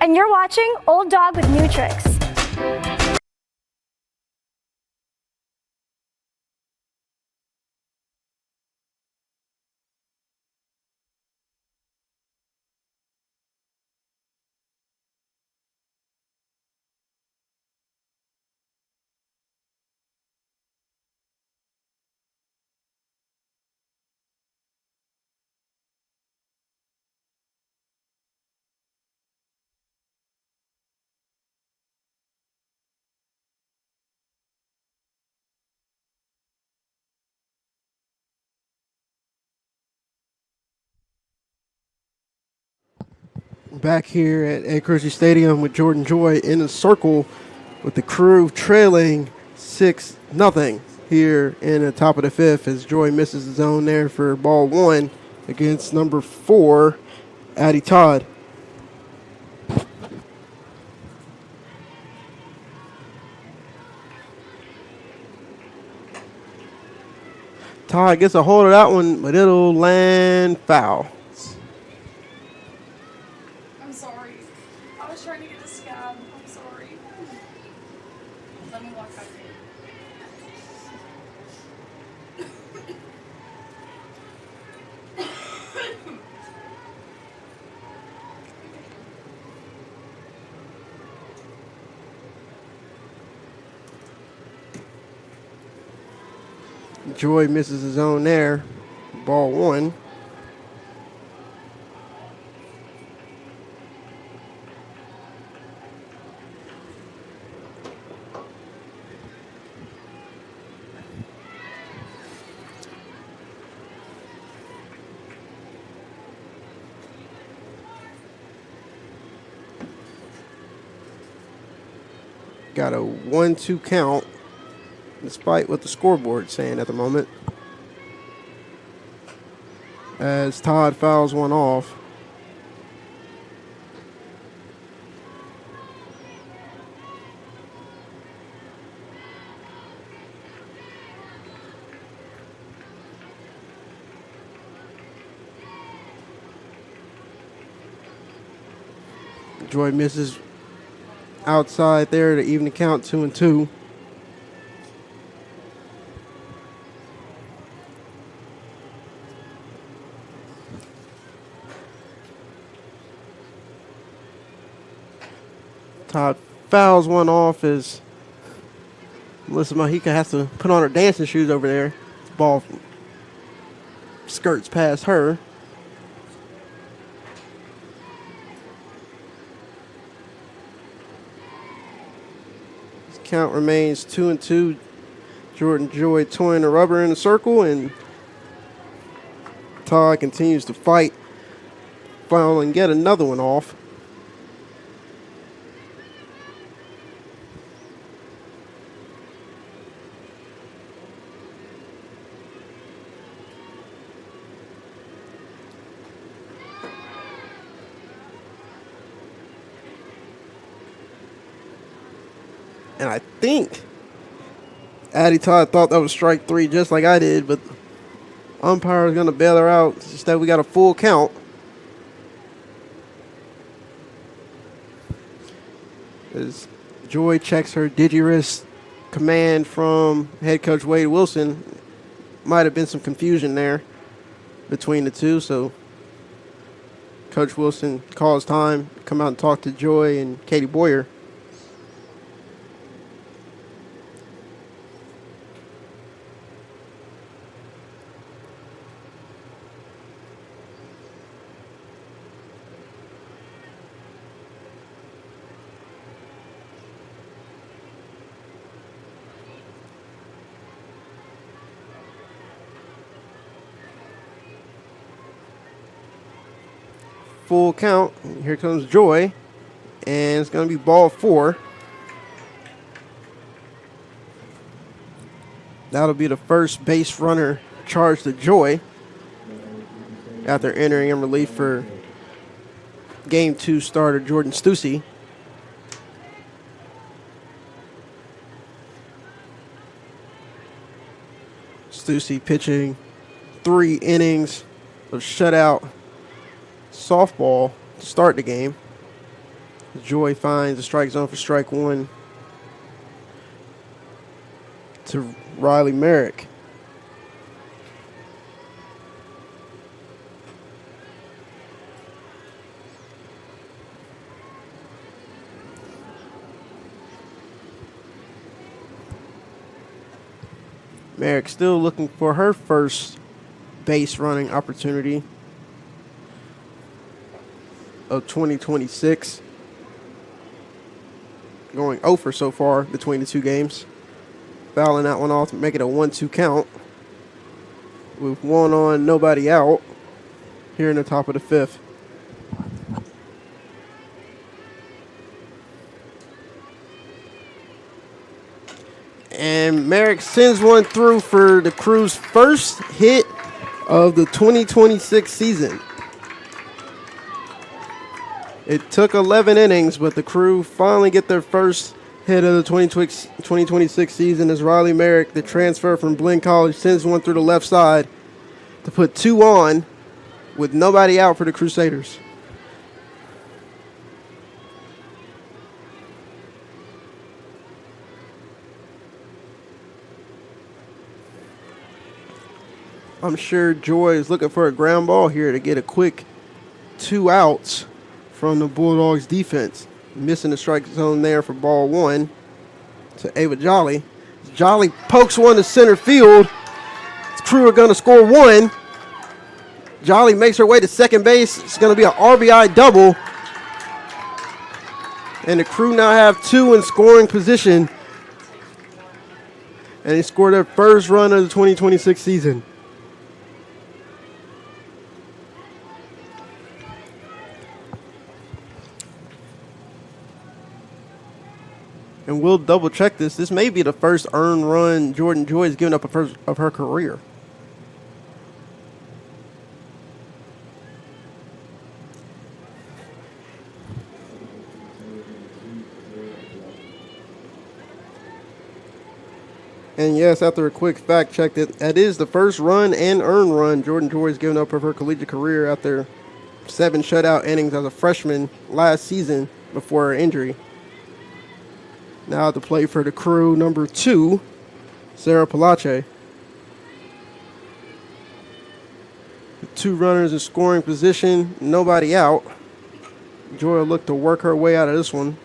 And you're watching Old Dog with New Tricks. Back here at Ed Kersey Stadium with Jordan Joy in the circle with the crew trailing 6-0 here in the top of the 5th as Joy misses the zone there for ball 1 against number 4, Addie Todd. Todd gets a hold of that one, but it'll land foul. I'm sorry. I was trying to get a scab. I'm sorry. Let me walk back in. Joy misses his zone there. Ball 1. got a 1-2 count, despite what the scoreboard's saying at the moment. As Todd fouls one off. Joy misses outside there to even the count 2-2. Todd fouls one off as Melissa Mahika has to put on her dancing shoes over there. Ball skirts past her. Count remains 2-2. Jordan Joy toying the rubber in the circle, and Todd continues to fight, foul and get another one off. And I think Addie Todd thought that was strike 3 just like I did, but umpire is going to bail her out. Instead, we got a full count. As Joy checks her digirus command from head coach Wade Wilson. Might have been some confusion there between the two, so Coach Wilson calls time, come out and talk to Joy and Katie Boyer. Full count. Here comes Joy, and it's going to be ball 4. That'll be the first base runner charged to Joy after entering in relief for Game 2 starter Jordan Stussy. Stussy pitching 3 innings of shutout softball to start the game. Joy finds the strike zone for strike 1 to Riley Merrick. Merrick still looking for her first base running opportunity of 2026. Going 0 for so far between the two games. Fouling that one off to make it a 1-2 count. With 1 on, nobody out here in the top of the 5th. And Merrick sends one through for the Crew's first hit of the 2026 season. It took 11 innings, but the Crew finally get their first hit of the 2026 season as Riley Merrick, the transfer from Blinn College, sends one through the left side to put 2 on with nobody out for the Crusaders. I'm sure Joy is looking for a ground ball here to get a quick 2 outs from the Bulldogs defense. Missing the strike zone there for ball 1 to Ava Jolly. Jolly pokes one to center field. The Crew are going to score 1. Jolly makes her way to second base. It's going to be an RBI double. And the Crew now have 2 in scoring position. And they scored their first run of the 2026 season. And we'll double check this. This may be the first earned run Jordan Joy has given up of her career. And yes, after a quick fact check, that is the first run and earned run Jordan Joy has given up of her collegiate career after 7 shutout innings as a freshman last season before her injury. Now to play for the Crew, number 2, Sarah Palache. The 2 runners in scoring position, nobody out. Joy will look to work her way out of this one.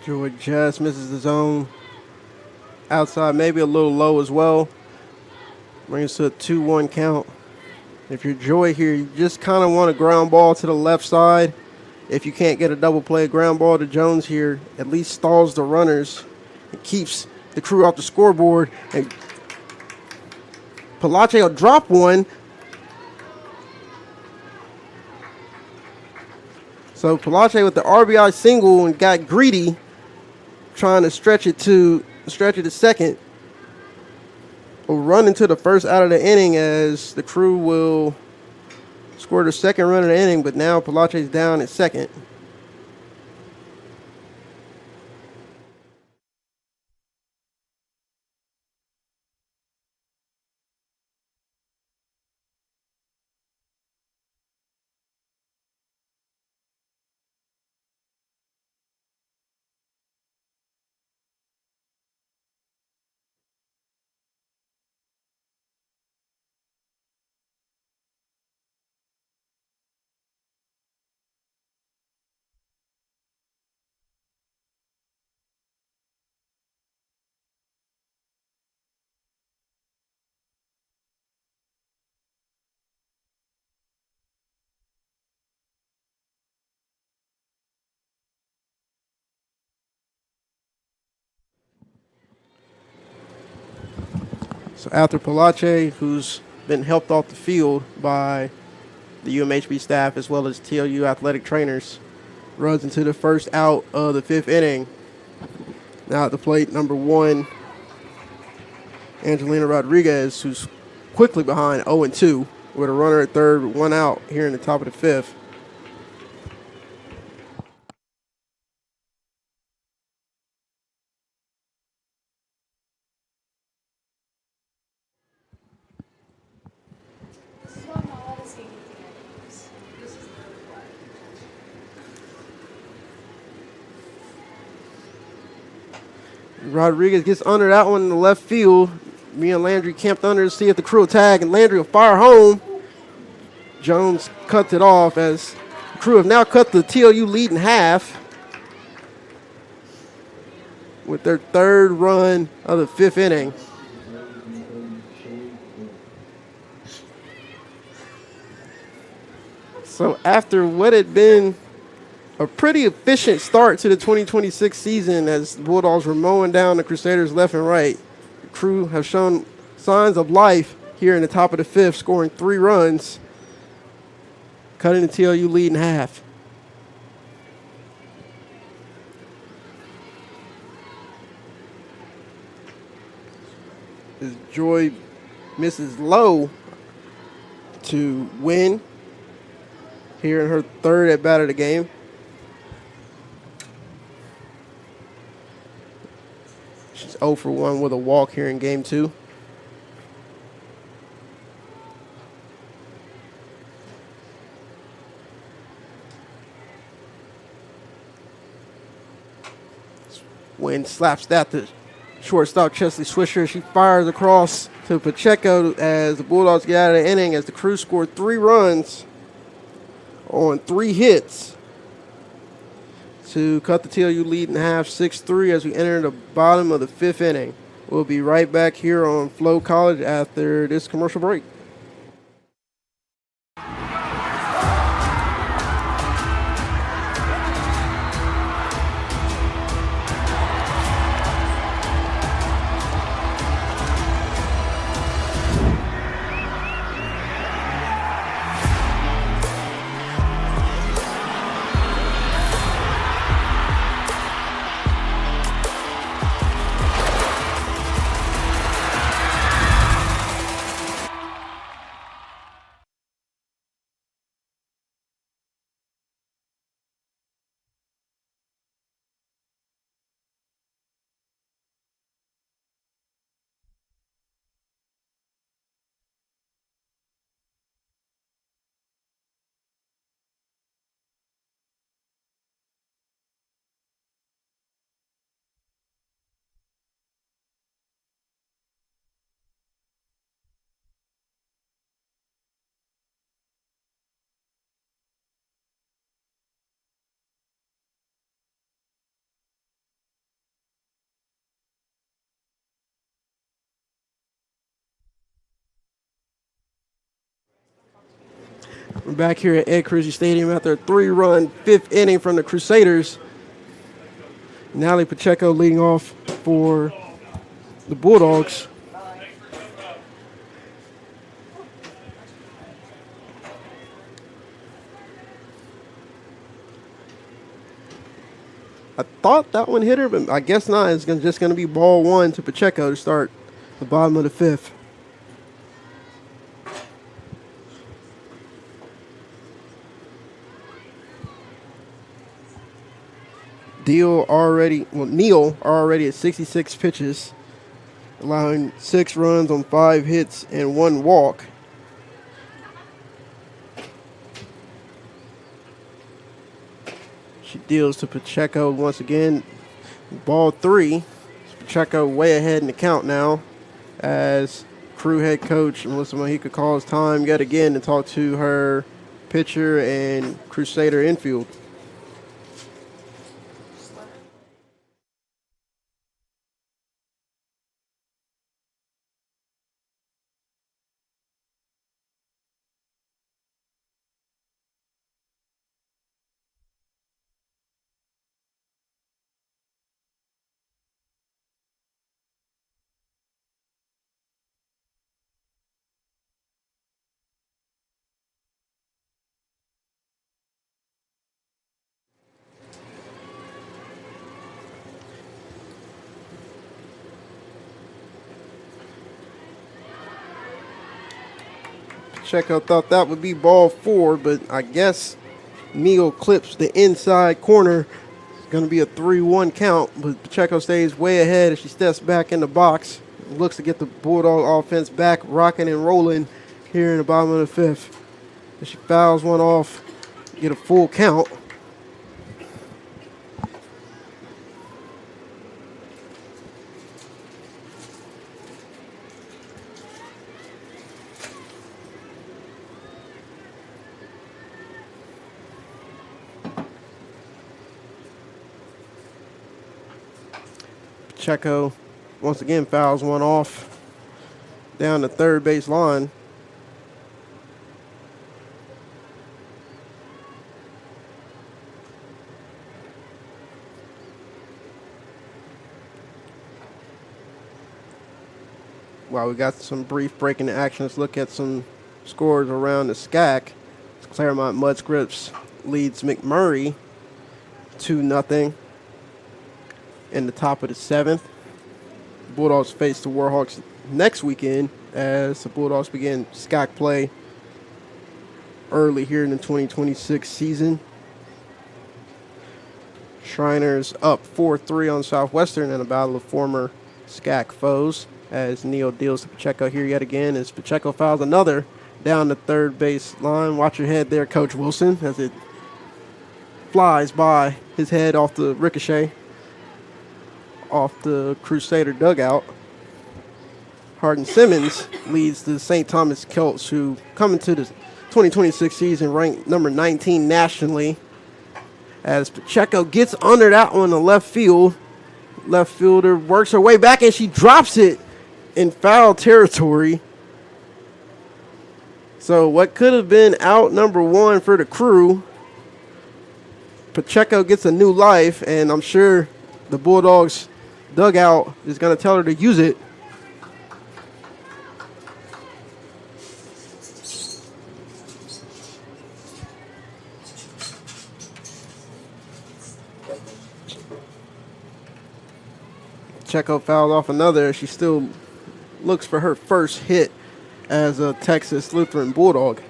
Joy just misses the zone. Outside, maybe a little low as well. Brings us to a 2-1 count. If you're Joy here, you just kind of want a ground ball to the left side. If you can't get a double play, ground ball to Jones here at least stalls the runners. It keeps the Crew off the scoreboard. And Palache will drop one. So Palache with the RBI single and got greedy, trying to stretch it to second. Will run into the first out of the inning as the Crew will score the second run of the inning, but now Palache's down at second. So after Palache, who's been helped off the field by the UMHB staff as well as TLU athletic trainers, runs into the first out of the 5th inning. Now at the plate, number 1, Angelina Rodriguez, who's quickly behind 0-2 with a runner at third, 1 out here in the top of the 5th. Rodriguez gets under that one in the left field. Me and Landry camped under to see if the Crew will tag, and Landry will fire home. Jones cuts it off as the Crew have now cut the TLU lead in half with their 3rd run of the 5th inning. So after what had been a pretty efficient start to the 2026 season as the Bulldogs were mowing down the Crusaders left and right, the Crew have shown signs of life here in the top of the 5th, scoring 3 runs, cutting the TLU lead in half. As Joy misses low to win here in her 3rd at bat of the game. She's 0 for 1 with a walk here in game 2. Wynn slaps that to shortstop Chesley Swisher. She fires across to Pacheco as the Bulldogs get out of the inning as the Crew scored 3 runs on 3 hits to cut the TLU lead in half 6-3 as we enter the bottom of the 5th inning. We'll be right back here on Flow College after this commercial break. We're back here at Ed Cruzy Stadium after a 3-run fifth inning from the Crusaders. Nally Pacheco leading off for the Bulldogs. I thought that one hit her, but I guess not. It's just going to be ball one to Pacheco to start the bottom of the fifth. Neal already at 66 pitches, allowing 6 runs on 5 hits and 1 walk. She deals to Pacheco once again. Ball 3. Pacheco way ahead in the count now as Crew head coach Melissa Mojica calls time yet again to talk to her pitcher and Crusader infield. Pacheco thought that would be ball 4, but I guess Neal clips the inside corner. It's going to be a 3-1 count, but Pacheco stays way ahead as she steps back in the box. Looks to get the Bulldog offense back rocking and rolling here in the bottom of the fifth. As she fouls one off, get a full count. Pacheco once again fouls one off down the third base line. While we got some brief breaking action, let's look at some scores around the SCAC. Claremont Mudscripts leads McMurray 2-0 in the top of the 7th. Bulldogs face the Warhawks next weekend as the Bulldogs begin SCAC play early here in the 2026 season. Shriners up 4-3 on Southwestern in a battle of former SCAC foes as Neal deals to Pacheco here yet again as Pacheco fouls another down the third base line. Watch your head there, Coach Wilson, as it flies by his head off the ricochet off the Crusader dugout. Hardin Simmons leads the St. Thomas Celts, who come into the 2026 season ranked number 19 nationally, as Pacheco gets under that one in left field. left fielder works her way back, and she drops it in foul territory. So what could have been out number 1 for the Crew, Pacheco gets a new life, and I'm sure the Bulldogs dugout is going to tell her to use it. Pacheco fouled off another. She still looks for her first hit as a Texas Lutheran Bulldog.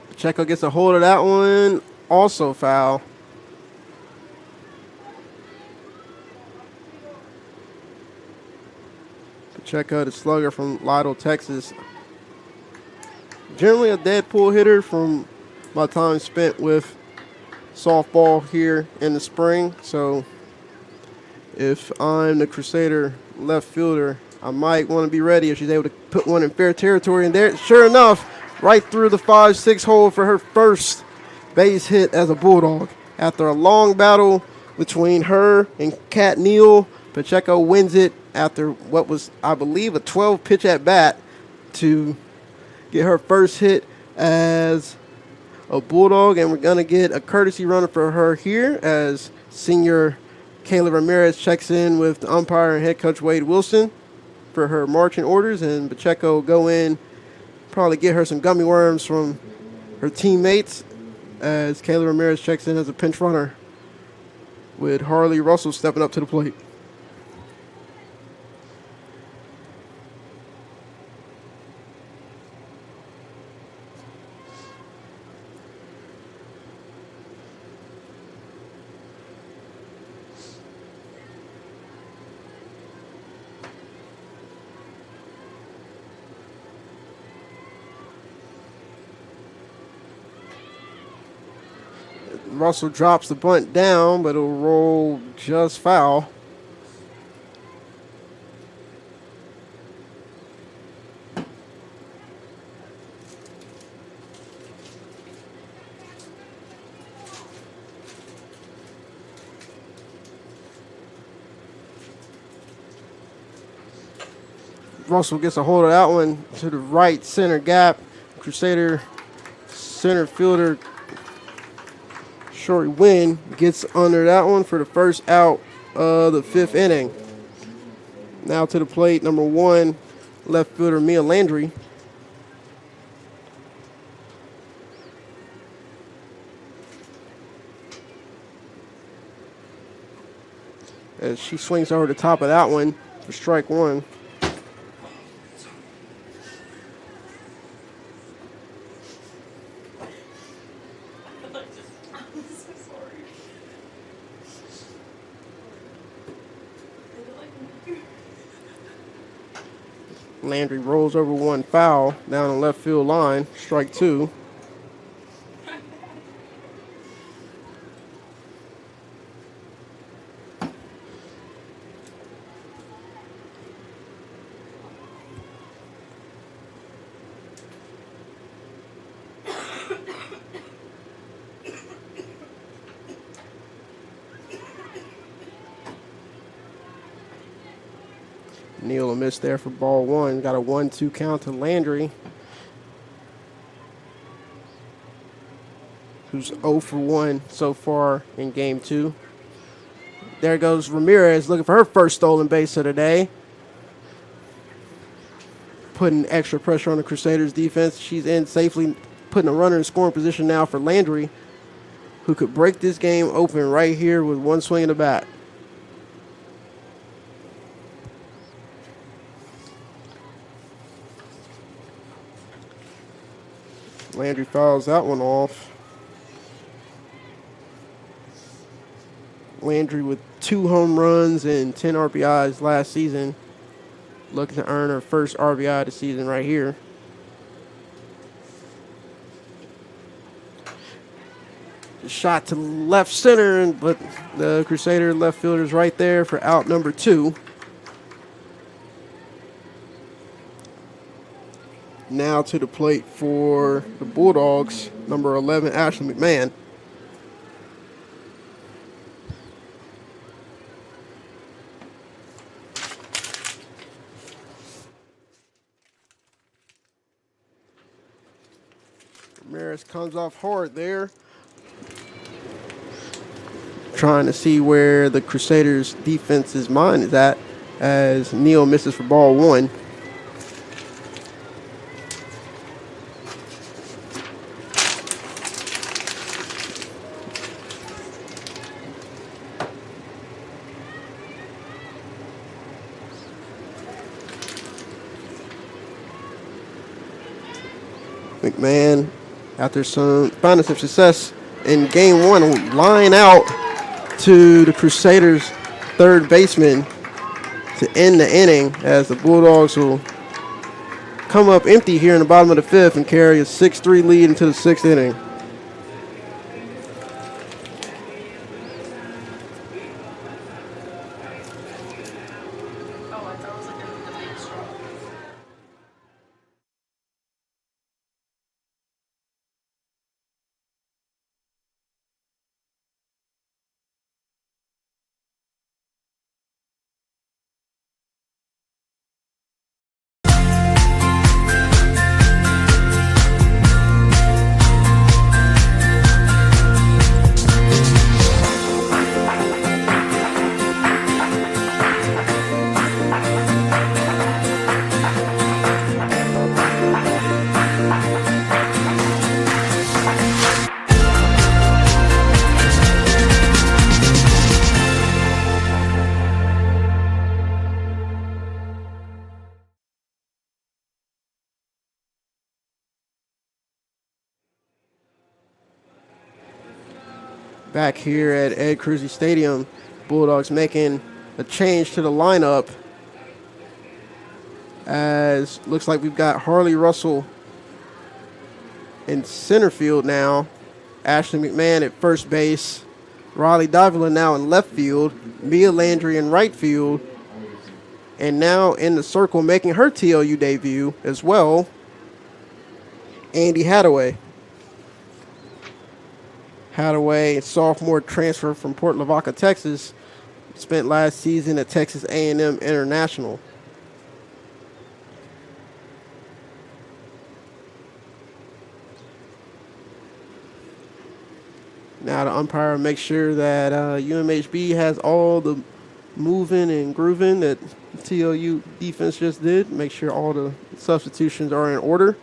Pacheco gets a hold of that one. Also foul. Pacheco, the slugger from Lytle, Texas. Generally a dead pull hitter from my time spent with softball here in the spring. So if I'm the Crusader left fielder, I might want to be ready if she's able to put one in fair territory. And there, sure enough, right through the 5-6 hole for her first base hit as a Bulldog. After a long battle between her and Kat Neal, Pacheco wins it after what was, I believe, a 12-pitch at bat to get her first hit as a Bulldog. And we're going to get a courtesy runner for her here as senior Kayla Ramirez checks in with the umpire and head coach Wade Wilson for her marching orders. And Pacheco will go in, probably get her some gummy worms from her teammates as Kayla Ramirez checks in as a pinch runner with Harley Russell stepping up to the plate. Russell drops the bunt down, but it'll roll just foul. Russell gets a hold of that one to the right center gap. Crusader center fielder Shorty Wynn gets under that one for the first out of the 5th inning. Now to the plate, number 1, left fielder Mia Landry. As she swings over the top of that one for strike 1. Landry rolls over one foul down the left field line, strike 2. Neal a miss there for ball 1. Got a 1-2 count to Landry, who's 0 for 1 so far in game 2. There goes Ramirez looking for her first stolen base of the day. Putting extra pressure on the Crusaders defense. She's in safely, putting a runner in scoring position now for Landry, who could break this game open right here with one swing of the bat. Landry fouls that one off. Landry with 2 home runs and 10 RBIs last season. Looking to earn her first RBI of the season right here. Shot to left center, but the Crusader left fielder's right there for out number 2. Now to the plate for the Bulldogs, number 11, Ashley McMahon. Ramirez comes off hard there. Trying to see where the Crusaders' defense's mind is at as Neal misses for ball 1. McMahon, after finding some success in game 1, will line out to the Crusaders' third baseman to end the inning, as the Bulldogs will come up empty here in the bottom of the 5th and carry a 6-3 lead into the 6th inning. Back here at Ed Cruzy Stadium, Bulldogs making a change to the lineup, as looks like we've got Harley Russell in center field now, Ashley McMahon at first base, Riley Davila now in left field, Mia Landry in right field, and now in the circle making her TLU debut as well, Andy Hadaway. Hadaway, sophomore transfer from Port Lavaca, Texas, spent last season at Texas A&M International. Now the umpire makes sure that UMHB has all the moving and grooving that TLU defense just did. Make sure all the substitutions are in order.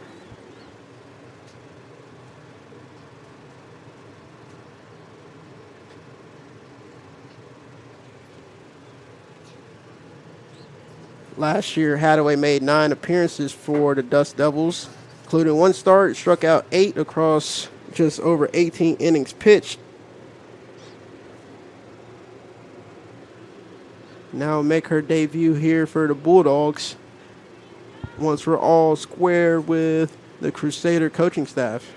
Last year, Hadaway made 9 appearances for the Dust Devils, including 1 start, struck out 8 across just over 18 innings pitched. Now make her debut here for the Bulldogs once we're all square with the Crusader coaching staff.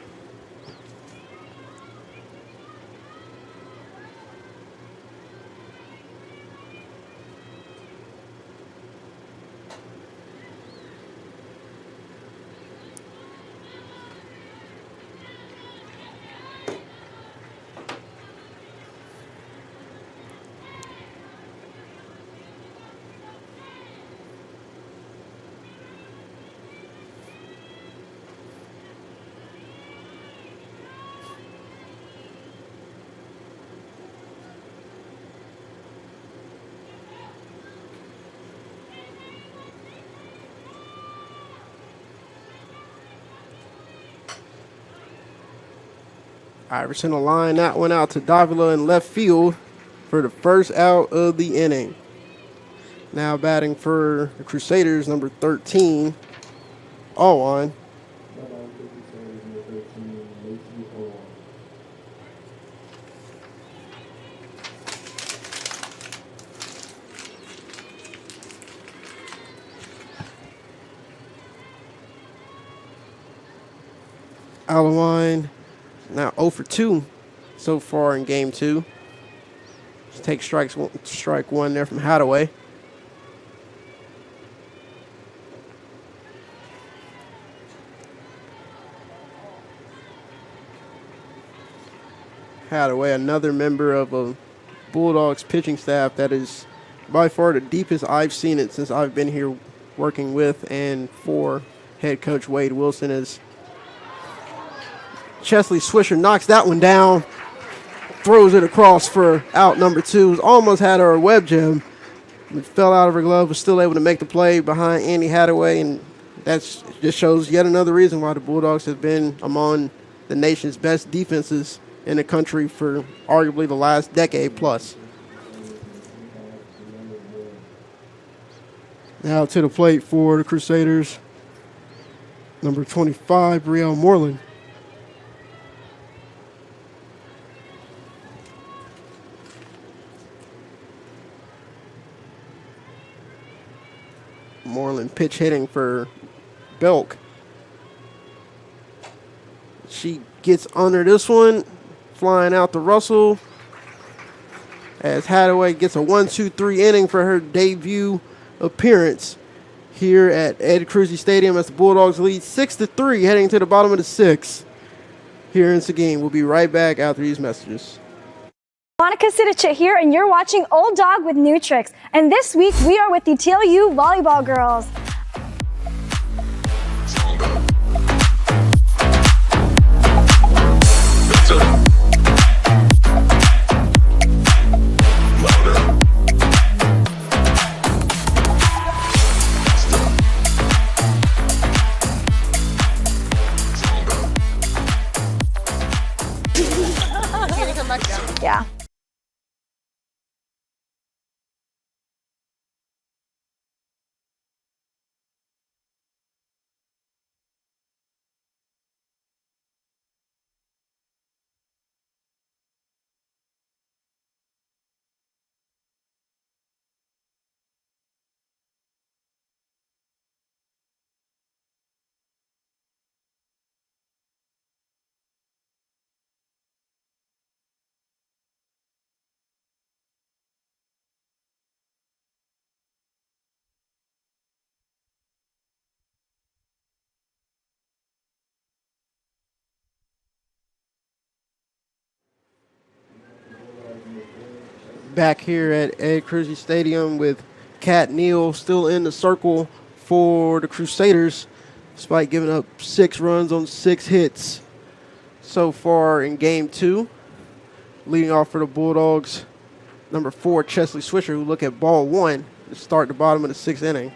Iverson will line that one out to Davila in left field for the first out of the inning. Now batting for the Crusaders, number 13, Alwan. Alawine now 0 for 2 so far in game 2. Just take strike one there from Hadaway. Hadaway, another member of a Bulldogs pitching staff that is by far the deepest I've seen it since I've been here working with and for head coach Wade Wilson. As Chesley Swisher knocks that one down, throws it across for out number 2. Almost had her web gem. It fell out of her glove, was still able to make the play behind Andy Hadaway, and that just shows yet another reason why the Bulldogs have been among the nation's best defenses in the country for arguably the last decade plus. Now to the plate for the Crusaders, number 25, Brielle Moreland. Moreland pitch hitting for Belk. She gets under this one, flying out to Russell, as Hadaway gets a 1-2-3 inning for her debut appearance here at Ed Cruzy Stadium as the Bulldogs lead 6-3 heading to the bottom of the 6th here in Seguin. We'll be right back after these messages. Monica Sidicic here, and you're watching Old Dog with New Tricks. And this week we are with the TLU volleyball girls. Yeah. Back here at Ed Cruzy Stadium with Kat Neal still in the circle for the Crusaders, despite giving up 6 runs on 6 hits so far in game 2. Leading off for the Bulldogs, number 4, Chesley Swisher, who look at ball 1 to start the bottom of the 6th inning.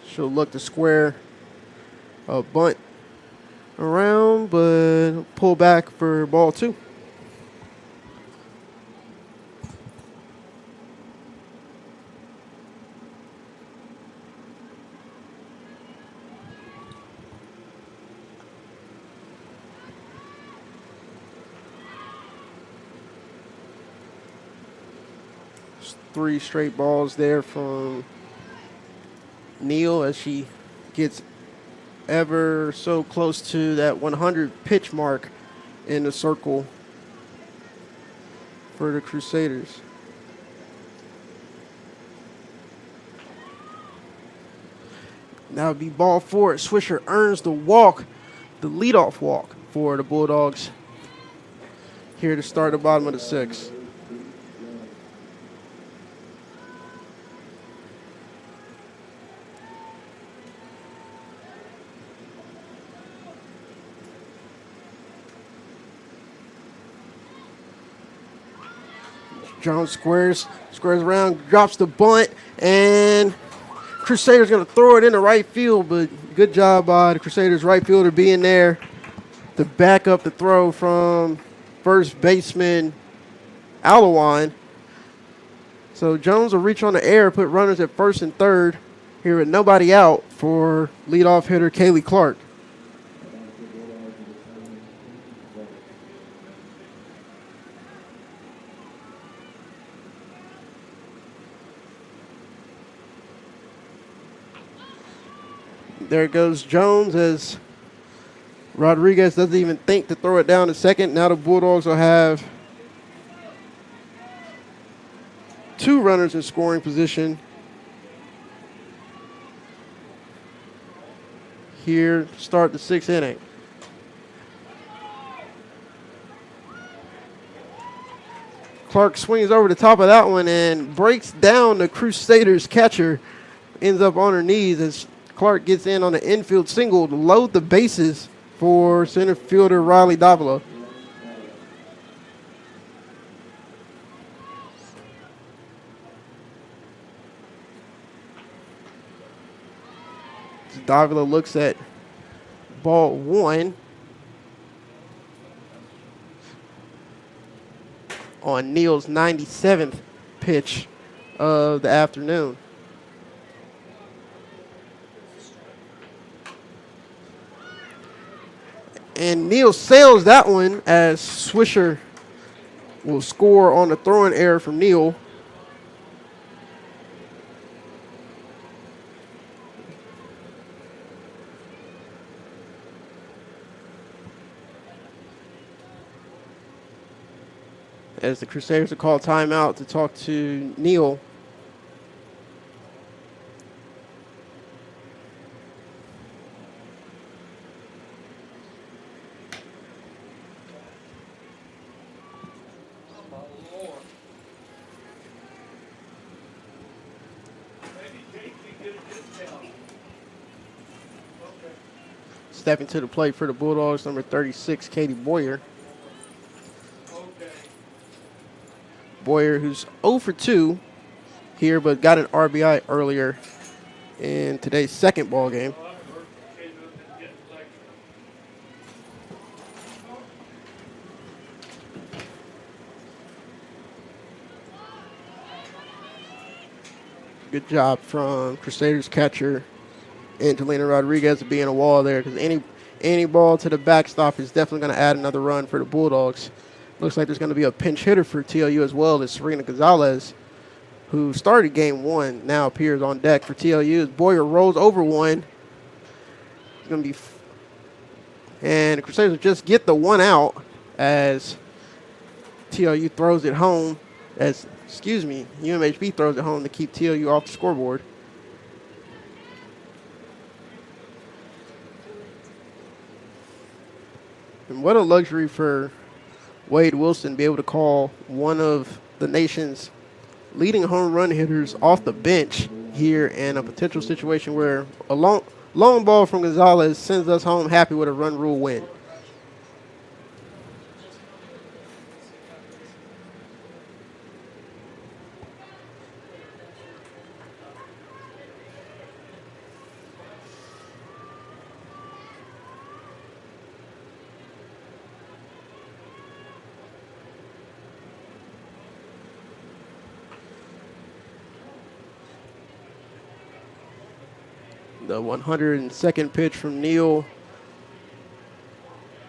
She'll look to square a bunt around, but pull back for ball 2. There's 3 straight balls there from Neal as she gets ever so close to that 100 pitch mark in the circle for the Crusaders. Now it'd be ball 4. Swisher earns the walk, the leadoff walk for the Bulldogs here to start the bottom of the 6th. Jones squares around, drops the bunt, and Crusaders going to throw it into right field, but good job by the Crusaders right fielder being there to back up the throw from first baseman Alawine. So Jones will reach on the air, put runners at first and third here with nobody out for leadoff hitter Kaylee Clark. There goes Jones as Rodriguez doesn't even think to throw it down to second. Now the Bulldogs will have 2 runners in scoring position here to start the 6th inning. Clark swings over the top of that one and breaks down the Crusaders catcher. Ends up on her knees as Clark gets in on the infield single to load the bases for center fielder Riley Davila. Davila looks at ball 1 on Neal's 97th pitch of the afternoon. And Neal sails that one as Swisher will score on the throwing error from Neal. As the Crusaders will call timeout to talk to Neal. Stepping to the plate for the Bulldogs, number 36, Katie Boyer. Boyer, who's 0 for 2 here, but got an RBI earlier in today's second ball game. Good job from Crusaders catcher Angelina Rodriguez being a wall there, because any ball to the backstop is definitely going to add another run for the Bulldogs. Looks like there's going to be a pinch hitter for TLU as well as Serena Gonzalez, who started game 1, now appears on deck for TLU. As Boyer rolls over one. It's going to be, and the Crusaders will just get the 1 out as TLU throws it home, UMHB throws it home to keep TLU off the scoreboard. And what a luxury for Wade Wilson to be able to call one of the nation's leading home run hitters off the bench here in a potential situation where a long ball from Gonzalez sends us home happy with a run rule win. The 102nd pitch from Neal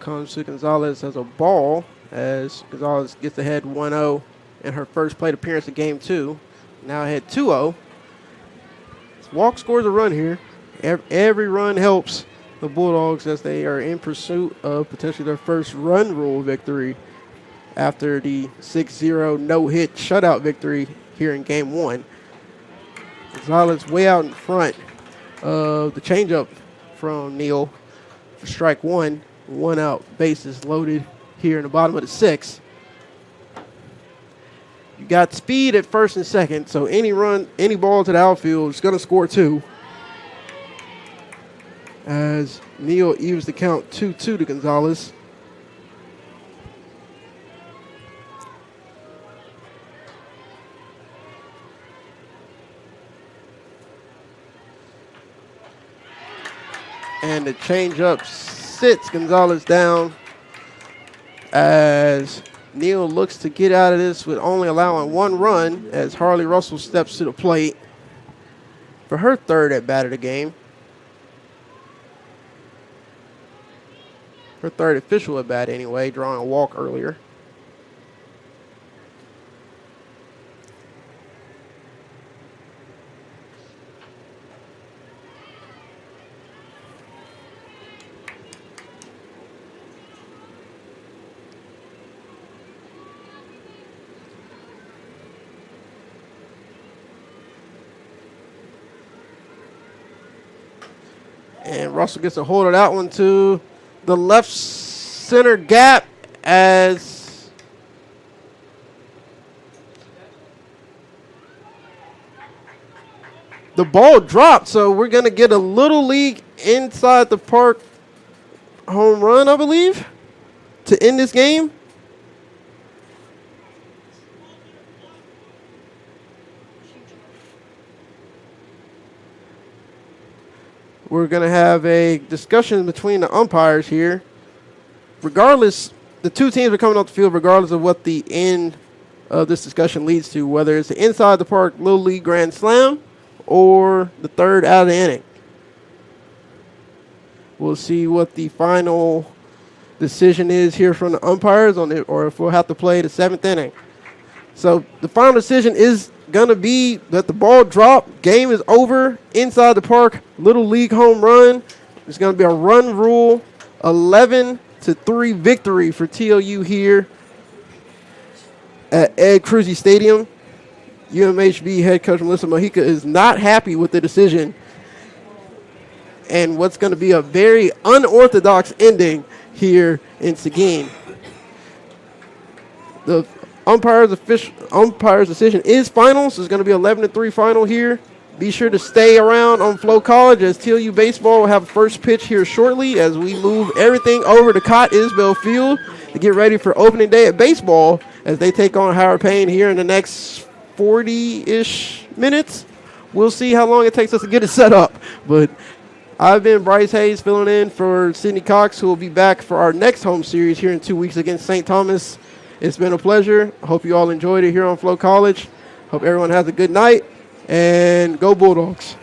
comes to Gonzalez as a ball, as Gonzalez gets ahead 1-0 in her first plate appearance of game 2. Now ahead 2-0. Walk scores a run here. Every run helps the Bulldogs as they are in pursuit of potentially their first run rule victory after the 6-0 no-hit shutout victory here in game 1. Gonzalez way out in front of the changeup from Neal for strike 1. 1 out, bases loaded here in the bottom of the 6th. You got speed at first and second, so any ball to the outfield is going to score 2. As Neal evens the count 2-2 to Gonzalez. And the changeup sits Gonzalez down as Neal looks to get out of this with only allowing 1 run as Harley Russell steps to the plate for her 3rd at bat of the game. Her 3rd official at bat anyway, drawing a walk earlier. And Russell gets a hold of that one to the left center gap as the ball dropped. So we're going to get a little league inside the park home run, I believe, to end this game. We're going to have a discussion between the umpires here. Regardless, the two teams are coming off the field regardless of what the end of this discussion leads to, whether it's the inside the park Little League Grand Slam or the third out of the inning. We'll see what the final decision is here from the umpires on it, or if we'll have to play the seventh inning. So the final decision is going to be that the ball dropped, game is over, inside the park, Little League home run. It's going to be a run rule, 11-3 victory for TLU here at Ed Cruzy Stadium. UMHB head coach Melissa Mojica is not happy with the decision and what's going to be a very unorthodox ending here in Seguin. The umpire's decision is final, so it's going to be 11-3 final here. Be sure to stay around on Flow College as TLU baseball will have first pitch here shortly as we move everything over to Cott Isbell Field to get ready for opening day at baseball as they take on Howard Payne here in the next 40-ish minutes. We'll see how long it takes us to get it set up. But I've been Bryce Hayes filling in for Sydney Cox, who will be back for our next home series here in 2 weeks against St. Thomas. It's been a pleasure. I hope you all enjoyed it here on Flow College. Hope everyone has a good night. And go Bulldogs.